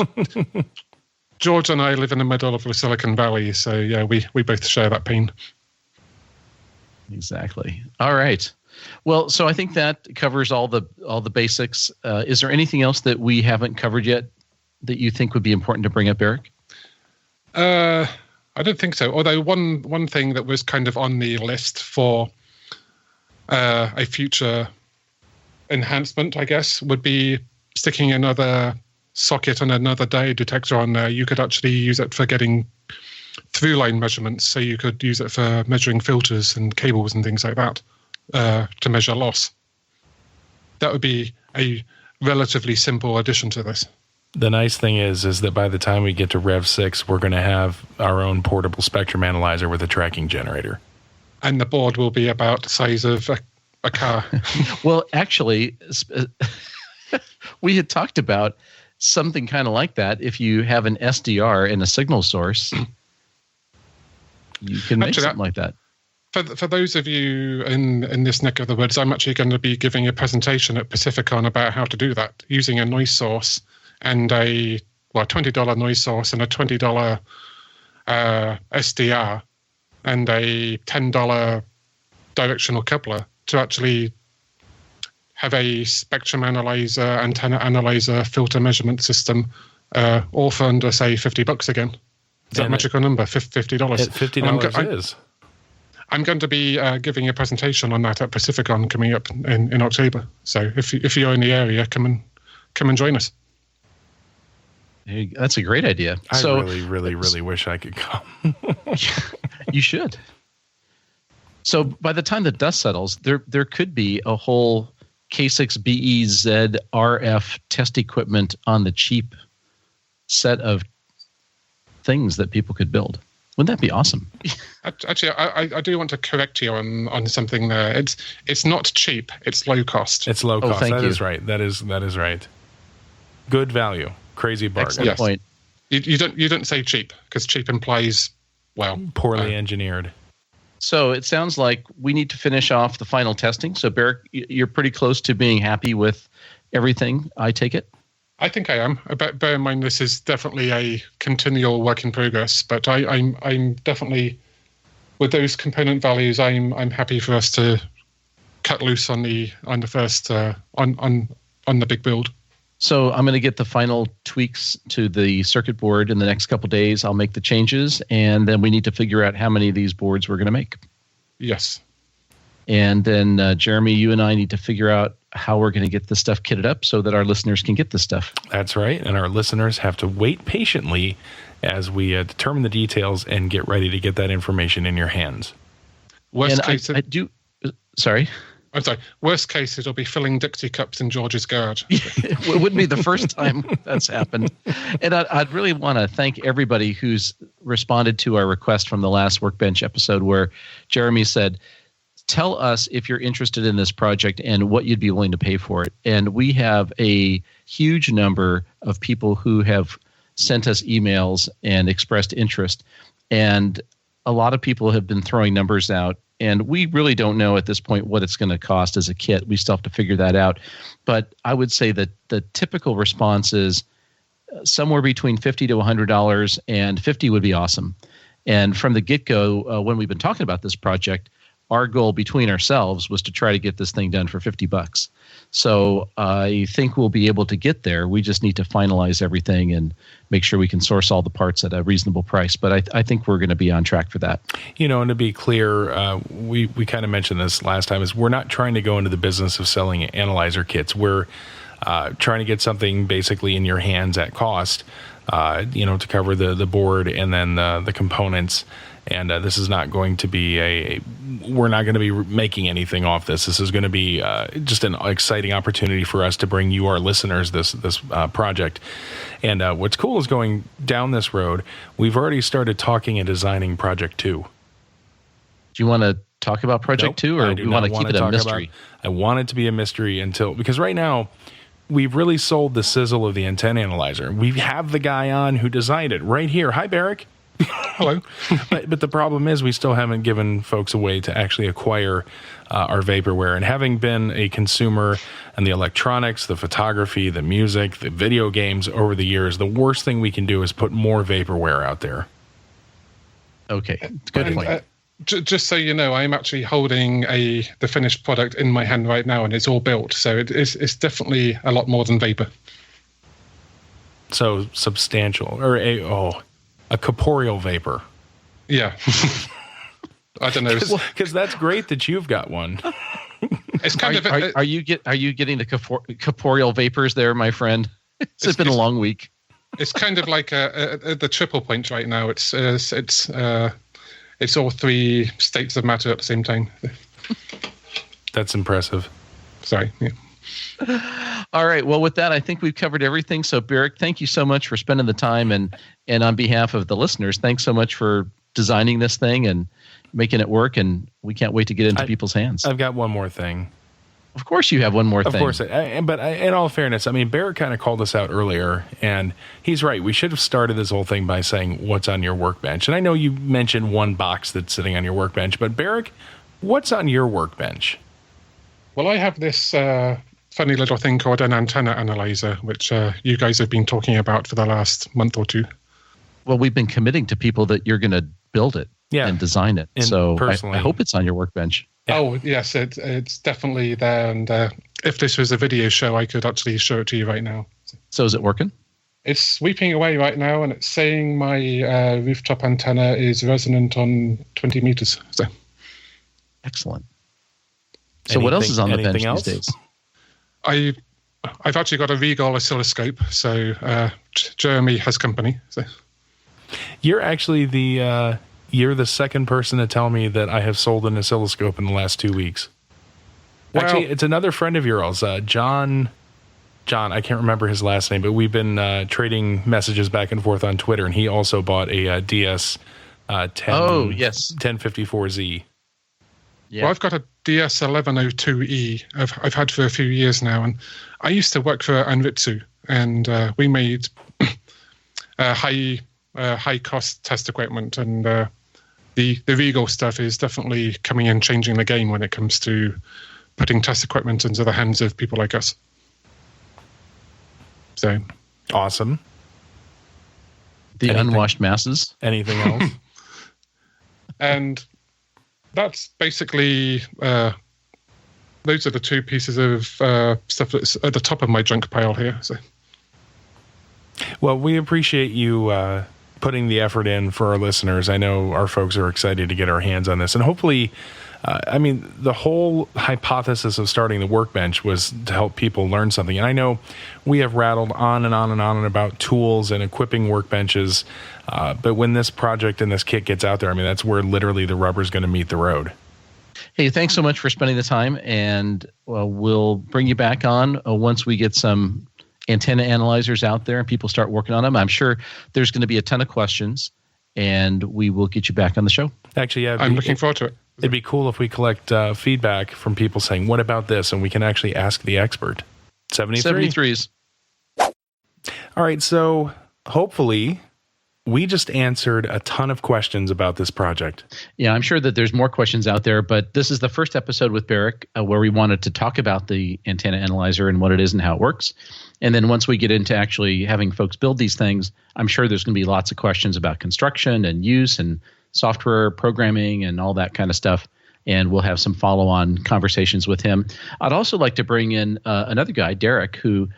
[SPEAKER 5] George and I live in the middle of the Silicon Valley, so yeah, we both share that pain.
[SPEAKER 2] Exactly. All right. Well, so I think that covers all the basics. Is there anything else that we haven't covered yet that you think would be important to bring up, Eric?
[SPEAKER 5] I don't think so. Although one thing that was kind of on the list for a future enhancement, I guess, would be sticking another socket and another diode detector on there. You could actually use it for getting through line measurements, so you could use it for measuring filters and cables and things like that to measure loss. That would be a relatively simple addition to this.
[SPEAKER 3] The nice thing is that by the time we get to Rev 6, we're going to have our own portable spectrum analyzer with a tracking generator.
[SPEAKER 5] And the board will be about the size of a car.
[SPEAKER 2] Well, actually, we had talked about something kind of like that. If you have an SDR and a signal source, you can make something like that.
[SPEAKER 5] For those of you in this neck of the woods, I'm actually going to be giving a presentation at Pacificon about how to do that using a noise source and a $20 noise source and a $20 SDR and a $10 directional coupler to actually have a spectrum analyzer, antenna analyzer, filter measurement system, all for under, say, $50 again. Is that a magical number? $50.
[SPEAKER 3] $50
[SPEAKER 5] I'm going to be giving a presentation on that at Pacificon coming up in October. So if you're in the area, come and join us.
[SPEAKER 2] Hey, that's a great idea.
[SPEAKER 3] I really wish I could come.
[SPEAKER 2] You should. So by the time the dust settles, there could be a whole K6BEZ RF test equipment on the cheap set of things that people could build. Wouldn't that be awesome?
[SPEAKER 5] Actually, I do want to correct you on something there. It's not cheap. It's low cost.
[SPEAKER 3] It's low cost.
[SPEAKER 2] Thank you.
[SPEAKER 3] Is right. That is right. Good value. Crazy bargain.
[SPEAKER 2] Excellent point.
[SPEAKER 5] You don't say cheap, because cheap implies, well,
[SPEAKER 3] poorly engineered.
[SPEAKER 2] So it sounds like we need to finish off the final testing. So Barrick, you're pretty close to being happy with everything, I take it?
[SPEAKER 5] I think I am. But bear in mind, this is definitely a continual work in progress. But I'm definitely, with those component values, I'm happy for us to cut loose on the first on the big build.
[SPEAKER 2] So I'm going to get the final tweaks to the circuit board in the next couple of days. I'll make the changes, and then we need to figure out how many of these boards we're going to make.
[SPEAKER 5] Yes.
[SPEAKER 2] And then, Jeremy, you and I need to figure out how we're going to get this stuff kitted up so that our listeners can get this stuff.
[SPEAKER 3] That's right. And our listeners have to wait patiently as we determine the details and get ready to get that information in your hands.
[SPEAKER 5] Worst case,
[SPEAKER 2] sorry.
[SPEAKER 5] I'm sorry. Worst case, it'll be filling Dixie cups in George's garage.
[SPEAKER 2] It wouldn't be the first time that's happened. And I'd really want to thank everybody who's responded to our request from the last Workbench episode where Jeremy said, tell us if you're interested in this project and what you'd be willing to pay for it. And we have a huge number of people who have sent us emails and expressed interest. And a lot of people have been throwing numbers out. And we really don't know at this point what it's going to cost as a kit. We still have to figure that out. But I would say that the typical response is somewhere between $50 to $100, and $50 would be awesome. And from the get-go, when we've been talking about this project, our goal between ourselves was to try to get this thing done for $50. So I think we'll be able to get there. We just need to finalize everything and make sure we can source all the parts at a reasonable price. But I think we're going to be on track for that. You know,
[SPEAKER 3] and to be clear, we kind of mentioned this last time, is we're not trying to go into the business of selling analyzer kits. We're trying to get something basically in your hands at cost, to cover the board and then the components. And this is not going to be we're not going to be making anything off this. This is going to be just an exciting opportunity for us to bring you, our listeners, this project. And what's cool is going down this road, we've already started talking and designing Project 2.
[SPEAKER 2] Do you want to talk about Project 2, or do you want to keep it a mystery?
[SPEAKER 3] I want it to be a mystery because right now, we've really sold the sizzle of the antenna analyzer. We have the guy on who designed it right here. Hi, Barrick.
[SPEAKER 5] Hello.
[SPEAKER 3] but the problem is we still haven't given folks a way to actually acquire our vaporware. And having been a consumer in the electronics, the photography, the music, the video games over the years, the worst thing we can do is put more vaporware out there.
[SPEAKER 2] Okay, good point.
[SPEAKER 5] Just so you know, I'm actually holding the finished product in my hand right now, and it's all built. So it's definitely a lot more than vapor.
[SPEAKER 3] So substantial, or a corporeal vapor.
[SPEAKER 5] Yeah. I don't know.
[SPEAKER 3] Because that's great that you've got one.
[SPEAKER 5] It's kind of.
[SPEAKER 2] Are you getting the corporeal vapors there, my friend? It's been a long week.
[SPEAKER 5] It's kind of like the triple point right now. It's all three states of matter at the same time.
[SPEAKER 3] That's impressive.
[SPEAKER 5] Sorry. Yeah.
[SPEAKER 2] All right. Well, with that, I think we've covered everything. So, Barrick, thank you so much for spending the time. And on behalf of the listeners, thanks so much for designing this thing and making it work. And we can't wait to get into people's hands.
[SPEAKER 3] I've got one more thing.
[SPEAKER 2] Of course you have one more thing.
[SPEAKER 3] Of course. But in all fairness, I mean, Barrick kind of called us out earlier, and he's right. We should have started this whole thing by saying, what's on your workbench? And I know you mentioned one box that's sitting on your workbench, but Barrick, what's on your workbench?
[SPEAKER 5] Well, I have this funny little thing called an antenna analyzer, which you guys have been talking about for the last month or two.
[SPEAKER 2] Well, we've been committing to people that you're going to build it and design it. And so I hope it's on your workbench.
[SPEAKER 5] Yeah. Oh, yes, it's definitely there. And if this was a video show, I could actually show it to you right now.
[SPEAKER 2] So is it working?
[SPEAKER 5] It's sweeping away right now, and it's saying my rooftop antenna is resonant on 20 meters. So,
[SPEAKER 2] excellent. So what else is on the bench these days?
[SPEAKER 5] I've actually got a Regal oscilloscope, so Jeremy has company. So.
[SPEAKER 3] You're actually you're the second person to tell me that I have sold an oscilloscope in the last 2 weeks. Well, actually, it's another friend of yours, John. I can't remember his last name, but we've been trading messages back and forth on Twitter, and he also bought a DS 1054Z.
[SPEAKER 5] Yeah. Well, I've got a DS1102E I've had for a few years now, and I used to work for Anritsu, and we made high cost test equipment, and the Regal stuff is definitely coming in, changing the game when it comes to putting test equipment into the hands of people like us. So
[SPEAKER 3] awesome.
[SPEAKER 2] Anything? Unwashed masses.
[SPEAKER 3] Anything else?
[SPEAKER 5] And that's basically those are the two pieces of stuff that's at the top of my junk pile here. So,
[SPEAKER 3] well, we appreciate you putting the effort in for our listeners. I know our folks are excited to get our hands on this, and hopefully, the whole hypothesis of starting the Workbench was to help people learn something. And I know we have rattled on and on and on about tools and equipping workbenches, but when this project and this kit gets out there, that's where literally the rubber's going to meet the road.
[SPEAKER 2] Hey, thanks so much for spending the time, and we'll bring you back on once we get some antenna analyzers out there and people start working on them. I'm sure there's going to be a ton of questions, and we will get you back on the show.
[SPEAKER 3] Actually, yeah,
[SPEAKER 5] I'm looking forward to it.
[SPEAKER 3] It'd be cool if we collect feedback from people saying, what about this? And we can actually ask the expert.
[SPEAKER 2] 73s.
[SPEAKER 3] All right, so hopefully we just answered a ton of questions about this project.
[SPEAKER 2] Yeah, I'm sure that there's more questions out there, but this is the first episode with Barrick where we wanted to talk about the antenna analyzer and what it is and how it works. And then once we get into actually having folks build these things, I'm sure there's going to be lots of questions about construction and use and software programming and all that kind of stuff. And we'll have some follow-on conversations with him. I'd also like to bring in another guy, Derek, who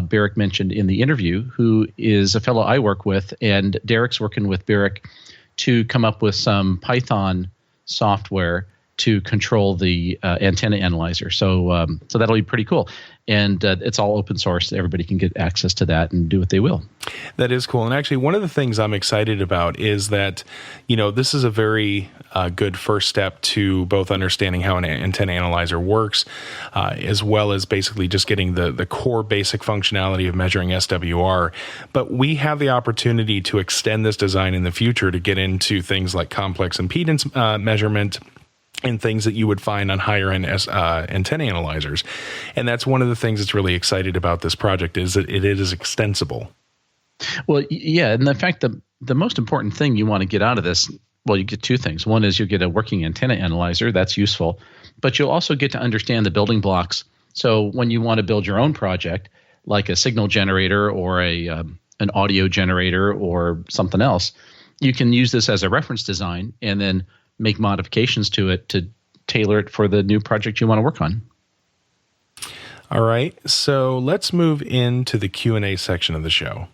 [SPEAKER 2] Barrick mentioned in the interview, who is a fellow I work with. And Derek's working with Barrick to come up with some Python software to control the antenna analyzer. So that'll be pretty cool. And it's all open source. Everybody can get access to that and do what they will.
[SPEAKER 3] That is cool. And actually, one of the things I'm excited about is that, this is a very good first step to both understanding how an antenna analyzer works, as well as basically just getting the core basic functionality of measuring SWR. But we have the opportunity to extend this design in the future to get into things like complex impedance measurement, and things that you would find on higher end antenna analyzers. And that's one of the things that's really excited about this project is that it is extensible.
[SPEAKER 2] Well, yeah. And in fact, the most important thing you want to get out of this, well, you get two things. One is you'll get a working antenna analyzer. That's useful. But you'll also get to understand the building blocks. So when you want to build your own project, like a signal generator or an audio generator or something else, you can use this as a reference design and then make modifications to it to tailor it for the new project you want to work on.
[SPEAKER 3] All right. So let's move into the Q&A section of the show.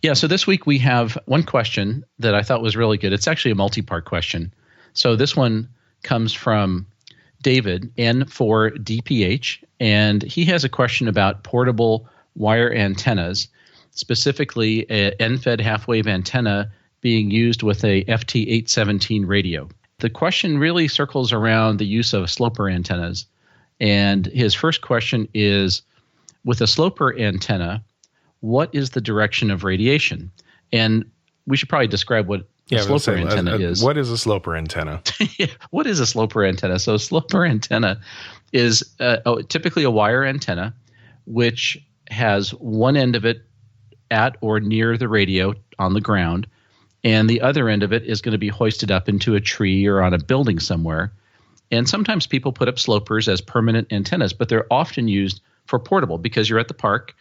[SPEAKER 2] Yeah. So this week we have one question that I thought was really good. It's actually a multi-part question. So this one comes from David, N4DPH, and he has a question about portable wire antennas, specifically an end-fed half-wave antenna being used with a FT817 radio. The question really circles around the use of sloper antennas. And his first question is, with a sloper antenna, what is the direction of radiation? And we should probably describe what a sloper antenna is.
[SPEAKER 3] What is a sloper antenna?
[SPEAKER 2] What is a sloper antenna? So a sloper antenna is typically a wire antenna, which has one end of it at or near the radio on the ground, and the other end of it is going to be hoisted up into a tree or on a building somewhere. And sometimes people put up slopers as permanent antennas, but they're often used for portable because you're at the park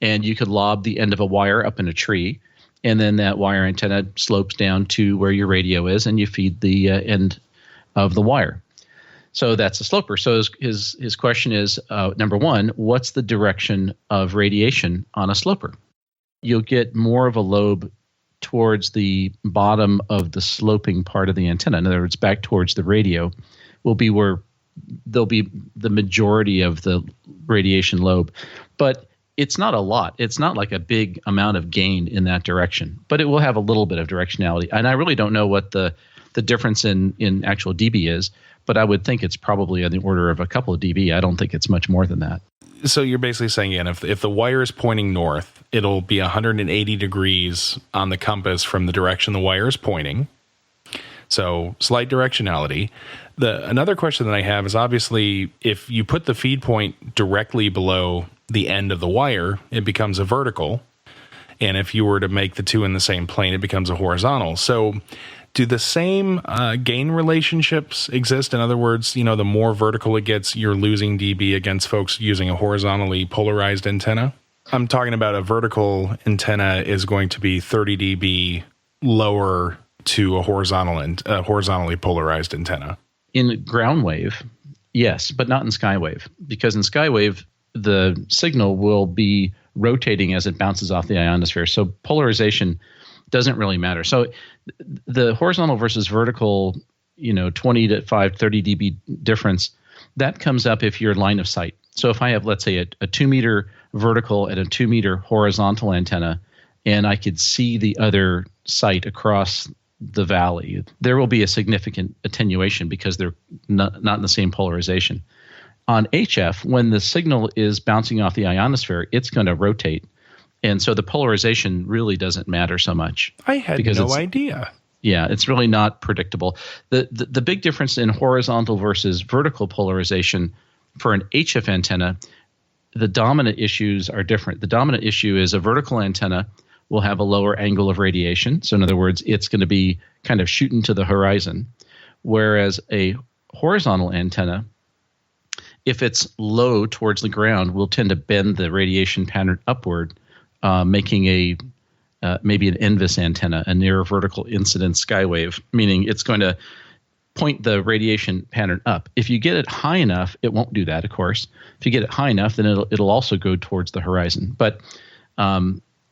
[SPEAKER 2] and you could lob the end of a wire up in a tree, and then that wire antenna slopes down to where your radio is and you feed the end of the wire. So that's a sloper. So his question is, number one, what's the direction of radiation on a sloper? You'll get more of a lobe towards the bottom of the sloping part of the antenna. In other words, back towards the radio will be where there'll be the majority of the radiation lobe. But it's not a lot. It's not like a big amount of gain in that direction, but it will have a little bit of directionality. And I really don't know what the difference in actual dB is, but I would think it's probably on the order of a couple of dB. I don't think it's much more than that.
[SPEAKER 3] So you're basically saying, again, if the wire is pointing north, it'll be 180 degrees on the compass from the direction the wire is pointing. So slight directionality. Another question that I have is, obviously, if you put the feed point directly below the end of the wire, it becomes a vertical. And if you were to make the two in the same plane, it becomes a horizontal. So do the same gain relationships exist? In other words, the more vertical it gets, you're losing dB against folks using a horizontally polarized antenna? I'm talking about a vertical antenna is going to be 30 dB lower to a horizontally polarized antenna.
[SPEAKER 2] In ground wave, yes, but not in skywave, because in skywave, the signal will be rotating as it bounces off the ionosphere. So polarization doesn't really matter. So the horizontal versus vertical, 20 to 30 dB difference, that comes up if you're line of sight. So if I have, let's say, a 2 meter vertical and a 2 meter horizontal antenna, and I could see the other site across the valley, there will be a significant attenuation because they're not in the same polarization. On HF, when the signal is bouncing off the ionosphere, it's going to rotate. And so the polarization really doesn't matter so much.
[SPEAKER 3] I had no idea.
[SPEAKER 2] Yeah, it's really not predictable. The big difference in horizontal versus vertical polarization for an HF antenna, the dominant issues are different. The dominant issue is a vertical antenna will have a lower angle of radiation. So in other words, it's going to be kind of shooting to the horizon. Whereas a horizontal antenna, if it's low towards the ground, will tend to bend the radiation pattern upward, making maybe an NVIS antenna, a near vertical incidence skywave, meaning it's going to point the radiation pattern up. If you get it high enough, it won't do that, of course. If you get it high enough, then it'll also go towards the horizon. But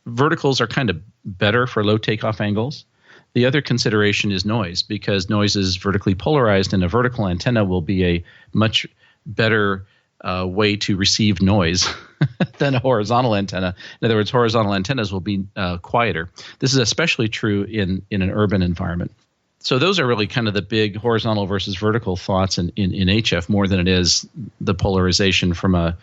[SPEAKER 2] verticals are kind of better for low takeoff angles. The other consideration is noise, because noise is vertically polarized, and a vertical antenna will be a much better way to receive noise than a horizontal antenna. In other words, horizontal antennas will be quieter. This is especially true in an urban environment. So those are really kind of the big horizontal versus vertical thoughts in HF, more than it is the polarization from a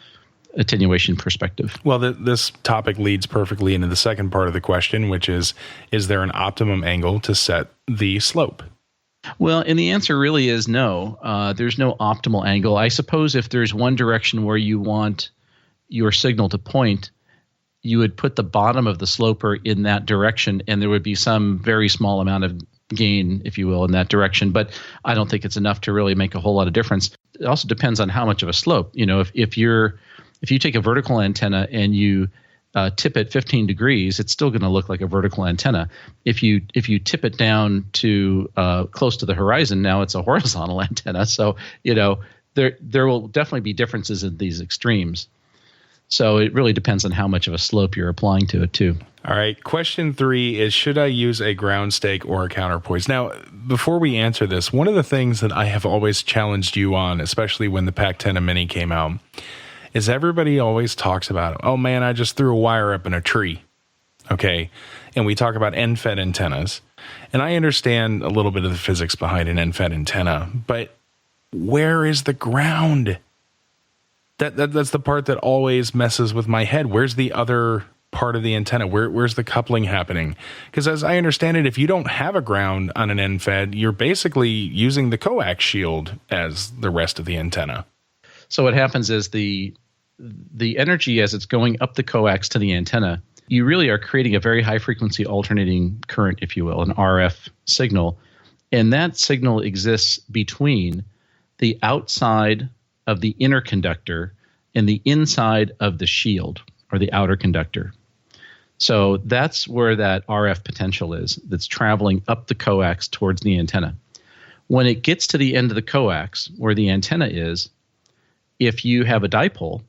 [SPEAKER 2] attenuation perspective.
[SPEAKER 3] Well, this topic leads perfectly into the second part of the question, which is there an optimum angle to set the slope?
[SPEAKER 2] Well, and the answer really is no. There's no optimal angle. I suppose if there's one direction where you want your signal to point, you would put the bottom of the sloper in that direction, and there would be some very small amount of gain, if you will, in that direction. But I don't think it's enough to really make a whole lot of difference. It also depends on how much of a slope. If you take a vertical antenna and you tip it 15 degrees, it's still going to look like a vertical antenna. If you tip it down to close to the horizon, now it's a horizontal antenna. So there will definitely be differences in these extremes. So it really depends on how much of a slope you're applying to it too.
[SPEAKER 3] All right. Question 3 is, should I use a ground stake or a counterpoise? Now, before we answer this, one of the things that I have always challenged you on, especially when the Pac-10 Mini came out, is everybody always talks about, oh man, I just threw a wire up in a tree. Okay. And we talk about end-fed antennas. And I understand a little bit of the physics behind an end-fed antenna, but where is the ground? That's the part that always messes with my head. Where's the other part of the antenna? Where's the coupling happening? Because as I understand it, if you don't have a ground on an end-fed, you're basically using the coax shield as the rest of the antenna.
[SPEAKER 2] So what happens is the energy as it's going up the coax to the antenna, you really are creating a very high frequency alternating current, if you will, an RF signal. And that signal exists between the outside of the inner conductor and the inside of the shield, or the outer conductor. So that's where that RF potential is, that's traveling up the coax towards the antenna. When it gets to the end of the coax, where the antenna is, if you have a dipole,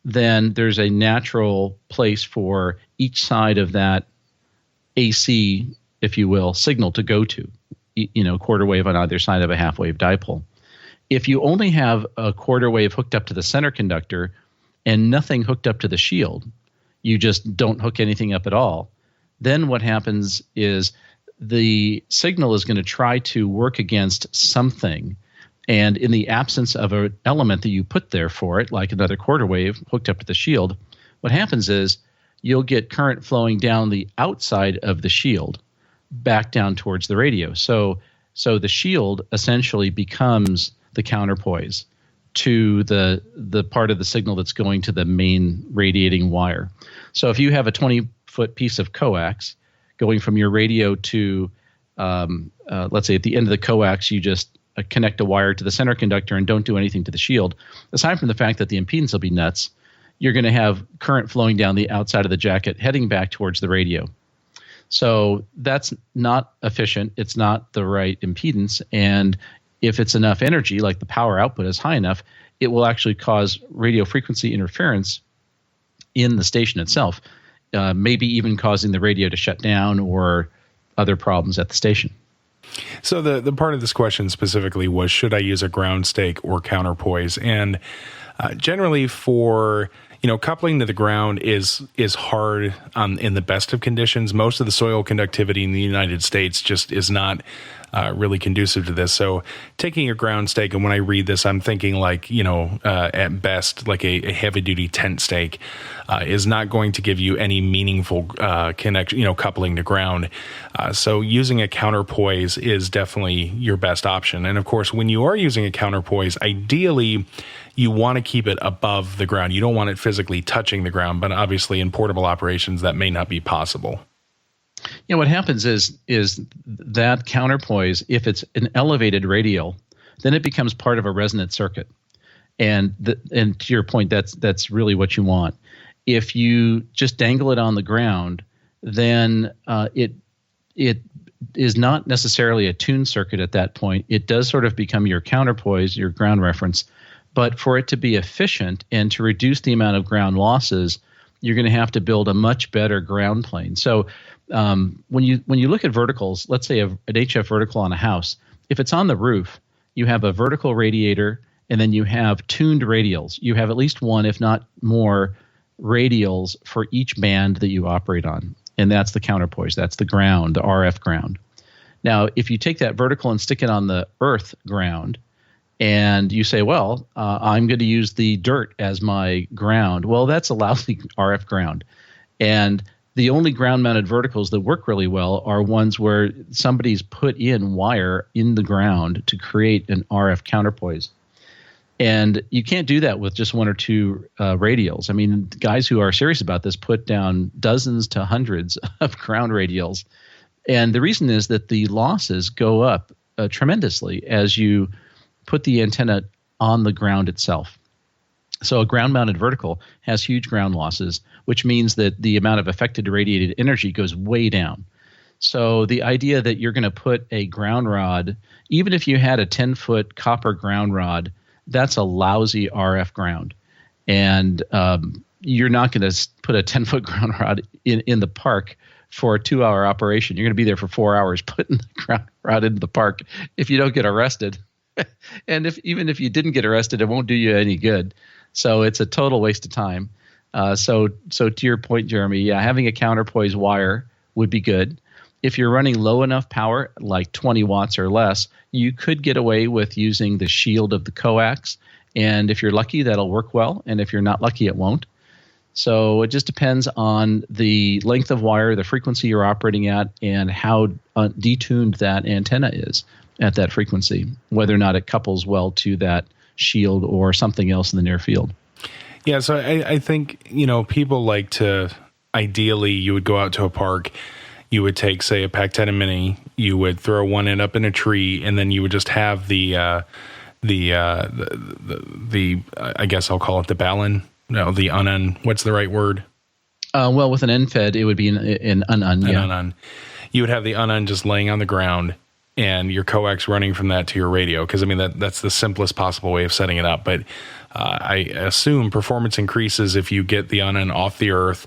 [SPEAKER 2] then there's a natural place for each side of that AC, if you will, signal to go to, quarter wave on either side of a half wave dipole. If you only have a quarter wave hooked up to the center conductor and nothing hooked up to the shield, you just don't hook anything up at all, then what happens is the signal is going to try to work against something. And in the absence of an element that you put there for it, like another quarter wave hooked up to the shield, what happens is you'll get current flowing down the outside of the shield back down towards the radio. So the shield essentially becomes the counterpoise to the part of the signal that's going to the main radiating wire. So if you have a 20-foot piece of coax going from your radio to, let's say at the end of the coax, you just connect a wire to the center conductor and don't do anything to the shield. Aside from the fact that the impedance will be nuts, you're going to have current flowing down the outside of the jacket heading back towards the radio. So that's not efficient. It's not the right impedance. And if it's enough energy, like the power output is high enough, it will actually cause radio frequency interference in the station itself, maybe even causing the radio to shut down or other problems at the station.
[SPEAKER 3] So the part of this question specifically was, should I use a ground stake or counterpoise? And generally for, coupling to the ground is hard in the best of conditions. Most of the soil conductivity in the United States just is not really conducive to this. So taking a ground stake, and when I read this, I'm thinking like, at best, like a heavy duty tent stake is not going to give you any meaningful connection, coupling to ground. So using a counterpoise is definitely your best option. And of course, when you are using a counterpoise, ideally you want to keep it above the ground. You don't want it physically touching the ground, but obviously in portable operations that may not be possible.
[SPEAKER 2] What happens is that counterpoise, if it's an elevated radial, then it becomes part of a resonant circuit. And to your point, that's really what you want. If you just dangle it on the ground, then it is not necessarily a tuned circuit at that point. It does sort of become your counterpoise, your ground reference. But for it to be efficient and to reduce the amount of ground losses, you're going to have to build a much better ground plane. So when you look at verticals, let's say an HF vertical on a house, if it's on the roof, you have a vertical radiator and then you have tuned radials. You have at least one, if not more, radials for each band that you operate on. And that's the counterpoise. That's the ground, the RF ground. Now, if you take that vertical and stick it on the earth ground, and you say, well, I'm going to use the dirt as my ground. Well, that's a lousy RF ground. And the only ground-mounted verticals that work really well are ones where somebody's put in wire in the ground to create an RF counterpoise. And you can't do that with just one or two radials. I mean, guys who are serious about this put down dozens to hundreds of ground radials. And the reason is that the losses go up tremendously as you put the antenna on the ground itself. So a ground-mounted vertical has huge ground losses, which means that the amount of affected radiated energy goes way down. So the idea that you're going to put a ground rod, even if you had a 10-foot copper ground rod, that's a lousy RF ground. And you're not going to put a 10-foot ground rod in the park for a 2-hour operation. You're going to be there for 4 hours putting the ground rod into the park if you don't get arrested. And even if you didn't get arrested, it won't do you any good. So it's a total waste of time. So to your point, Jeremy, yeah, having a counterpoise wire would be good. If you're running low enough power, like 20 watts or less, you could get away with using the shield of the coax. And if you're lucky, that'll work well. And if you're not lucky, it won't. So it just depends on the length of wire, the frequency you're operating at, and how detuned that antenna is at that frequency, whether or not it couples well to that shield or something else in the near field.
[SPEAKER 3] Yeah, so I think, people like to, ideally, you would go out to a park, you would take, say, a Pac-10 Mini, you would throw one end up in a tree, and then you would just have the I guess I'll call it the balun. No, the unun. What's the right word?
[SPEAKER 2] Well, with an end-fed, it would be an unun. Yeah. An unun.
[SPEAKER 3] You would have the unun just laying on the ground, and your coax running from that to your radio, because I mean that's the simplest possible way of setting it up. But I assume performance increases if you get the unun off the earth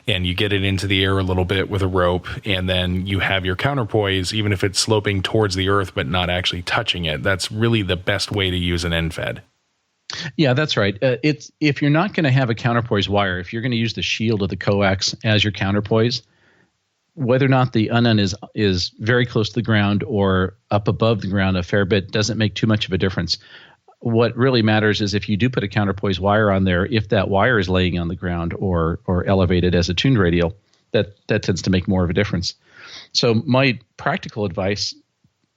[SPEAKER 3] and you get it into the air a little bit with a rope, and then you have your counterpoise, even if it's sloping towards the earth but not actually touching it. That's really the best way to use an end fed.
[SPEAKER 2] Yeah, that's right. It's if you're not going to have a counterpoise wire, if you're going to use the shield of the coax as your counterpoise, whether or not the unen is very close to the ground or up above the ground a fair bit doesn't make too much of a difference. What really matters is if you do put a counterpoise wire on there, if that wire is laying on the ground or elevated as a tuned radial, that tends to make more of a difference. So my practical advice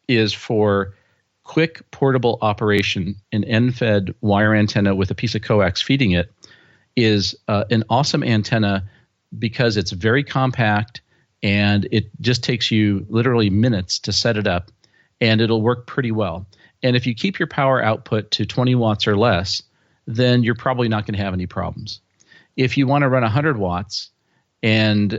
[SPEAKER 2] is for quick portable operation, an end-fed wire antenna with a piece of coax feeding it is an awesome antenna because it's very compact and it just takes you literally minutes to set it up, and it'll work pretty well. And if you keep your power output to 20 watts or less, then you're probably not going to have any problems. If you want to run 100 watts and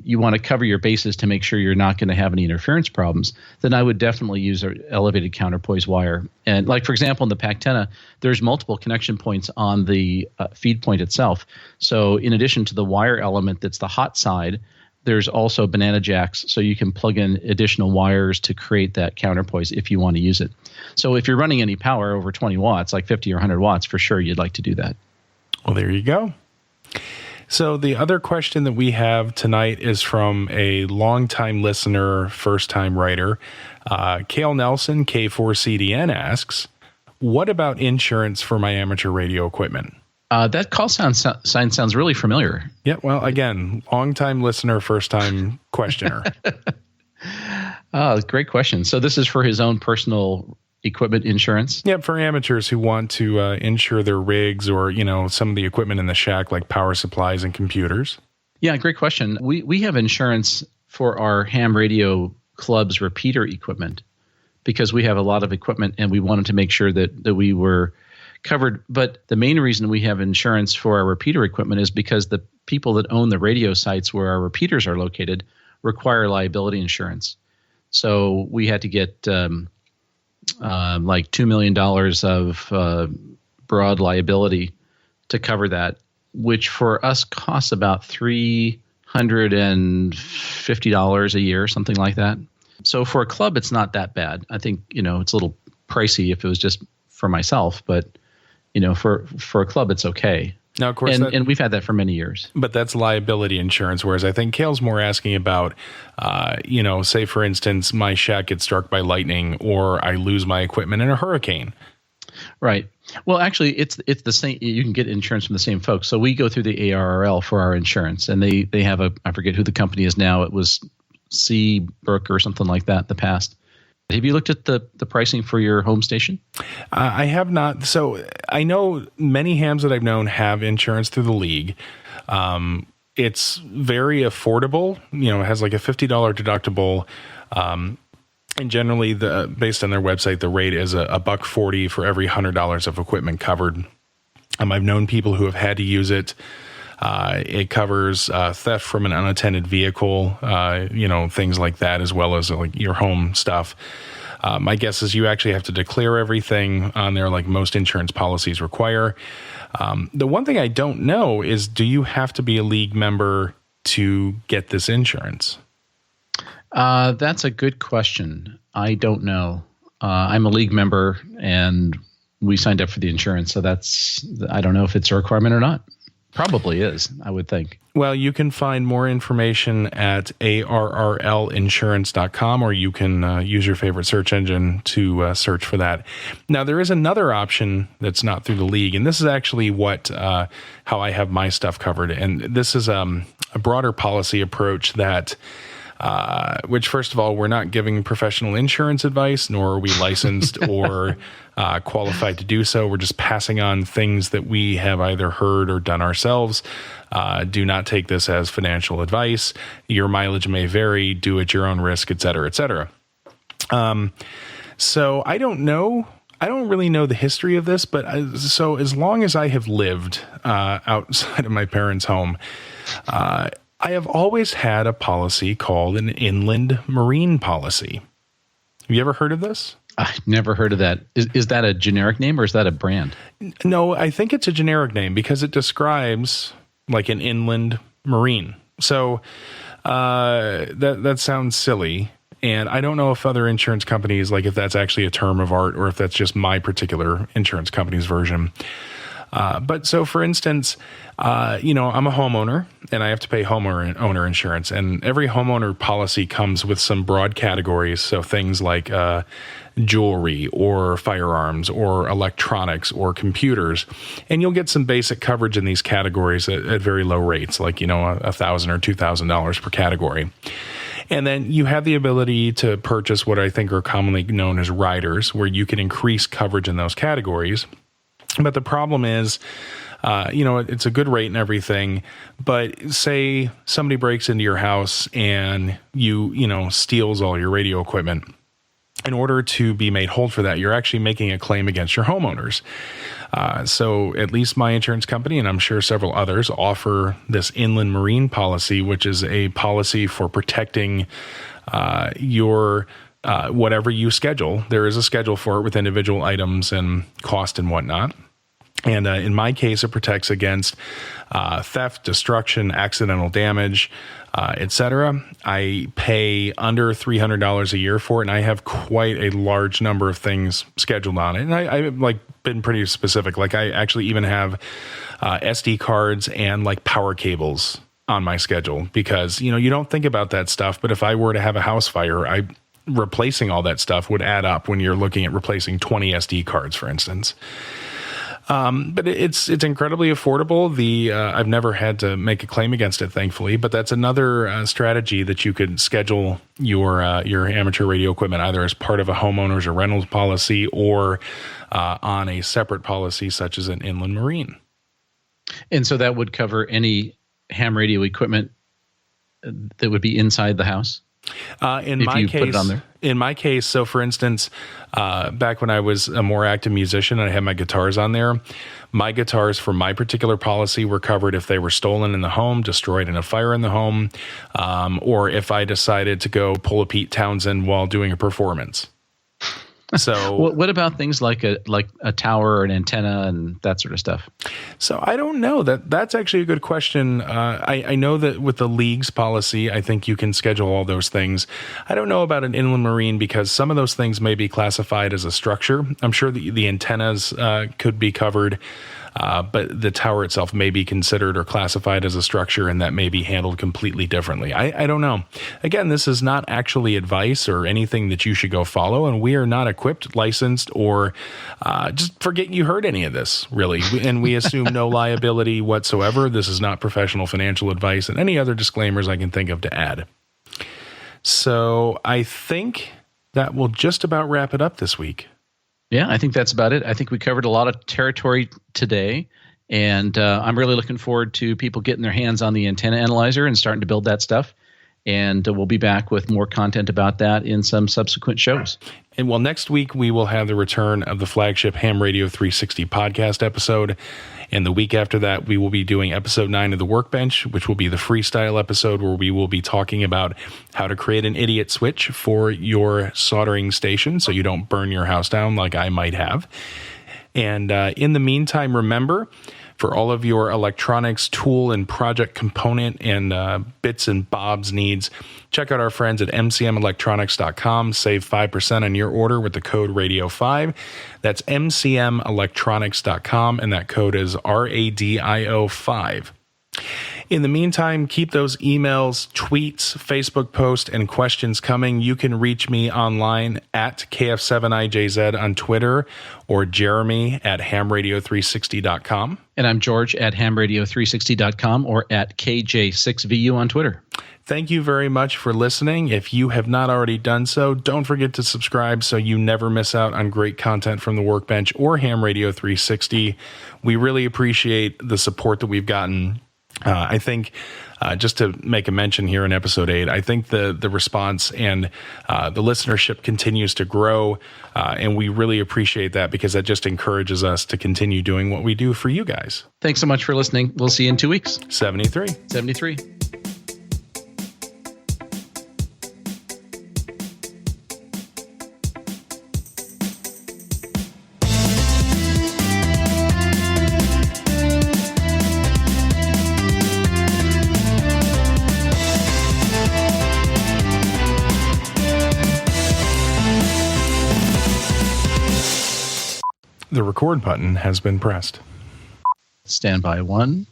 [SPEAKER 2] you want to cover your bases to make sure you're not going to have any interference problems, then I would definitely use an elevated counterpoise wire. And like, for example, in the Pactena, there's multiple connection points on the feed point itself. So in addition to the wire element that's the hot side, there's also banana jacks, so you can plug in additional wires to create that counterpoise if you want to use it. So if you're running any power over 20 watts, like 50 or 100 watts, for sure you'd like to do that.
[SPEAKER 3] Well, there you go. So the other question that we have tonight is from a longtime listener, first-time writer. Cale Nelson, K4CDN, asks, what about insurance for my amateur radio equipment?
[SPEAKER 2] That call sign sounds really familiar.
[SPEAKER 3] Yeah, well, again, long-time listener, first-time questioner.
[SPEAKER 2] Great question. So this is for his own personal equipment insurance?
[SPEAKER 3] Yeah, for amateurs who want to insure their rigs or, some of the equipment in the shack like power supplies and computers.
[SPEAKER 2] Yeah, great question. We have insurance for our ham radio club's repeater equipment because we have a lot of equipment and we wanted to make sure that we were covered. But the main reason we have insurance for our repeater equipment is because the people that own the radio sites where our repeaters are located require liability insurance. So we had to get like $2 million of broad liability to cover that, which for us costs about $350 a year, something like that. So for a club, it's not that bad. I think, it's a little pricey if it was just for myself, but for a club, it's okay.
[SPEAKER 3] Now, of course,
[SPEAKER 2] and we've had that for many years.
[SPEAKER 3] But that's liability insurance, whereas I think Cale's more asking about, say, for instance, my shack gets struck by lightning or I lose my equipment in a hurricane.
[SPEAKER 2] Right. Well, actually, it's the same. You can get insurance from the same folks. So we go through the ARRL for our insurance, and they have I forget who the company is now. It was Seabrook or something like that in the past. Have you looked at the pricing for your home station?
[SPEAKER 3] I have not. So I know many hams that I've known have insurance through the league. It's very affordable. It has like a $50 deductible. And generally, based on their website, the rate is $140 for every $100 of equipment covered. I've known people who have had to use it. It covers theft from an unattended vehicle, things like that, as well as like your home stuff. My guess is you actually have to declare everything on there like most insurance policies require. The one thing I don't know is, do you have to be a league member to get this insurance?
[SPEAKER 2] That's a good question. I don't know. I'm a league member and we signed up for the insurance. So I don't know if it's a requirement or not. Probably is, I would think.
[SPEAKER 3] Well, you can find more information at arrlinsurance.com, or you can use your favorite search engine to search for that. Now, there is another option that's not through the league, and this is actually how I have my stuff covered. And this is a broader policy approach that which, first of all, we're not giving professional insurance advice, nor are we licensed or qualified to do so. We're just passing on things that we have either heard or done ourselves. Do not take this as financial advice. Your mileage may vary. Do at your own risk, et cetera, et cetera. So I don't know. I don't really know the history of this, but so as long as I have lived outside of my parents' home, I have always had a policy called an inland marine policy. Have you ever heard of this?
[SPEAKER 2] I've never heard of that. Is that a generic name or is that a brand?
[SPEAKER 3] No, I think it's a generic name because it describes like an inland marine. So that sounds silly. And I don't know if other insurance companies, like if that's actually a term of art or if that's just my particular insurance company's version. But so, for instance, I'm a homeowner and I have to pay homeowner insurance. And every homeowner policy comes with some broad categories. So things like jewelry or firearms or electronics or computers. And you'll get some basic coverage in these categories at very low rates, like, $1,000 or $2,000 per category. And then you have the ability to purchase what I think are commonly known as riders, where you can increase coverage in those categories. But the problem is, it's a good rate and everything, but say somebody breaks into your house and steals all your radio equipment. In order to be made whole for that, you're actually making a claim against your homeowners. So at least my insurance company, and I'm sure several others, offer this inland marine policy, which is a policy for protecting your whatever you schedule. There is a schedule for it with individual items and cost and whatnot. And in my case, it protects against theft, destruction, accidental damage, etc. I pay under $300 a year for it, and I have quite a large number of things scheduled on it. And I've been pretty specific. Like I actually even have SD cards and power cables on my schedule because you don't think about that stuff. But if I were to have a house fire, replacing all that stuff would add up when you're looking at replacing 20 SD cards, for instance. But it's incredibly affordable. I've never had to make a claim against it, thankfully. But that's another strategy that you could schedule your amateur radio equipment either as part of a homeowner's or rentals policy or on a separate policy such as an inland marine.
[SPEAKER 2] And so that would cover any ham radio equipment that would be inside the house?
[SPEAKER 3] In my case, so for instance, back when I was a more active musician and I had my guitars on there, my guitars for my particular policy were covered if they were stolen in the home, destroyed in a fire in the home, or if I decided to go pull a Pete Townsend while doing a performance. So
[SPEAKER 2] what about things like a tower or an antenna and that sort of stuff?
[SPEAKER 3] So I don't know. That's actually a good question. I know that with the league's policy, I think you can schedule all those things. I don't know about an inland marine because some of those things may be classified as a structure. I'm sure the antennas could be covered, but the tower itself may be considered or classified as a structure, and that may be handled completely differently. I don't know. Again, this is not actually advice or anything that you should go follow, and we are not equipped, licensed, or just forget you heard any of this, really. And we assume no liability whatsoever. This is not professional financial advice, and any other disclaimers I can think of to add. So I think that will just about wrap it up this week.
[SPEAKER 2] Yeah, I think that's about it. I think we covered a lot of territory today, and I'm really looking forward to people getting their hands on the antenna analyzer and starting to build that stuff. And we'll be back with more content about that in some subsequent shows.
[SPEAKER 3] And next week we will have the return of the flagship Ham Radio 360 podcast episode. And the week after that, we will be doing episode 9 of the Workbench, which will be the freestyle episode where we will be talking about how to create an idiot switch for your soldering station so you don't burn your house down like I might have. And in the meantime, remember, for all of your electronics, tool, and project component and bits and bobs needs, check out our friends at mcmelectronics.com. Save 5% on your order with the code RADIO5. That's mcmelectronics.com, and that code is RADIO5. In the meantime, keep those emails, tweets, Facebook posts, and questions coming. You can reach me online at KF7IJZ on Twitter or Jeremy at hamradio360.com.
[SPEAKER 2] And I'm George at hamradio360.com or at KJ6VU on Twitter.
[SPEAKER 3] Thank you very much for listening. If you have not already done so, don't forget to subscribe so you never miss out on great content from the Workbench or Ham Radio 360. We really appreciate the support that we've gotten. I think just to make a mention here in episode 8, I think the response and the listenership continues to grow, and we really appreciate that because that just encourages us to continue doing what we do for you guys.
[SPEAKER 2] Thanks so much for listening. We'll see you in 2 weeks.
[SPEAKER 3] 73. The record button has been pressed.
[SPEAKER 2] Standby 1.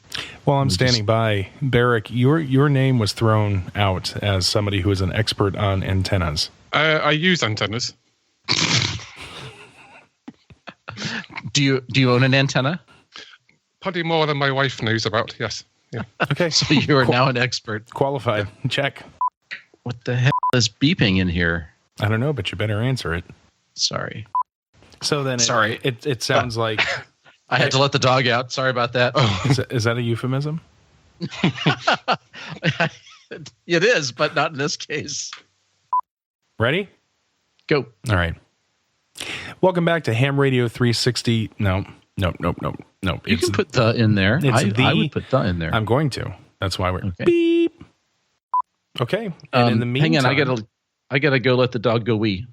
[SPEAKER 3] While I'm standing by, Barrick, your name was thrown out as somebody who is an expert on antennas.
[SPEAKER 5] I use antennas.
[SPEAKER 2] Do you own an antenna?
[SPEAKER 5] Probably more than my wife knows about, yes. Yeah.
[SPEAKER 3] Okay.
[SPEAKER 2] So you are now an expert.
[SPEAKER 3] Qualified. Check.
[SPEAKER 2] What the hell is beeping in here?
[SPEAKER 3] I don't know, but you better answer it.
[SPEAKER 2] Sorry.
[SPEAKER 3] So then
[SPEAKER 2] Sorry.
[SPEAKER 3] It sounds like...
[SPEAKER 2] I had to let the dog out. Sorry about that.
[SPEAKER 3] Is that a euphemism?
[SPEAKER 2] It is, but not in this case.
[SPEAKER 3] Ready?
[SPEAKER 2] Go.
[SPEAKER 3] All right. Welcome back to Ham Radio 360. No.
[SPEAKER 2] You can put the in there. I would put the in there.
[SPEAKER 3] I'm going to. That's why we're
[SPEAKER 2] okay.
[SPEAKER 3] Beep. Okay. And in the meantime,
[SPEAKER 2] hang on. I gotta go let the dog go wee.